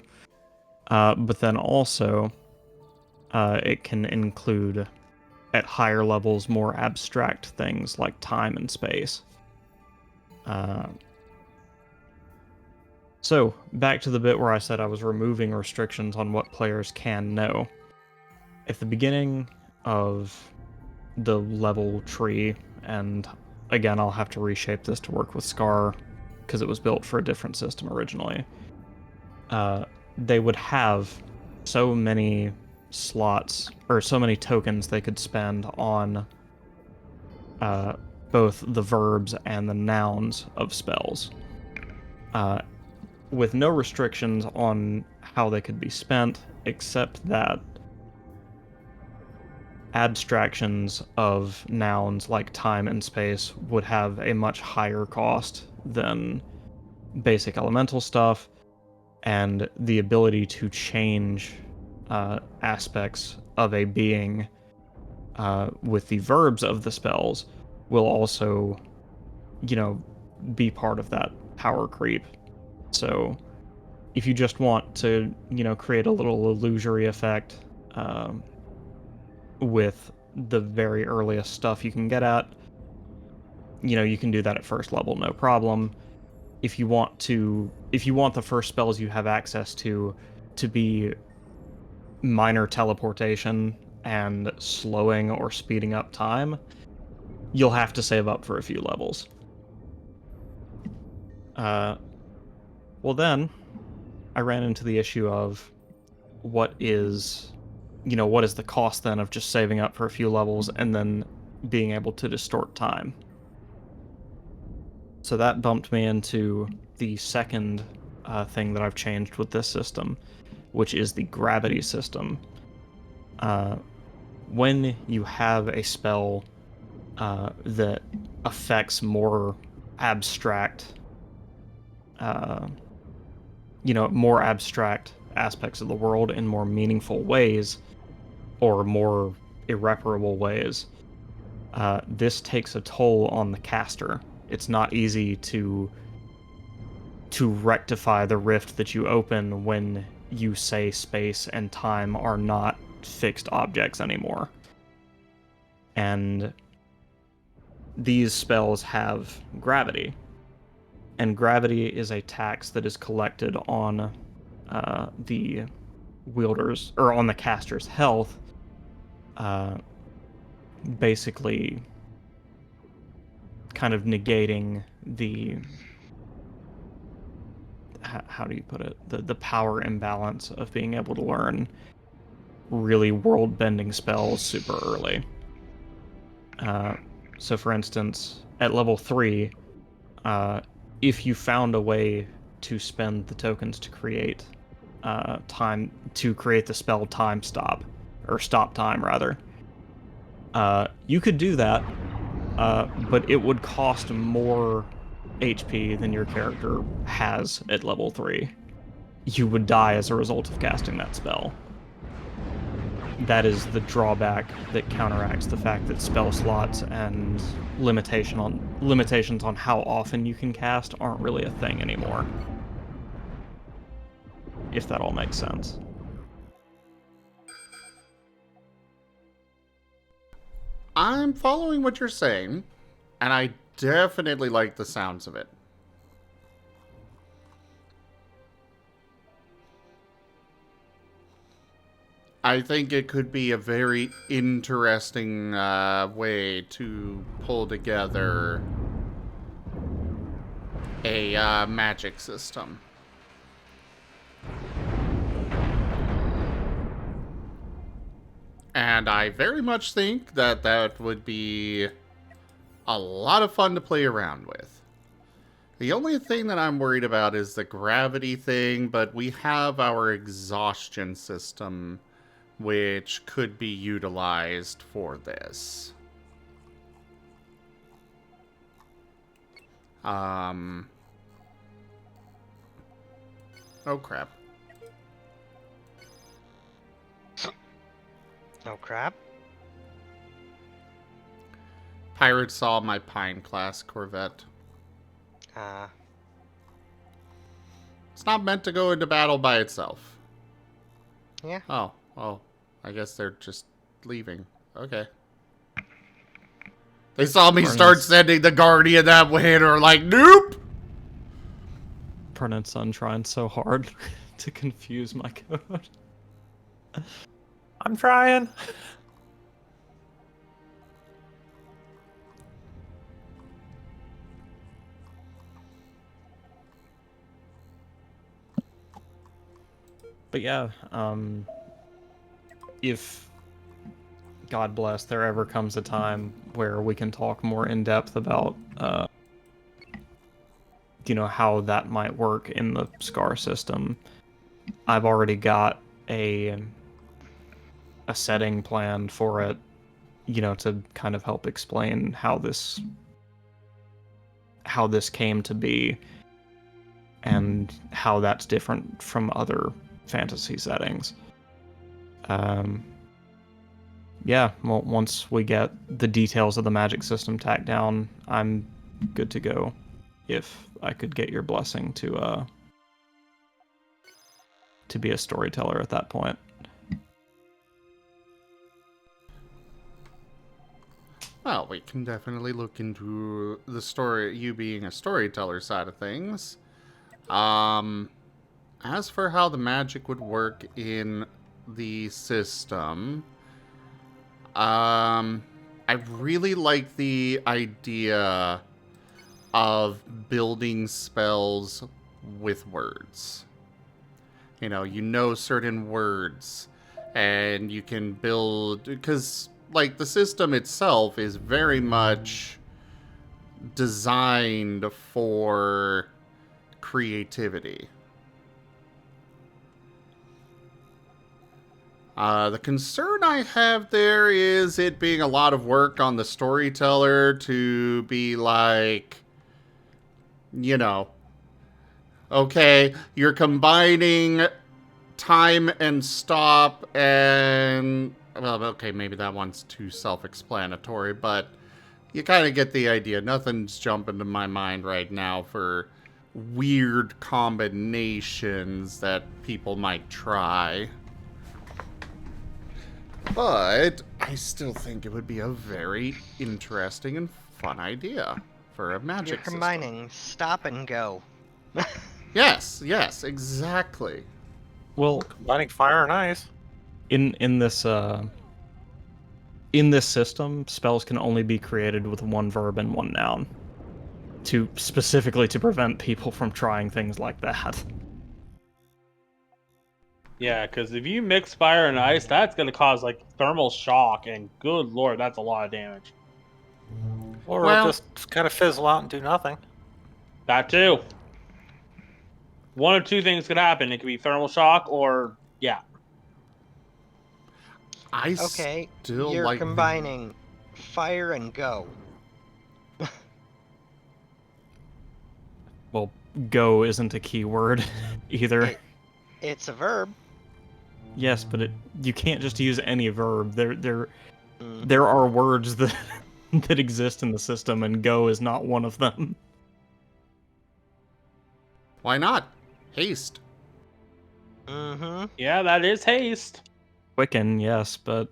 But then also, it can include, at higher levels, more abstract things like time and space. So, back to the bit where I said I was removing restrictions on what players can know. At the beginning of the level tree, and again, I'll have to reshape this to work with Scar, because it was built for a different system originally. They would have so many slots, or so many tokens they could spend on both the verbs and the nouns of spells. With no restrictions on how they could be spent, except that abstractions of nouns like time and space would have a much higher cost than basic elemental stuff, and the ability to change aspects of a being with the verbs of the spells will also, be part of that power creep. So if you just want to, create a little illusory effect with the very earliest stuff you can get at, you can do that at first level, no problem. If you want the first spells you have access to be minor teleportation and slowing or speeding up time, you'll have to save up for a few levels. Well then, I ran into the issue of what is the cost then of just saving up for a few levels and then being able to distort time. So that bumped me into the second thing that I've changed with this system, which is the gravity system. When you have a spell that affects more abstract, more abstract aspects of the world in more meaningful ways, or more irreparable ways, this takes a toll on the caster. It's not easy to rectify the rift that you open when you say space and time are not fixed objects anymore. And these spells have gravity. And gravity is a tax that is collected on the wielder's, or on the caster's health, basically kind of negating the, how do you put it, the power imbalance of being able to learn really world-bending spells super early. So for instance, at level 3, if you found a way to spend the tokens to create the spell time stop, or stop time rather, you could do that, but it would cost more HP than your character has at level 3. You would die as a result of casting that spell. That is the drawback that counteracts the fact that spell slots and limitations on how often you can cast aren't really a thing anymore. If that all makes sense. I'm following what you're saying, and I definitely like the sounds of it. I think it could be a very interesting way to pull together a magic system. And I very much think that that would be a lot of fun to play around with. The only thing that I'm worried about is the gravity thing, but we have our exhaustion system, which could be utilized for this. Oh crap. Oh crap. Pirates saw my Pine class Corvette. It's not meant to go into battle by itself. Yeah. Oh, I guess they're just leaving. Okay. They saw me start sending the Guardian that way and are like, nope! Pernod's son trying so hard to confuse my code. I'm trying. But yeah, if, God bless, there ever comes a time where we can talk more in depth about, how that might work in the SCAR system, I've already got a setting planned for it, to kind of help explain how this came to be and how that's different from other fantasy settings. Yeah, well, once we get the details of the magic system tacked down, I'm good to go. If I could get your blessing to be a storyteller at that point. Well, we can definitely look into the story, you being a storyteller side of things. As for how the magic would work in the system, I really like the idea of building spells with words. You know certain words, and you can build, because, like, the system itself is very much designed for creativity. The concern I have there is it being a lot of work on the storyteller to be like, okay, you're combining time and stop and, well, okay, maybe that one's too self-explanatory, but You kind of get the idea. Nothing's jumping to my mind right now for weird combinations that people might try. But I still think it would be a very interesting and fun idea for a magic You're system. combining stop and go. Yes, exactly. Well, combining fire and ice. In this system, spells can only be created with one verb and one noun. Specifically to prevent people from trying things like that. Yeah, because if you mix fire and ice, that's going to cause like thermal shock, and good lord, that's a lot of damage. Or it'll just kind of fizzle out and do nothing. That too. One of two things could happen. It could be thermal shock, or yeah. Okay, still you're like combining fire and go. Well, go isn't a keyword either. It's a verb. Yes, but you can't just use any verb. There are words that that exist in the system, and go is not one of them. Why not? Haste. Mm-hmm. Yeah, that is haste. Quicken, yes, but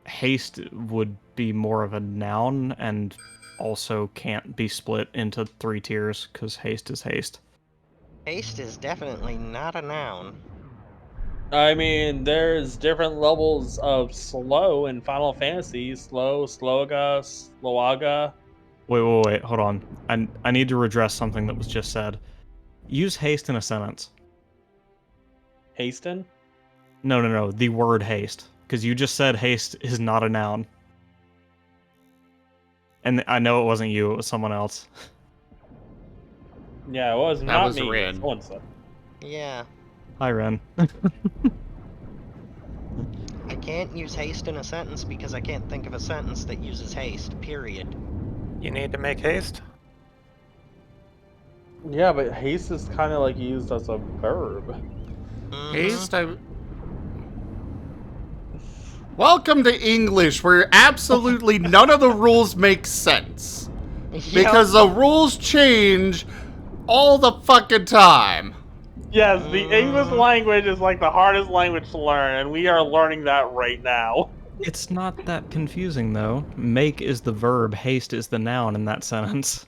haste would be more of a noun, and also can't be split into 3 tiers because haste is haste. Haste is definitely not a noun. I mean, there's different levels of slow in Final Fantasy. Slow, sloga, slowaga. Wait, hold on. I need to redress something that was just said. Use haste in a sentence. Hasten? No, the word haste. Because you just said haste is not a noun. And I know it wasn't you, it was someone else. Yeah, it was That not was me. Rin. Someone said. Yeah. Hi, Ren. I can't use haste in a sentence because I can't think of a sentence that uses haste, period. You need to make haste? Yeah, but haste is kind of like used as a verb. Haste, Welcome to English, where absolutely none of the rules make sense. Because the rules change all the fucking time. Yes, the English language is like the hardest language to learn, and we are learning that right now. It's not that confusing, though. Make is the verb, haste is the noun in that sentence.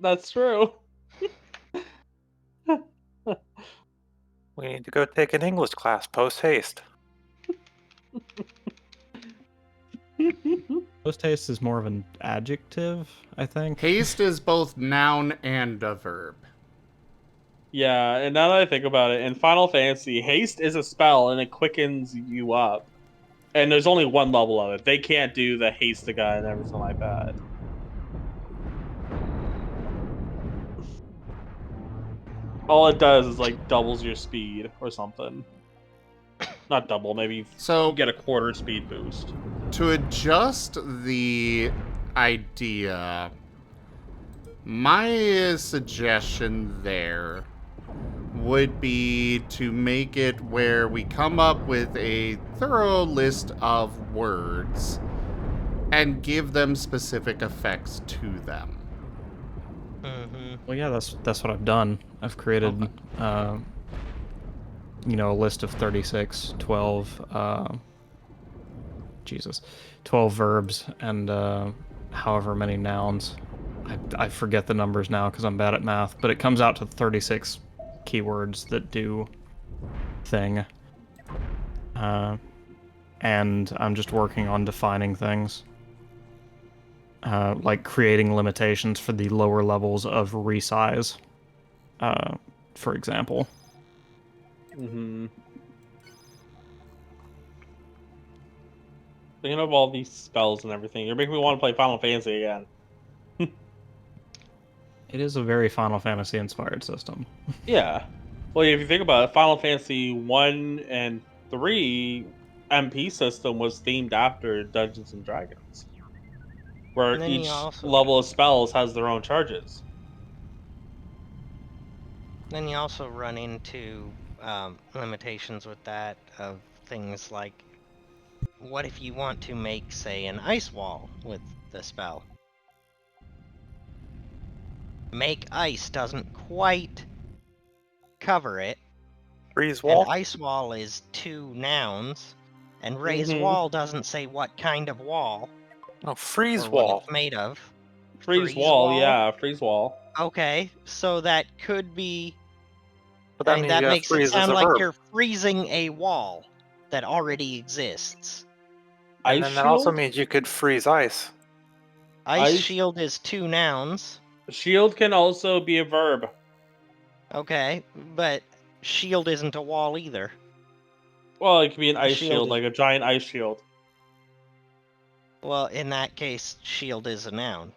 That's true. We need to go take an English class post haste. Post haste is more of an adjective, I think. Haste is both noun and a verb. Yeah, and now that I think about it, in Final Fantasy, haste is a spell and it quickens you up. And there's only one level of it. They can't do the haste guy and everything like that. All it does is like doubles your speed or something. Not double, maybe you get a quarter speed boost. To adjust the idea, my suggestion there would be to make it where we come up with a thorough list of words and give them specific effects to them. Well, yeah, that's what I've done. I've created, a list of 36, 12, 12 verbs and however many nouns. I forget the numbers now because I'm bad at math, but it comes out to 36 keywords that do thing. And I'm just working on defining things. Like creating limitations for the lower levels of resize, for example. Mm-hmm. Thinking of all these spells and everything, you're making me want to play Final Fantasy again. It is a very Final Fantasy inspired system. Yeah. Well, if you think about it, Final Fantasy 1 and 3 MP system was themed after Dungeons and Dragons, where each level of spells has their own charges. Then you also run into limitations with that of things like what if you want to make, say, an ice wall with the spell? Make ice doesn't quite cover it. Freeze wall? And ice wall is 2 nouns. And raise Mhm. wall doesn't say what kind of wall. Oh, freeze or what wall. it's made of. Freeze wall, yeah, freeze wall. Okay, so that could be... But that I mean, means that you have makes it freeze as sound a like verb. you're freezing a wall that already exists. And Ice then that also shield? means you could freeze ice. Ice Ice- shield is 2 nouns. Shield can also be a verb. Okay, but shield isn't a wall either. Well, it could be an A ice shield shield, is- like a giant ice shield. Well, in that case, shield is a noun.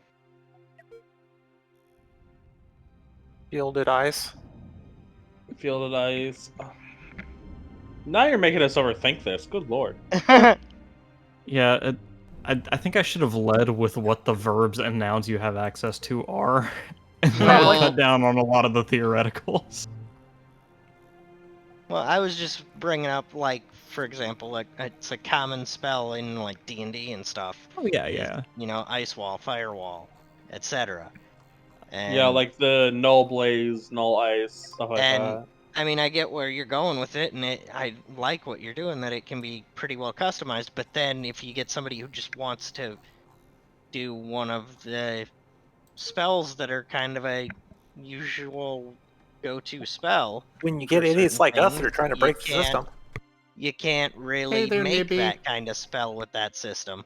Shielded ice. Fielded ice. Now you're making us overthink this. Good lord. Yeah, I think I should have led with what the verbs and nouns you have access to are, and that would Well- cut down on a lot of the theoreticals. Well, I was just bringing up, like, for example, like it's a common spell in like D&D and stuff. Oh yeah, is, yeah. You know, ice wall, firewall, etc. And, Yeah, like the null blaze, null ice, stuff like and that. I mean, I get where you're going with it, and I like what you're doing. That it can be pretty well customized. But then, if you get somebody who just wants to do one of the spells that are kind of a usual go-to spell, When you for get idiots certain like us that things, are trying to you break the can't- system. You can't really there, make Nibby. that kind of spell with that system.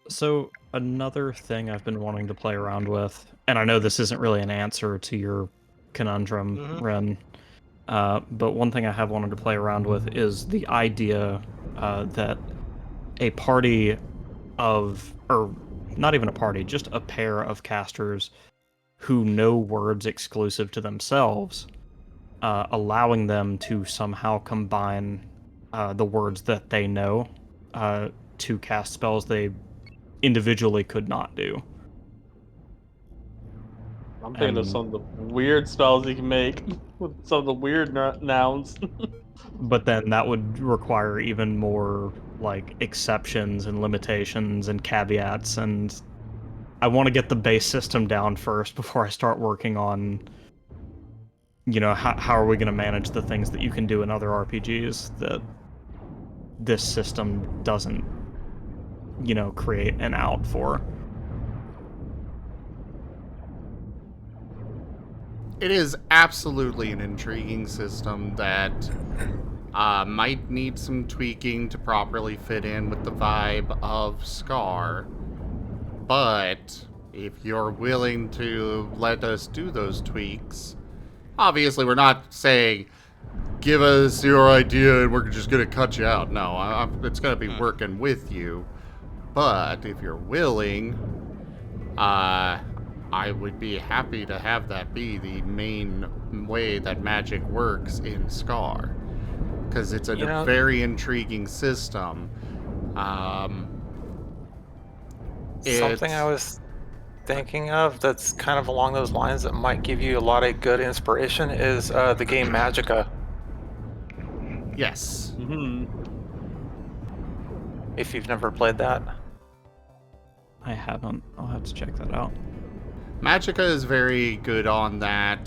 So another thing I've been wanting to play around with, and I know this isn't really an answer to your conundrum, Mhm. Ren, but one thing I have wanted to play around with is the idea that a party of, or not even a party, just a pair of casters who know words exclusive to themselves, allowing them to somehow combine the words that they know to cast spells they individually could not do. I'm thinking of And- some of the weird spells you can make with some of the weird nouns. But then that would require even more like exceptions and limitations and caveats, and I want to get the base system down first before I start working on, you know, how are we going to manage the things that you can do in other RPGs that this system doesn't, you know, create an out for. It is absolutely an intriguing system that might need some tweaking to properly fit in with the vibe of Scar. But if you're willing to let us do those tweaks, obviously we're not saying, give us your idea and we're just going to cut you out. No, it's going to be working with you. But if you're willing, I would be happy to have that be the main way that magic works in Scar. Because it's a very intriguing system. Something I was thinking of that's kind of along those lines that might give you a lot of good inspiration is the game Magicka. Yes. Mm-hmm. If you've never played that. I haven't. I'll have to check that out. Magicka is very good on that.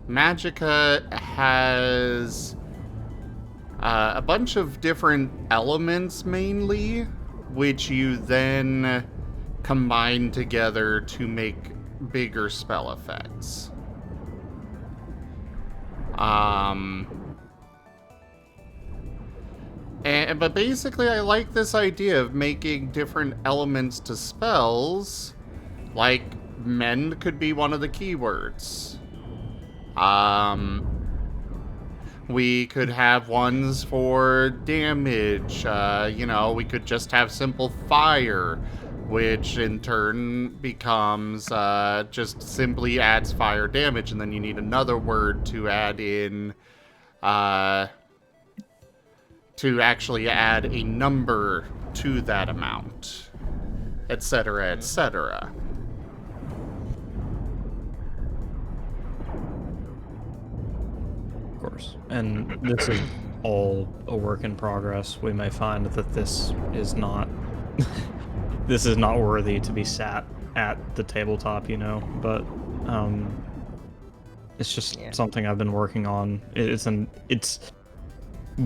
Magicka has a bunch of different elements mainly, which you then combine together to make bigger spell effects. But basically I like this idea of making different elements to spells. Like, mend could be one of the keywords. We could have ones for damage. You know, we could just have simple fire, which in turn becomes just simply adds fire damage, and then you need another word to add in, to actually add a number to that amount, etc., etc. course. And this is all a work in progress. We may find that this is not this is not worthy to be sat at the tabletop, you know, but it's just something I've been working on. It's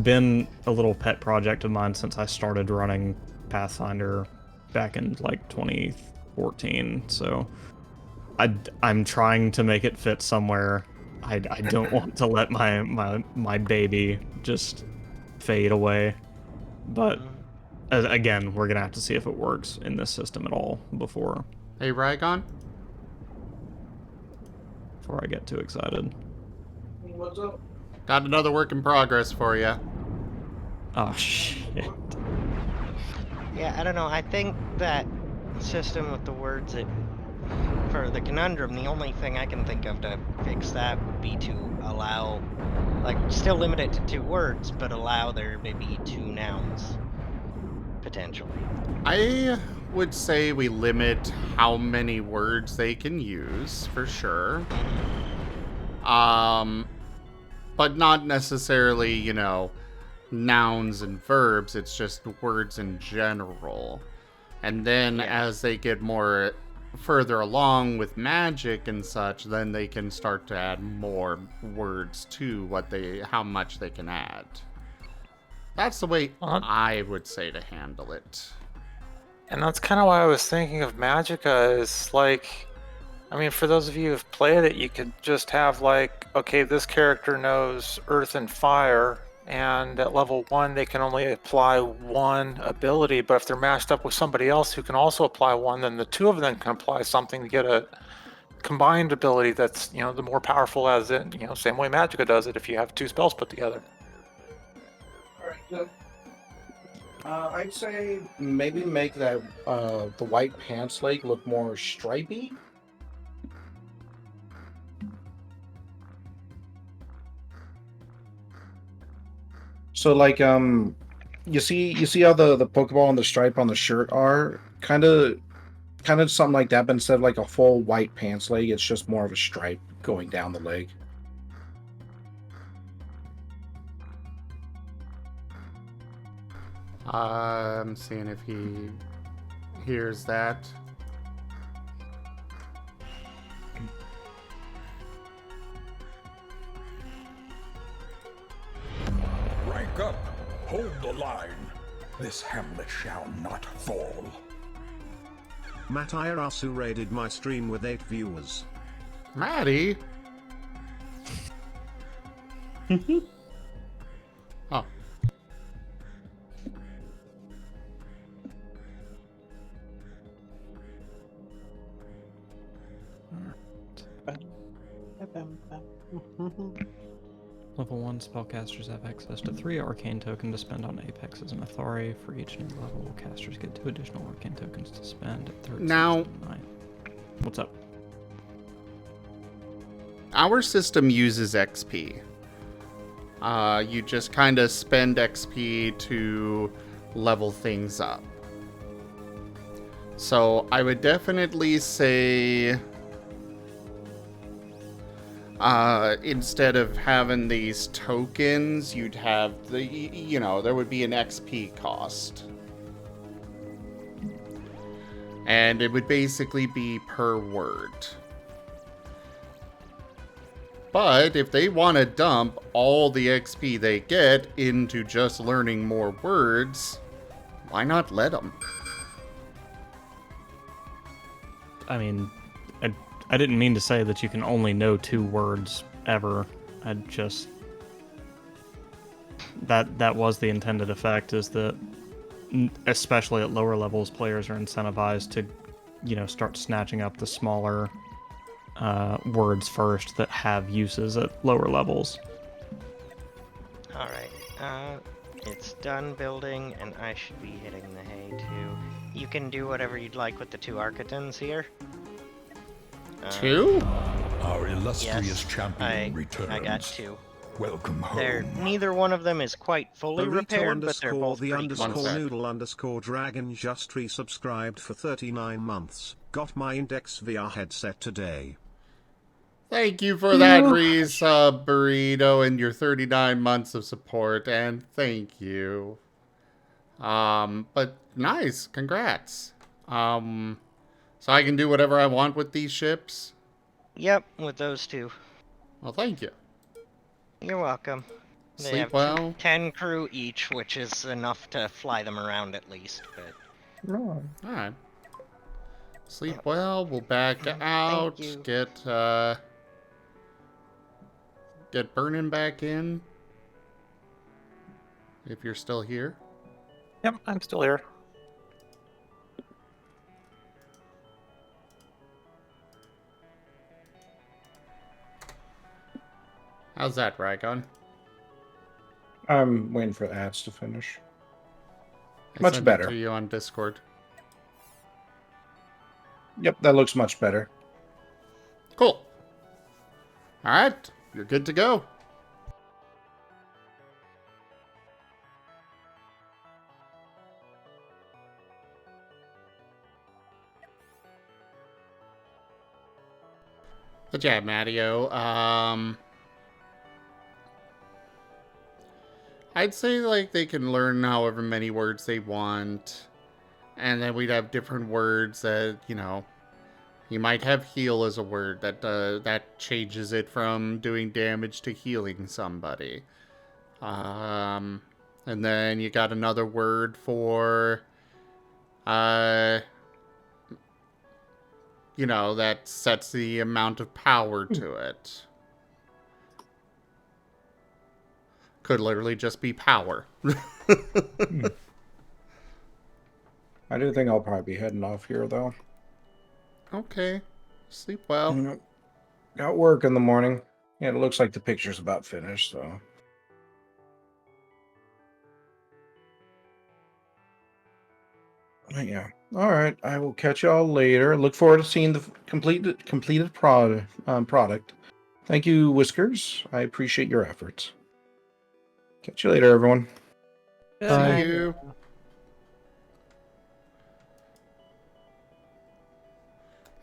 been a little pet project of mine since I started running Pathfinder back in like 2014. So I'm trying to make it fit somewhere. I don't want to let my baby just fade away. But again, we're gonna have to see if it works in this system at all before. Hey, Rygon? Before I get too excited. What's up? Got another work in progress for you. Oh, shit. Yeah, I don't know. I think that system with the words for the conundrum, the only thing I can think of to fix that would be to allow, like, still limit it to 2 words, but allow there maybe 2 nouns, potentially. I would say we limit how many words they can use, for sure. But not necessarily, you know, nouns and verbs. It's just words in general. And then as they get more further along with magic and such, then they can start to add more words to how much they can add. That's the way I would say to handle it. And that's kind of why I was thinking of Magicka is like, I mean, for those of you who've played it, you could just have like, okay, this character knows earth and fire, and at level 1 they can only apply 1 ability, but if they're matched up with somebody else who can also apply 1, then the 2 of them can apply something to get a combined ability that's, you know, the more powerful as it, you know, same way Magicka does it if you have 2 spells put together. Alright, good. I'd say maybe make that the white pants leg look more stripy. So like you see how the Pokeball and the stripe on the shirt are kind of something like that, but instead of like a full white pants leg, it's just more of a stripe going down the leg. I'm seeing if he hears that. Rank up. Hold the line. This hamlet shall not fall. Matayarasu raided my stream with 8 viewers. Maddie? Oh. Level 1 spellcasters have access to 3 arcane tokens to spend on Apexes and Authority. For each new level, casters get 2 additional arcane tokens to spend at 3rd, Now, 6th, and 9th. What's up? Our system uses XP. You just kind of spend XP to level things up. So I would definitely say instead of having these tokens, you'd have there would be an XP cost. And it would basically be per word. But if they want to dump all the XP they get into just learning more words, why not let them? I mean, I didn't mean to say that you can only know 2 words ever. I just... That was the intended effect, is that especially at lower levels, players are incentivized to, start snatching up the smaller words first that have uses at lower levels. Alright, it's done building, and I should be hitting the hay too. You can do whatever you'd like with the 2 Architons here. 2? Our illustrious yes, champion returns. I got 2. Welcome home. Neither one of them is quite fully repaired, but they're both the pretty underscore close. noodle underscore dragon just resubscribed for 39 months. Got my Index VR headset today. Thank you for that resub, Burrito, and your 39 months of support, and thank you. But nice, congrats. So I can do whatever I want with these ships? Yep, with those two. Well, thank you. You're welcome. They Sleep have well? 10 crew each, which is enough to fly them around at least, but... Alright. Sleep well, we'll back out, you. get Burnin back in. If you're still here. Yep, I'm still here. How's that, Rygon? I'm waiting for ads to finish. I Much sent better. it to you on Discord. Yep, that looks much better. Cool. Alright, you're good to go. But yeah, Matteo, I'd say, like, they can learn however many words they want, and then we'd have different words that, you know, you might have heal as a word that changes it from doing damage to healing somebody. And then you got another word for, you know, that sets the amount of power to it. Could literally just be power. I do think I'll probably be heading off here, though. Okay. Sleep well. Got work in the morning. Yeah, it looks like the picture's about finished, so... Yeah. All right. I will catch y'all later. Look forward to seeing the completed product. Thank you, Whiskers. I appreciate your efforts. Catch you later, everyone. See you.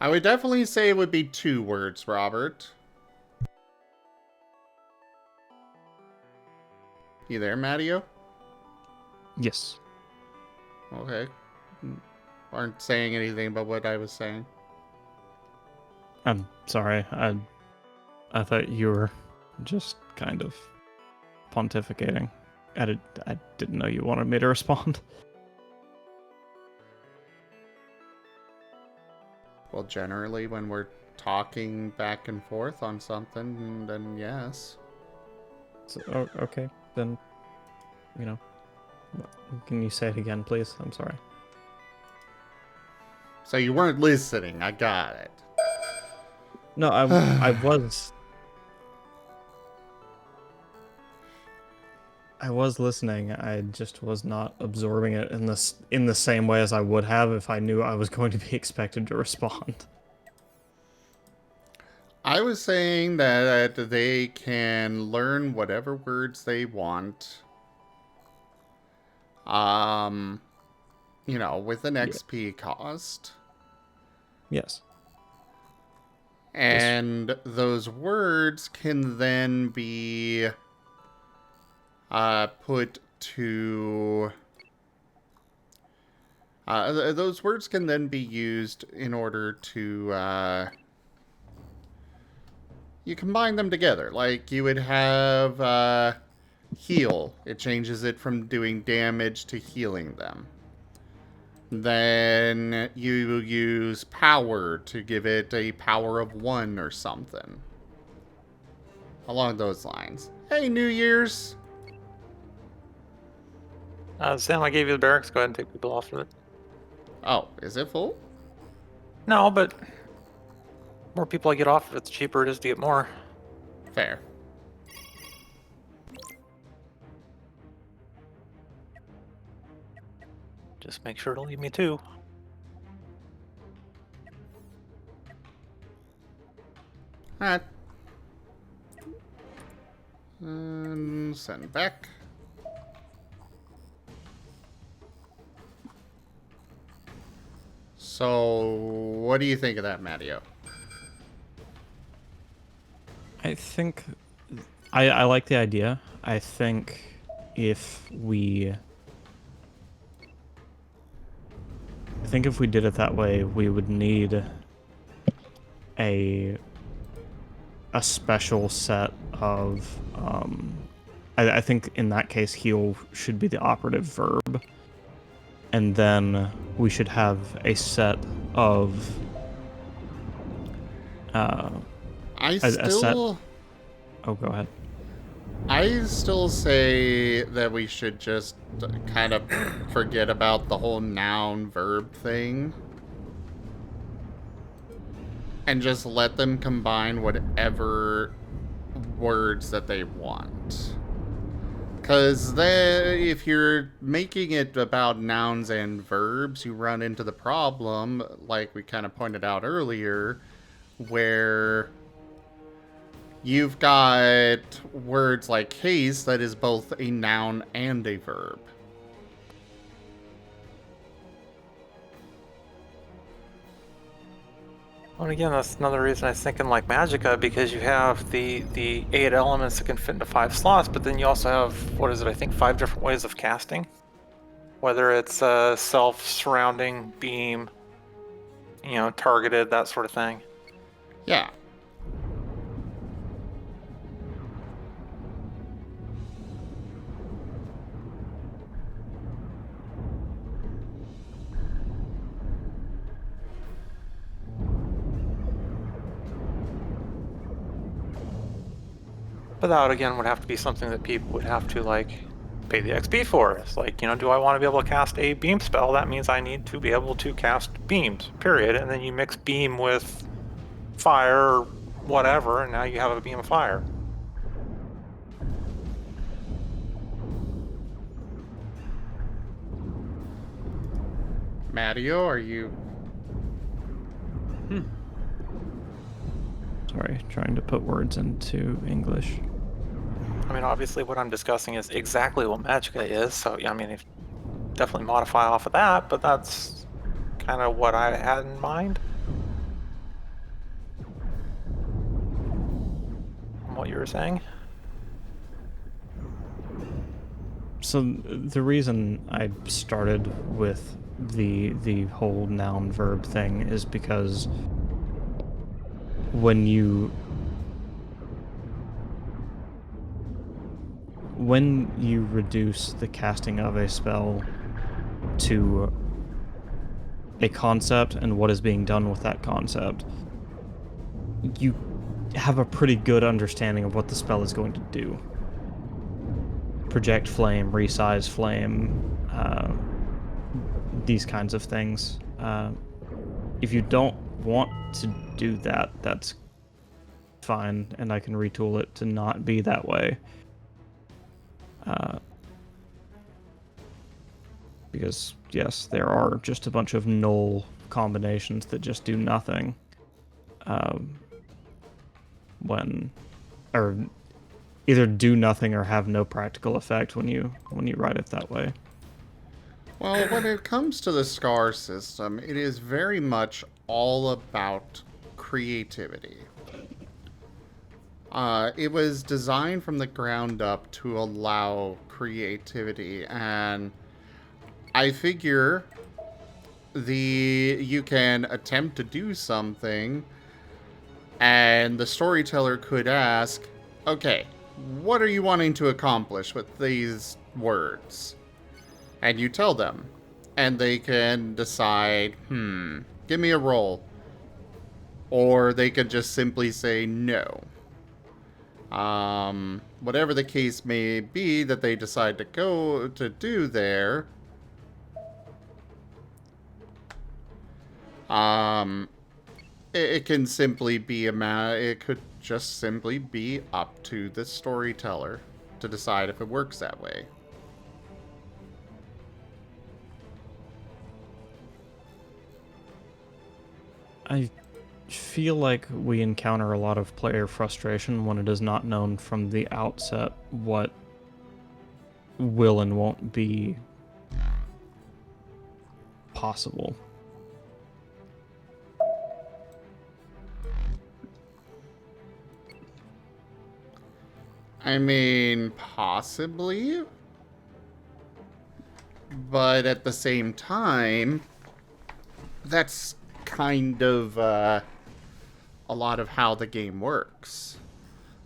I would definitely say it would be 2 words, Robert. You there, Matteo? Yes. Okay. Aren't saying anything about what I was saying. I'm sorry. I thought you were just kind of pontificating. I didn't know you wanted me to respond. Well, generally, when we're talking back and forth on something, then yes. So, okay, then, you know, can you say it again, please? I'm sorry. So you weren't listening. I got it. No, I was. I was listening. I just was not absorbing it in the same way as I would have if I knew I was going to be expected to respond. I was saying that they can learn whatever words they want. You know, with an XP cost. Yes. And those words can then be put to... those words can then be used in order to... you combine them together. Like, you would have heal. It changes it from doing damage to healing them. Then you use power to give it a power of 1 or something. Along those lines. Hey, New Year's! Sam, I gave you the barracks. Go ahead and take people off of it. Oh, is it full? No, but more people I get off of it, the cheaper it is to get more. Fair. Just make sure to leave me 2. Alright. And send back. So, what do you think of that, Matteo? I think I like the idea. I think if we did it that way, we would need a special set of I think in that case heal should be the operative verb, and then we should have a set of I a set. still Oh, go ahead. I still say that we should just kind of forget about the whole noun verb thing and just let them combine whatever words that they want. Because then, if you're making it about nouns and verbs, you run into the problem, like we kind of pointed out earlier, where you've got words like case that is both a noun and a verb. Well, again, that's another reason I was thinking like Magicka, because you have the 8 elements that can fit into 5 slots, but then you also have, what is it, I think 5 different ways of casting? Whether it's self, surrounding, beam, targeted, that sort of thing. Yeah. But that, again, would have to be something that people would have to, like, pay the XP for. It's like, do I want to be able to cast a beam spell? That means I need to be able to cast beams, period. And then you mix beam with fire or whatever, and now you have a beam of fire. Matteo, are you... Sorry, trying to put words into English. I mean, obviously what I'm discussing is exactly what Magicka is, so, I mean, definitely modify off of that, but that's kind of what I had in mind. From what you were saying. So the reason I started with the whole noun verb thing is because when you reduce the casting of a spell to a concept and what is being done with that concept, you have a pretty good understanding of what the spell is going to do. Project flame, resize flame, these kinds of things. If you don't want to do that, that's fine, and I can retool it to not be that way. Because, yes, there are just a bunch of null combinations that just do nothing. Or either do nothing or have no practical effect when you write it that way. Well, when it comes to the SCAR system, it is very much all about creativity. It was designed from the ground up to allow creativity, and I figure you can attempt to do something, and the storyteller could ask, okay, what are you wanting to accomplish with these words? And you tell them, and they can decide, give me a roll. Or they could just simply say no. Whatever the case may be that they decide to go to do there, it can simply be it could just simply be up to the storyteller to decide if it works that way. I feel like we encounter a lot of player frustration when it is not known from the outset what will and won't be possible. I mean, possibly. But at the same time, that's kind of a lot of how the game works.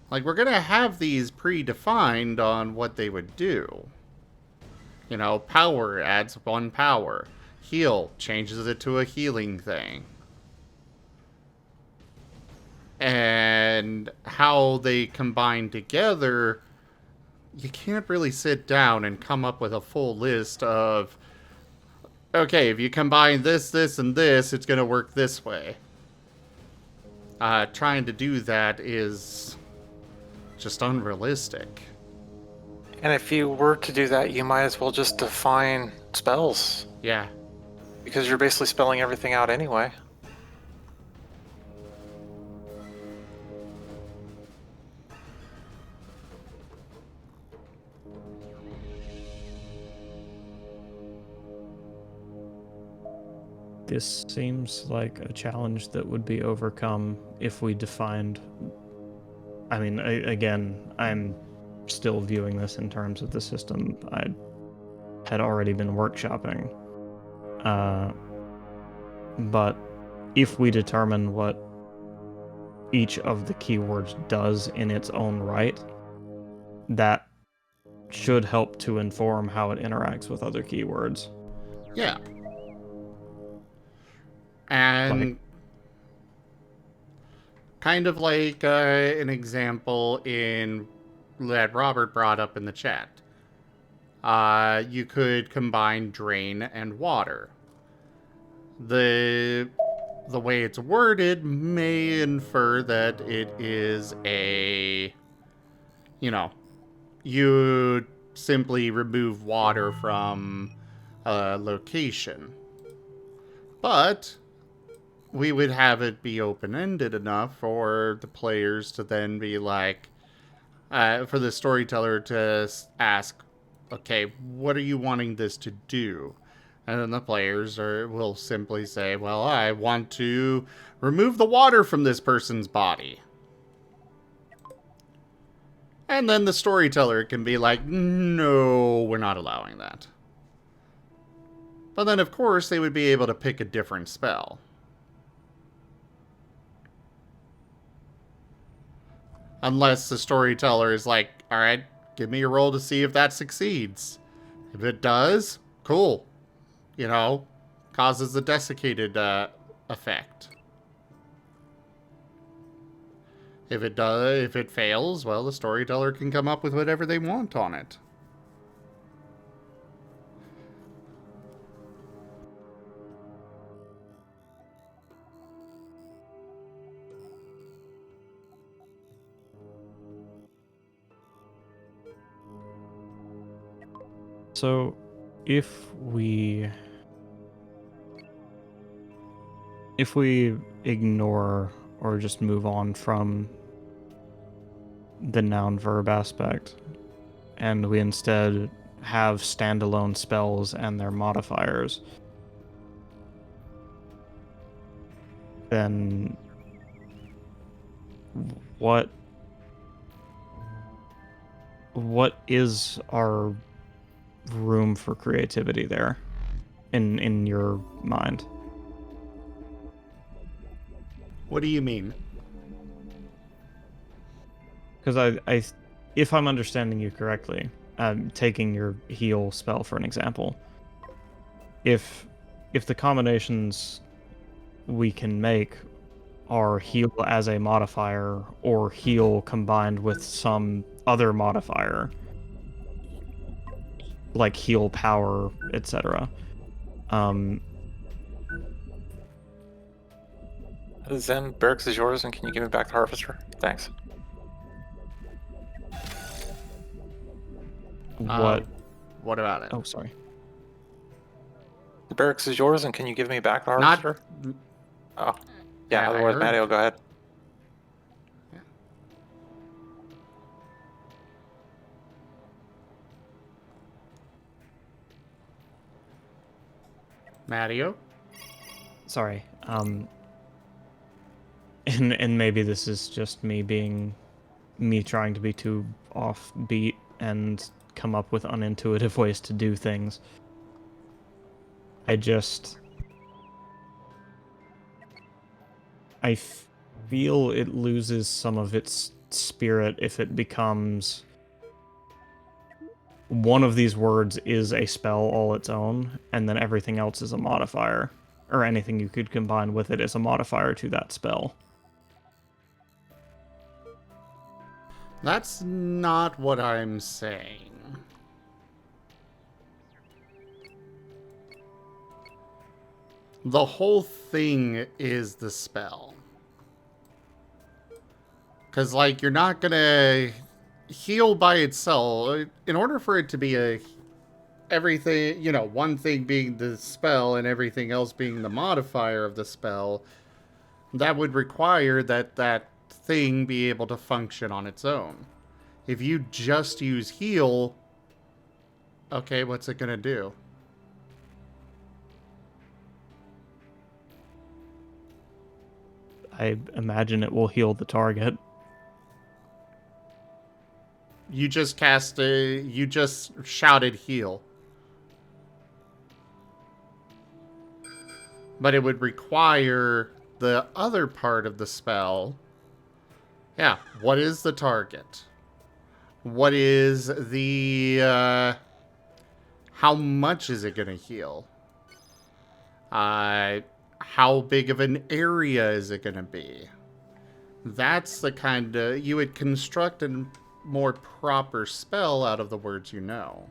Like, we're gonna have these predefined on what they would do. You know, power adds 1 power. Heal changes it to a healing thing. And how they combine together, you can't really sit down and come up with a full list of, okay, if you combine this, this, and this, it's gonna work this way. Trying to do that is just unrealistic. And if you were to do that, you might as well just define spells. Yeah. Because you're basically spelling everything out anyway. This seems like a challenge that would be overcome if we defined... I mean, again, I'm still viewing this in terms of the system I had already been workshopping. But if we determine what each of the keywords does in its own right, that should help to inform how it interacts with other keywords. Yeah. And kind of like an example that Robert brought up in the chat. You could combine drain and water. The way it's worded may infer that it is a, you simply remove water from a location. But we would have it be open-ended enough for the players to then be like, for the storyteller to ask, okay, what are you wanting this to do? And then the players will simply say, well, I want to remove the water from this person's body. And then the storyteller can be like, no, we're not allowing that. But then, of course, they would be able to pick a different spell. Unless the storyteller is like, alright, give me a roll to see if that succeeds. If it does, cool. Causes the desiccated effect. If it fails, well, the storyteller can come up with whatever they want on it. So, if we ignore or just move on from the noun-verb aspect, and we instead have standalone spells and their modifiers, then what is our room for creativity there in your mind? What do you mean? Because if I'm understanding you correctly, taking your heal spell for an example, if the combinations we can make are heal as a modifier or heal combined with some other modifier, like heal power, etc. Zen, barracks is yours, and can you give me back the harvester? Thanks. What about it? Oh, sorry. The barracks is yours, and can you give me back the harvester? Oh. Yeah, otherwise, Maddie will go ahead. Yeah. Matteo? Sorry. And maybe this is just me being me trying to be too offbeat and come up with unintuitive ways to do things. I feel it loses some of its spirit if it becomes one of these words is a spell all its own, and then everything else is a modifier, or anything you could combine with it is a modifier to that spell. That's not what I'm saying. The whole thing is the spell. Because, like, you're not gonna heal by itself. In order for it to be everything, you know, one thing being the spell and everything else being the modifier of the spell, that would require that that thing be able to function on its own. If you just use heal, okay, what's it gonna do? I imagine it will heal the target. You just you just shouted heal. But it would require the other part of the spell. Yeah, what is the target? What is the, how much is it gonna heal? How big of an area is it gonna be? That's the kind of, you would construct a more proper spell out of the words you know.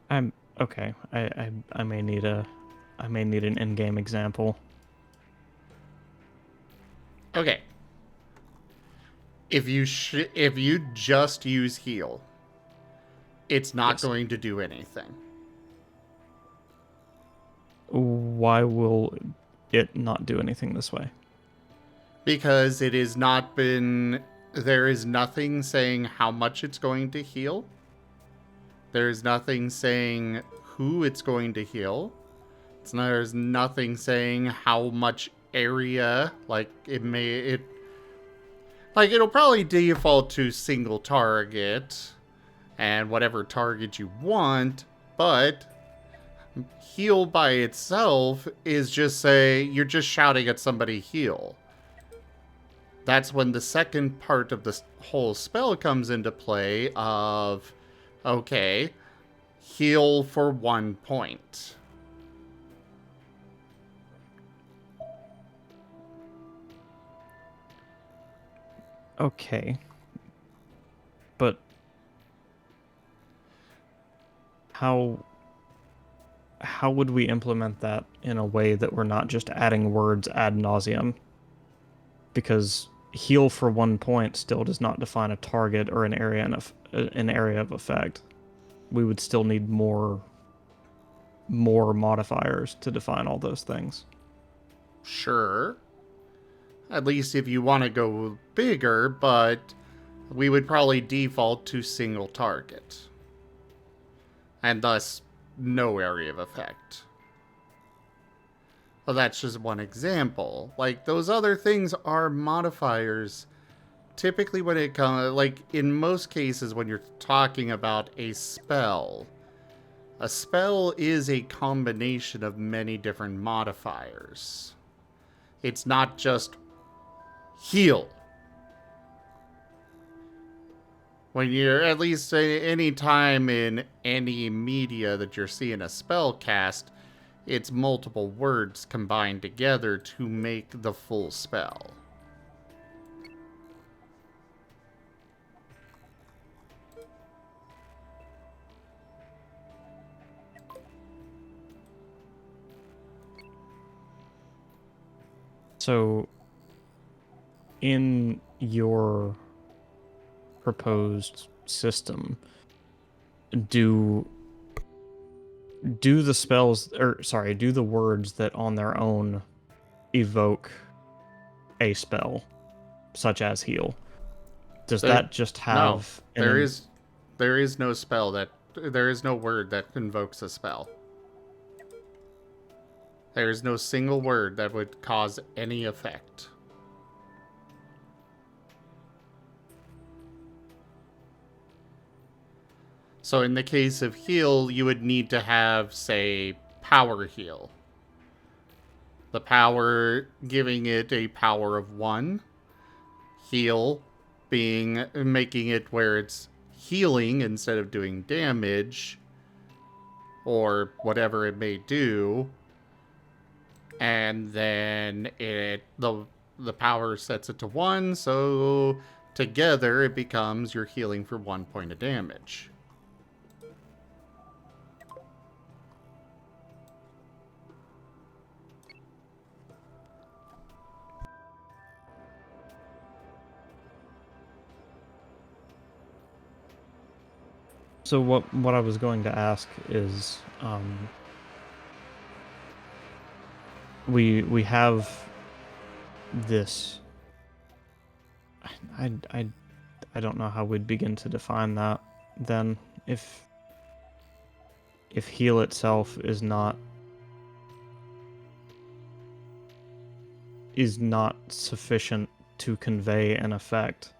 I'm okay. I may need an in-game example. Okay. If you just use heal, it's not going to do anything. Why will it not do anything this way? Because it has not been... There is nothing saying how much it's going to heal. There is nothing saying who it's going to heal. There's nothing saying how much area. Like, it'll probably default to single target and whatever target you want, but heal by itself is just you're just shouting at somebody heal. That's when the second part of the whole spell comes into play of, okay, heal for 1 point. Okay. But how would we implement that in a way that we're not just adding words ad nauseum? Because heal for 1 point still does not define a target or an area of effect. We would still need more modifiers to define all those things. Sure. At least if you want to go bigger, but we would probably default to single target. And thus, no area of effect. Well, that's just one example. Like, those other things are modifiers. Typically when it comes, like, in most cases when you're talking about a spell is a combination of many different modifiers. It's not just heal. When you're, at least any time in any media that you're seeing a spell cast, it's multiple words combined together to make the full spell. So, in your proposed system, do the spells, or sorry, do the words that on their own evoke a spell, such as heal, does that just have... No, there is no spell that, there is no word that invokes a spell. There is no single word that would cause any effect. So in the case of heal, you would need to have, say, power heal. The power giving it a power of 1. Heal being making it where it's healing instead of doing damage. Or whatever it may do. And then the power sets it to 1, so together it becomes you're healing for 1 point of damage. So what I was going to ask is, we have this. I don't know how we'd begin to define that. Then if heal itself is not sufficient to convey an effect.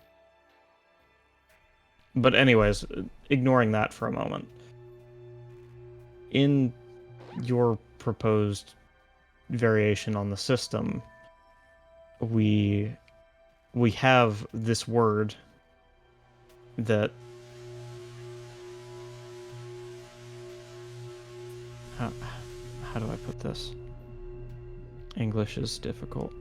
But anyways, ignoring that for a moment. In your proposed variation on the system, we have this word that how do I put this? English is difficult.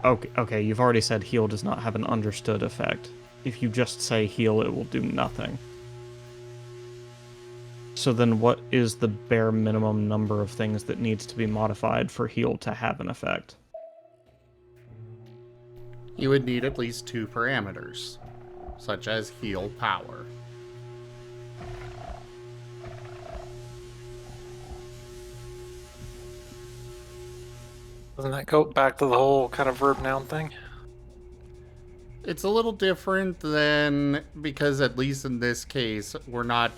Okay, you've already said heal does not have an understood effect. If you just say heal, it will do nothing. So then what is the bare minimum number of things that needs to be modified for heal to have an effect? You would need at least 2 parameters, such as heal power. Doesn't that go back to the whole kind of verb noun thing? It's a little different than, because at least in this case, we're not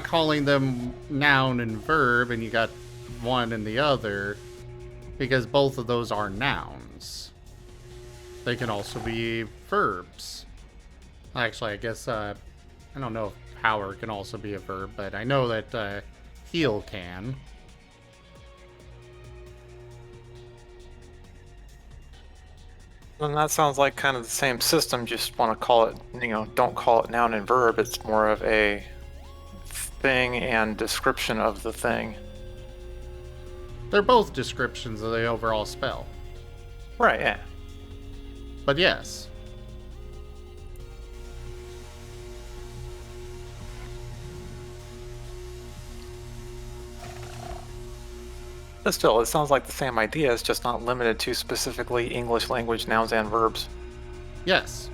calling them noun and verb, and you got one and the other, because both of those are nouns. They can also be verbs. Actually, I guess, I don't know if power can also be a verb, but I know that heal can. Then that sounds like kind of the same system, just want to call it, don't call it noun and verb. It's more of a thing and description of the thing. They're both descriptions of the overall spell. Right, yeah. But yes. But still, it sounds like the same idea, it's just not limited to specifically English language nouns and verbs. Yes.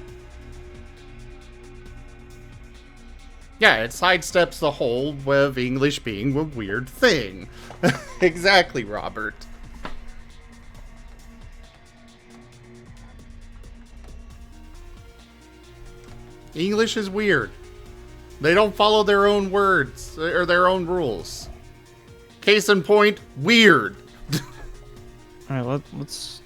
Yeah, it sidesteps the whole of English being a weird thing. Exactly, Robert. English is weird. They don't follow their own words or their own rules. Case in point, weird. Alright, let's...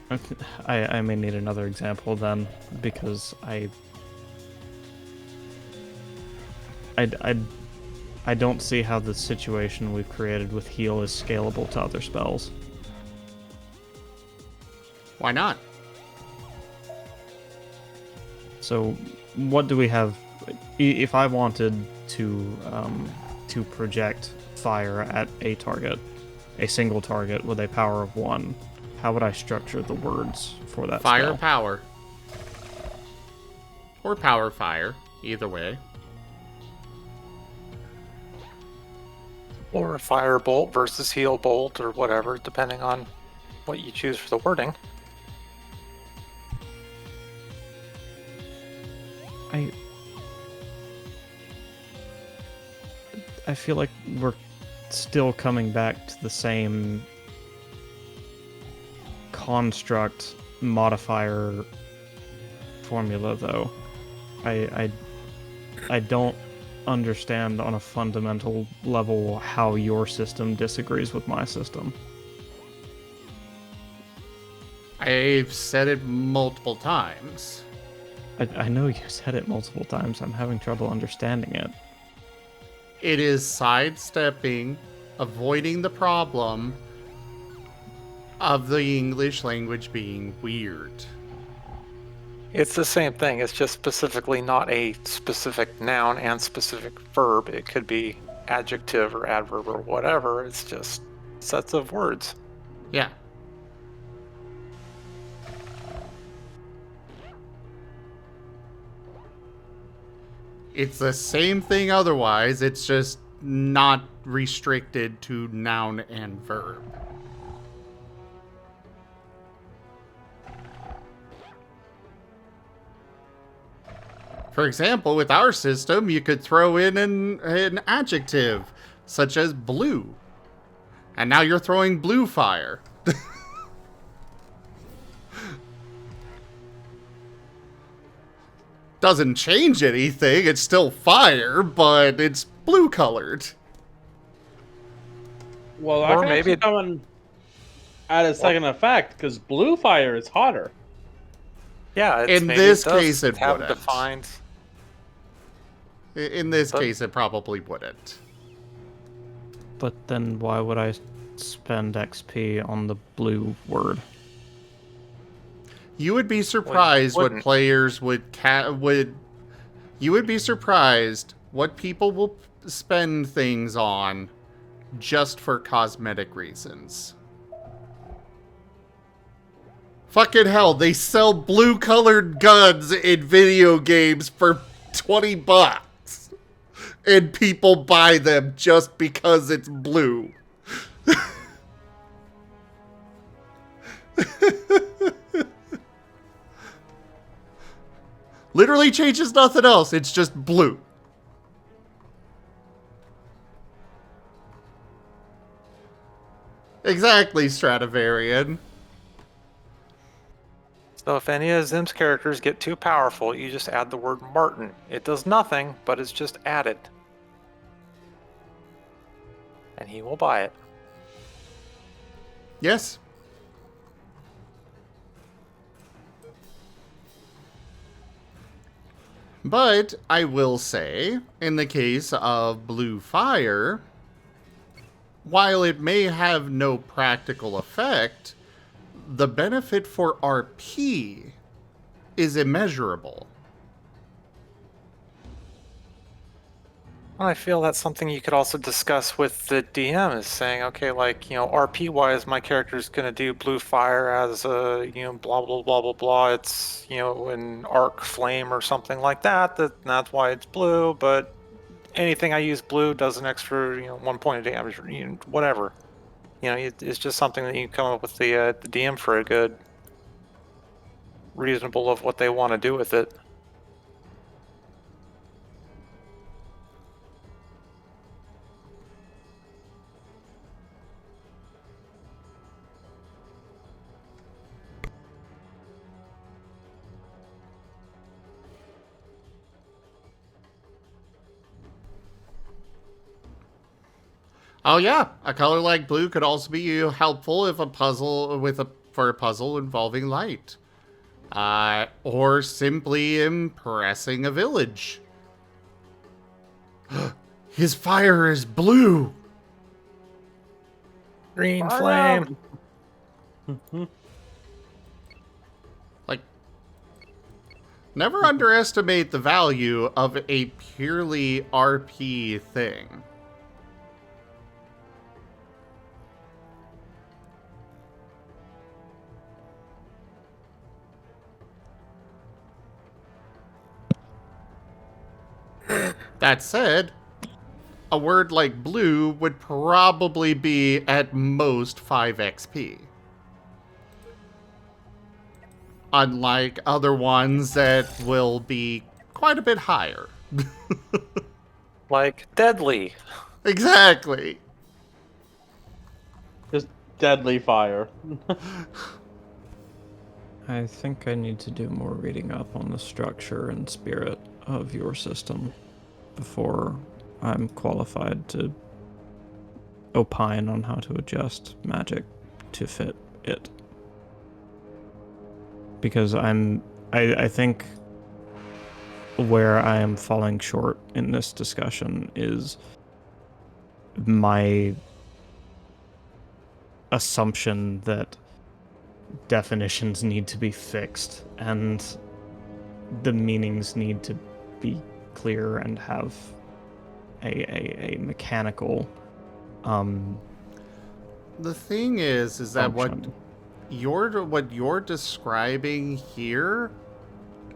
Okay, I may need another example then, because I don't see how the situation we've created with heal is scalable to other spells. Why not? So, what do we have? If I wanted to project fire at a target, a single target with a power of 1, how would I structure the words for that fire spell? Power. Or power fire, either way. Or a fire bolt versus heal bolt, or whatever, depending on what you choose for the wording. I feel like we're still coming back to the same construct modifier formula, though. I don't understand on a fundamental level how your system disagrees with my system. I've said it multiple times. I know you said it multiple times. I'm having trouble understanding it. It is sidestepping, avoiding the problem of the English language being weird. It's the same thing. It's just specifically not a specific noun and specific verb. It could be adjective or adverb or whatever. It's just sets of words. Yeah. It's the same thing otherwise. It's just not restricted to noun and verb. For example, with our system, you could throw in an adjective, such as blue. And now you're throwing blue fire. Doesn't change anything, it's still fire, but it's blue colored. Well, I can maybe come and add a second effect, because blue fire is hotter. Yeah, in this case it wouldn't. Defined. In this case, it probably wouldn't. But then why would I spend XP on the blue word? You would be surprised what players would. You would be surprised what people will spend things on just for cosmetic reasons. Fucking hell, they sell blue-colored guns in video games for $20. And people buy them just because it's blue. Literally changes nothing else. It's just blue. Exactly, Stradivarian. So if any of Zim's characters get too powerful, you just add the word Marten. It does nothing, but it's just added. And he will buy it. Yes. But I will say, in the case of blue fire, while it may have no practical effect, the benefit for RP is immeasurable. Well, I feel that's something you could also discuss with the DM, is saying, okay, like, you know, RP-wise, my character's going to do blue fire as a, you know, blah, blah, blah, blah, blah. It's, you know, an arc flame or something like that. That's why it's blue, but anything I use blue does an extra, you know, 1 point of damage, or, you know, whatever. You know, it's just something that you can come up with the DM for a good reasonable of what they want to do with it. Oh yeah, a color like blue could also be helpful if for a puzzle involving light. Or simply impressing a village. His fire is blue! Green flame! Like, never underestimate the value of a purely RP thing. That said, a word like blue would probably be at most 5 XP. Unlike other ones that will be quite a bit higher. Like deadly. Exactly. Just deadly fire. I think I need to do more reading up on the structure and spirit of your system before I'm qualified to opine on how to adjust magic to fit it. because I think where I am falling short in this discussion is my assumption that definitions need to be fixed and the meanings need to be clear and have a mechanical The thing is that function. what you're describing here,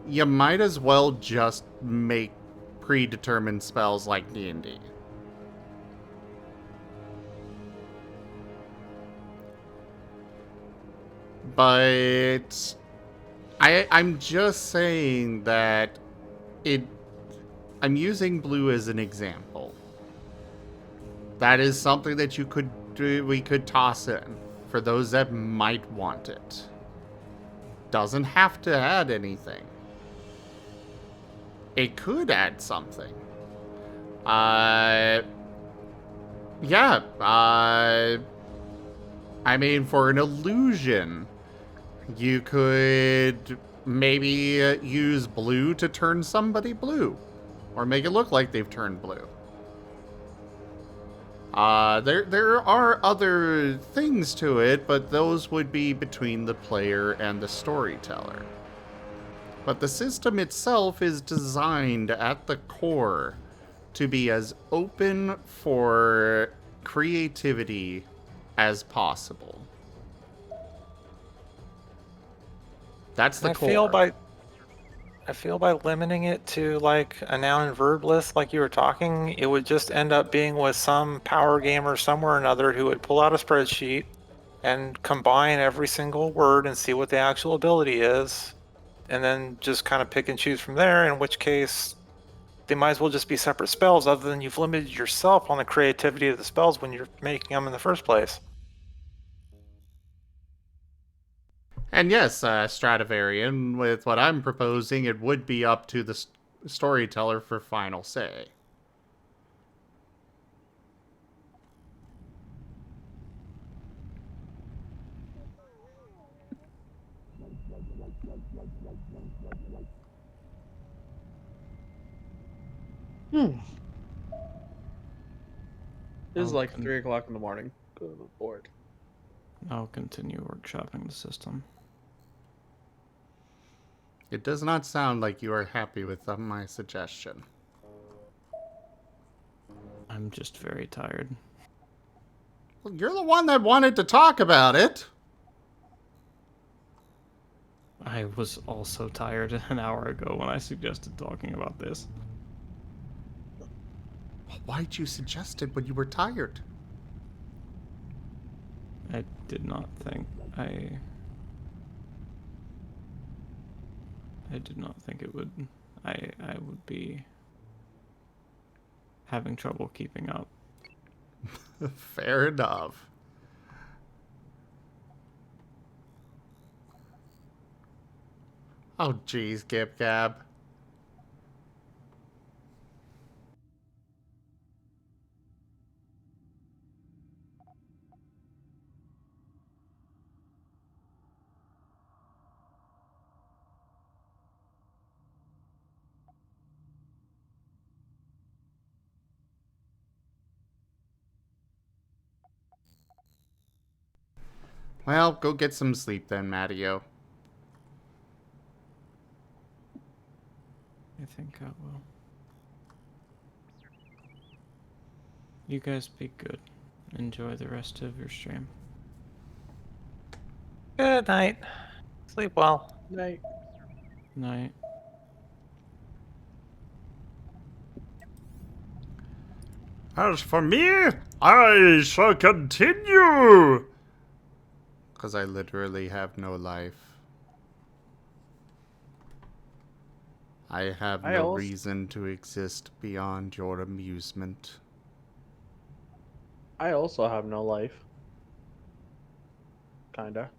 you might as well just make predetermined spells like D&D. But I'm just saying that I'm using blue as an example. That is something that we could toss in for those that might want it. Doesn't have to add anything. It could add something. Yeah, I mean, for an illusion, you could maybe use blue to turn somebody blue. Or make it look like they've turned blue. There are other things to it, but those would be between the player and the storyteller. But the system itself is designed at the core to be as open for creativity as possible. That's the core. I feel by limiting it to like a noun and verb list like you were talking, it would just end up being with some power gamer somewhere or another who would pull out a spreadsheet and combine every single word and see what the actual ability is, and then just kind of pick and choose from there, in which case they might as well just be separate spells, other than you've limited yourself on the creativity of the spells when you're making them in the first place. And yes, Stradivarian, with what I'm proposing, it would be up to the storyteller for final say. It is like 3 o'clock in the morning. Good lord. I'll continue workshopping the system. It does not sound like you are happy with my suggestion. I'm just very tired. Well, you're the one that wanted to talk about it. I was also tired an hour ago when I suggested talking about this. Why'd you suggest it when you were tired? I did not think I did not think it would I would be having trouble keeping up. Fair enough. Oh geez, Gib Gab. Well, go get some sleep then, Matteo. I think I will. You guys be good. Enjoy the rest of your stream. Good night. Sleep well. Night. Night. As for me, I shall continue. Because I literally have no life. I have no reason to exist beyond your amusement. I also have no life. Kinda.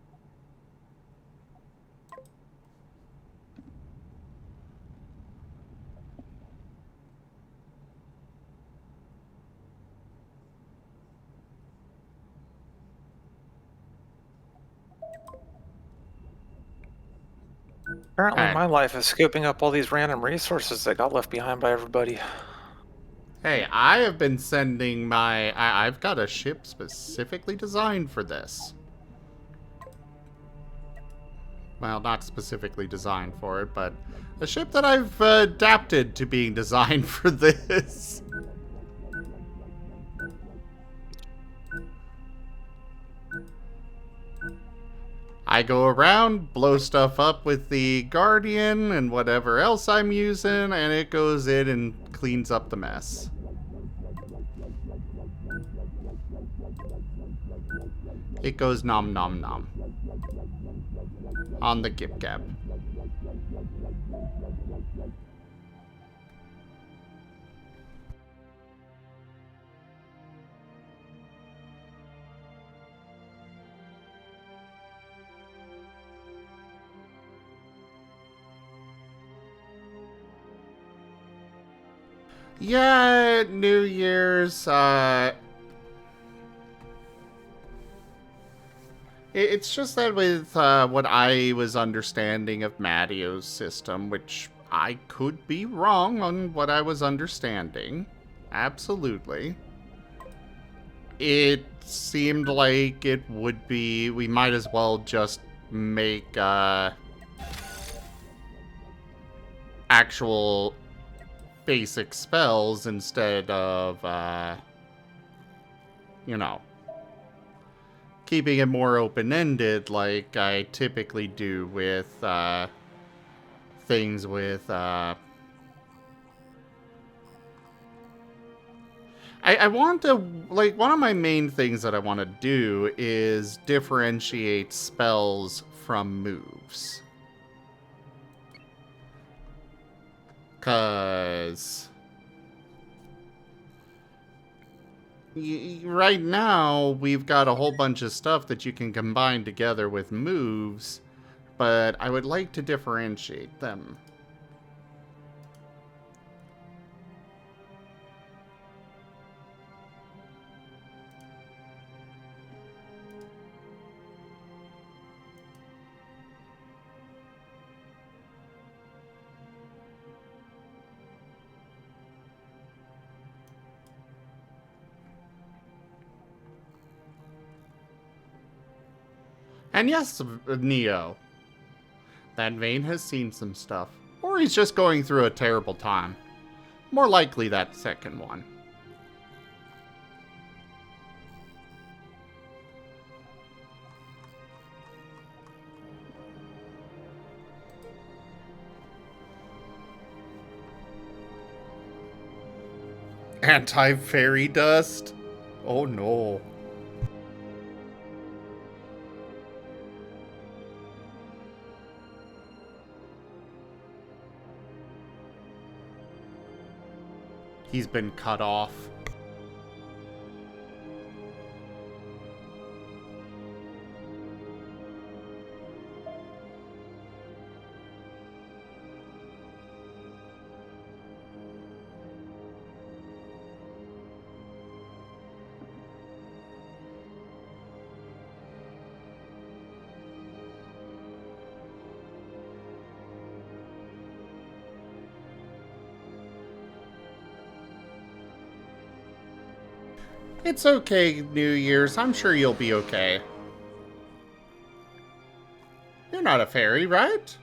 Apparently, Alright. my life is scooping up all these random resources that got left behind by everybody. Hey, I have been sending my... I've got a ship specifically designed for this. Well, not specifically designed for it, but a ship that I've adapted to being designed for this. I go around, blow stuff up with the Guardian and whatever else I'm using, and it goes in and cleans up the mess. It goes nom nom nom. On the Gip Gap. Yeah, New Year's, it's just that with what I was understanding of Matteo's system, which I could be wrong on what I was understanding, absolutely. It seemed like it would be, we might as well just make actual basic spells instead of, you know, keeping it more open-ended like I typically do with things with I want to, like, one of my main things that I want to do is differentiate spells from moves. 'Cause right now, we've got a whole bunch of stuff that you can combine together with moves, but I would like to differentiate them. And yes, Neo, that Vane has seen some stuff. Or he's just going through a terrible time. More likely that second one. Anti-fairy dust? Oh no. He's been cut off. It's okay, New Year's. I'm sure you'll be okay. You're not a fairy, right?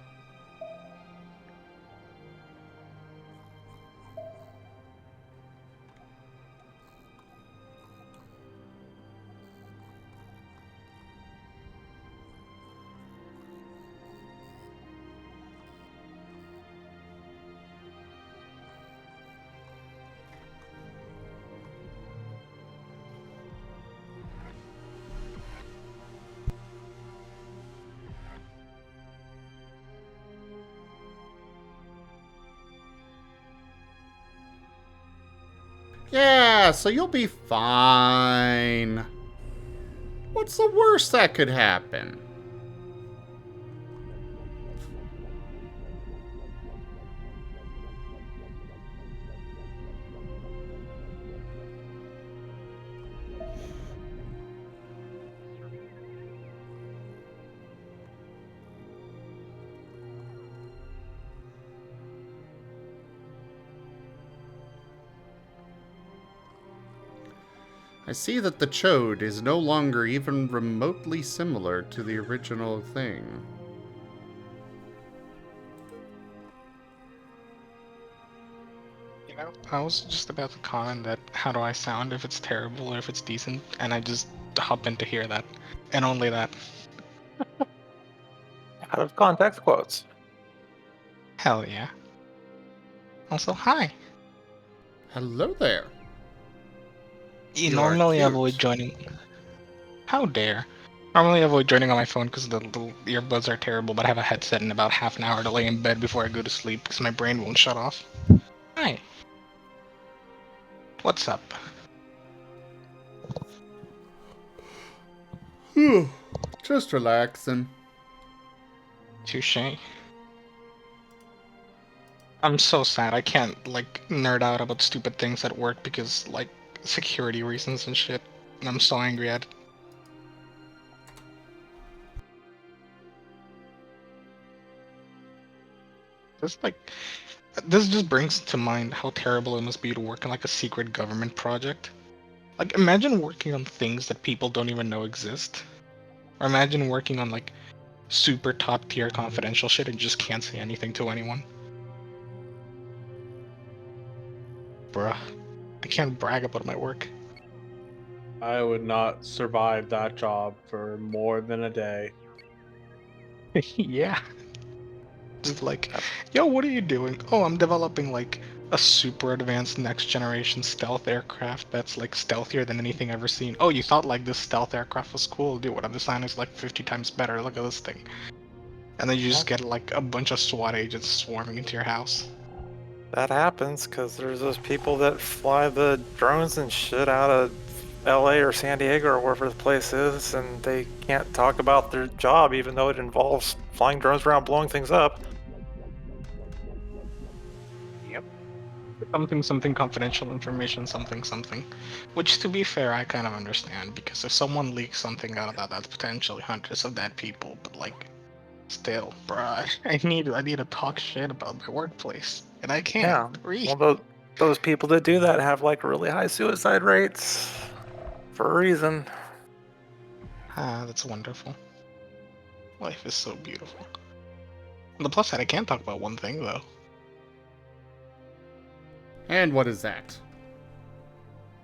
Yeah, so you'll be fine. What's the worst that could happen? I see that the chode is no longer even remotely similar to the original thing. You know, I was just about to comment that how do I sound if it's terrible or if it's decent, and I just hop in to hear that. And only that. Out of context quotes. Hell yeah. Also, hi. Hello there. You are Normally I cute. avoid joining. How dare. Normally I avoid joining on my phone because the earbuds are terrible, but I have a headset in about half an hour to lay in bed before I go to sleep because my brain won't shut off. Hi. What's up? Just relaxing. Touche. I'm so sad I can't, like, nerd out about stupid things at work because, like, security reasons and shit. And I'm so angry at it. This just brings to mind how terrible it must be to work on, like, a secret government project. Like, imagine working on things that people don't even know exist. Or imagine working on, like, super top tier confidential shit and just can't say anything to anyone. Bruh. I can't brag about my work. I would not survive that job for more than a day. Yeah. Just like, yo, what are you doing? Oh, I'm developing like a super advanced next generation stealth aircraft that's like stealthier than anything ever seen. Oh, you thought like this stealth aircraft was cool? Dude, what I'm designing is like 50 times better. Look at this thing. And then you just get like a bunch of SWAT agents swarming into your house. That happens because there's those people that fly the drones and shit out of LA or San Diego or wherever the place is, and they can't talk about their job even though it involves flying drones around blowing things up. Yep. Something confidential information, something. Which, to be fair, I kind of understand, because if someone leaks something out of that, that's potentially hundreds of dead people, but like, still, bruh, I need to talk shit about my workplace, and I can't. Yeah, well, those people that do that have like really high suicide rates for a reason. Ah, that's wonderful. Life is so beautiful. On the plus side, I can talk about one thing, though. And what is that?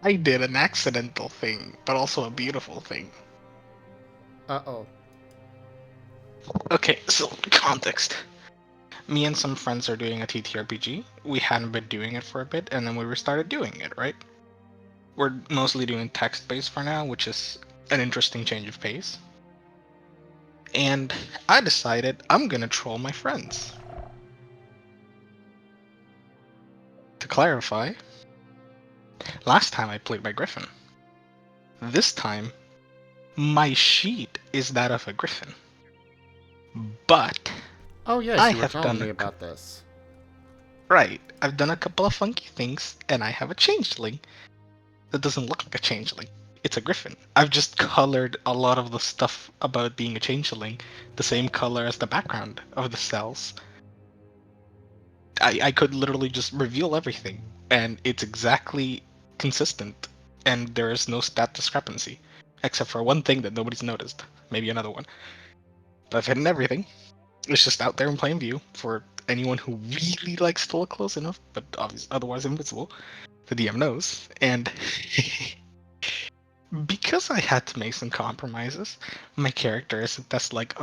I did an accidental thing, but also a beautiful thing. Uh-oh. Okay, so, context. Me and some friends are doing a TTRPG. We hadn't been doing it for a bit, and then we restarted doing it, right? We're mostly doing text-based for now, which is an interesting change of pace. And I decided I'm gonna troll my friends. To clarify, last time I played by Griffin. This time, my sheet is that of a Griffin. But oh yes, I you were have telling done me about this. Right, I've done a couple of funky things, and I have a changeling that doesn't look like a changeling. It's a griffin. I've just colored a lot of the stuff about being a changeling the same color as the background of the cells. I could literally just reveal everything, and it's exactly consistent, and there is no stat discrepancy, except for one thing that nobody's noticed. Maybe another one. But I've hidden everything. It's just out there in plain view for anyone who really likes to look close enough, but obviously otherwise invisible. The DM knows, and because I had to make some compromises, my character isn't that's like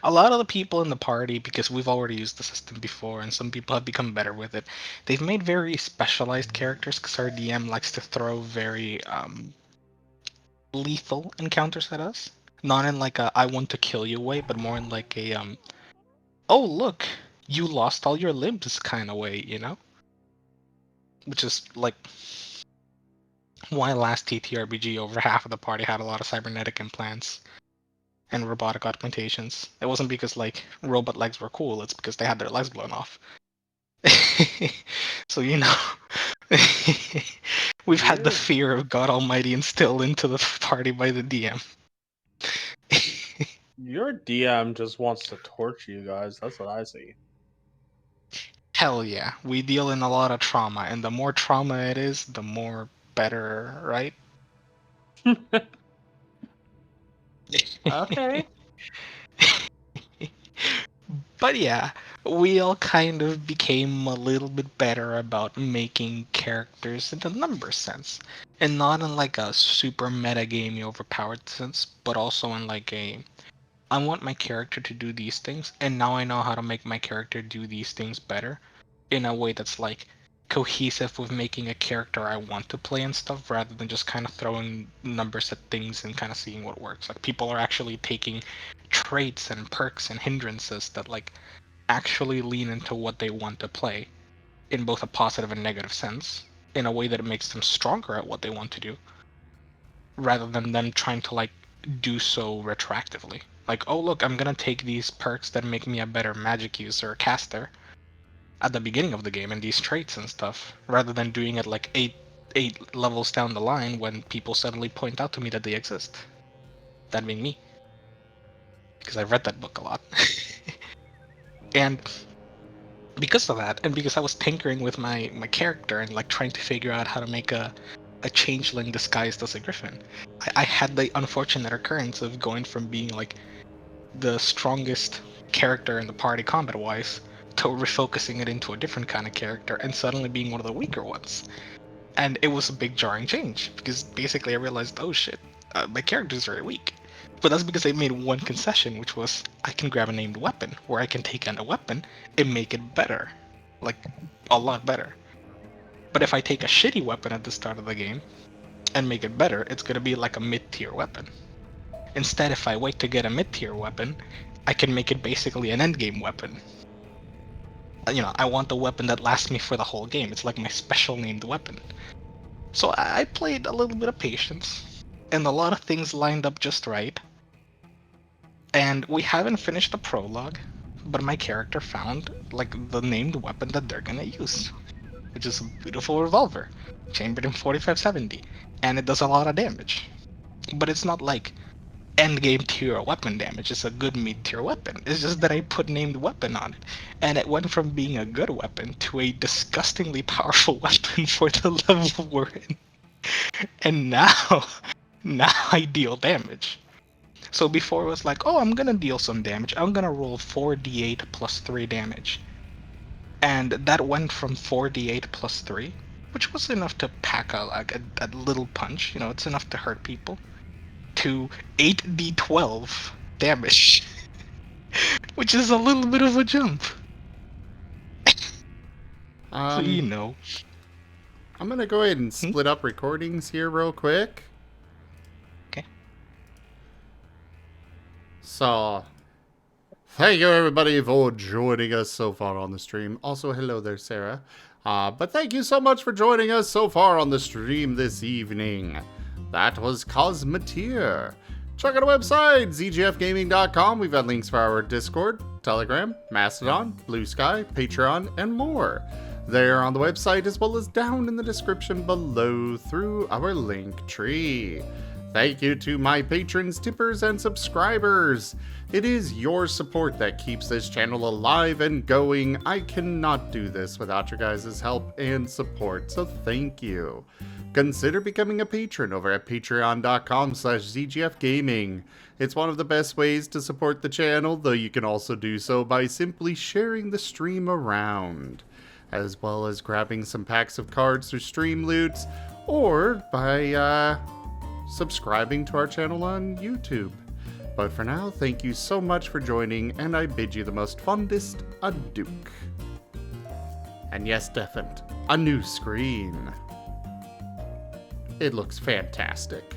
a lot of the people in the party, because we've already used the system before and some people have become better with it, they've made very specialized characters because our DM likes to throw very lethal encounters at us. Not in like a I want to kill you way, but more in like a oh look, you lost all your limbs kind of way, you know? Which is like why last TTRPG over half of the party had a lot of cybernetic implants and robotic augmentations. It wasn't because like robot legs were cool, it's because they had their legs blown off. So you know, we've had the fear of God Almighty instilled into the party by the DM. Your DM just wants to torture you guys. That's what I see. Hell yeah, we deal in a lot of trauma, and the more trauma it is, the more better, right? Okay. But yeah, we all kind of became a little bit better about making characters in the number sense. And not in like a super metagamey overpowered sense, but also in like a I want my character to do these things, and now I know how to make my character do these things better in a way that's like cohesive with making a character I want to play and stuff, rather than just kind of throwing numbers at things and kind of seeing what works. Like people are actually taking traits and perks and hindrances that like actually lean into what they want to play in both a positive and negative sense in a way that it makes them stronger at what they want to do, rather than them trying to like do so retroactively. Like, oh look, I'm gonna take these perks that make me a better magic user or caster at the beginning of the game and these traits and stuff, rather than doing it like eight levels down the line when people suddenly point out to me that they exist. That being me. Because I've read that book a lot. And because of that, and because I was tinkering with my character and like trying to figure out how to make a changeling disguised as a griffin, I had the unfortunate occurrence of going from being like the strongest character in the party combat-wise to refocusing it into a different kind of character and suddenly being one of the weaker ones. And it was a big jarring change, because basically I realized, oh shit, my character's very weak. But that's because I made one concession, which was I can grab a named weapon, where I can take on a weapon and make it better. Like, a lot better. But if I take a shitty weapon at the start of the game and make it better, it's gonna be like a mid-tier weapon. Instead, if I wait to get a mid-tier weapon, I can make it basically an endgame weapon. You know, I want the weapon that lasts me for the whole game. It's like my special named weapon. So I played a little bit of patience, and a lot of things lined up just right. And we haven't finished the prologue, but my character found like the named weapon that they're gonna use, which is a beautiful revolver, chambered in 4570, and it does a lot of damage. But it's not like endgame tier weapon damage. It's a good mid-tier weapon. It's just that I put named weapon on it, and it went from being a good weapon to a disgustingly powerful weapon for the level we're in. And now I deal damage. So before it was like, oh, I'm gonna deal some damage. I'm gonna roll 4d8 plus 3 damage. And that went from 4d8 plus 3, which was enough to pack a little punch, you know, it's enough to hurt people, to 8d12 damage, which is a little bit of a jump. So you know. I'm gonna go ahead and split up recordings here real quick. Okay. So, thank you everybody for joining us so far on the stream. Also, hello there, Sarah. But thank you so much for joining us so far on the stream this evening. That was Cosmoteer. Check out our website, zgfgaming.com. We've got links for our Discord, Telegram, Mastodon, Blue Sky, Patreon, and more. There on the website, as well as down in the description below through our link tree. Thank you to my patrons, tippers, and subscribers. It is your support that keeps this channel alive and going. I cannot do this without your guys' help and support, so thank you. Consider becoming a patron over at patreon.com/zgfgaming. It's one of the best ways to support the channel, though you can also do so by simply sharing the stream around, as well as grabbing some packs of cards through Stream Loots, or by subscribing to our channel on YouTube. But for now, thank you so much for joining, and I bid you the most fondest adieu. And yes, Deafened, a new screen. It looks fantastic.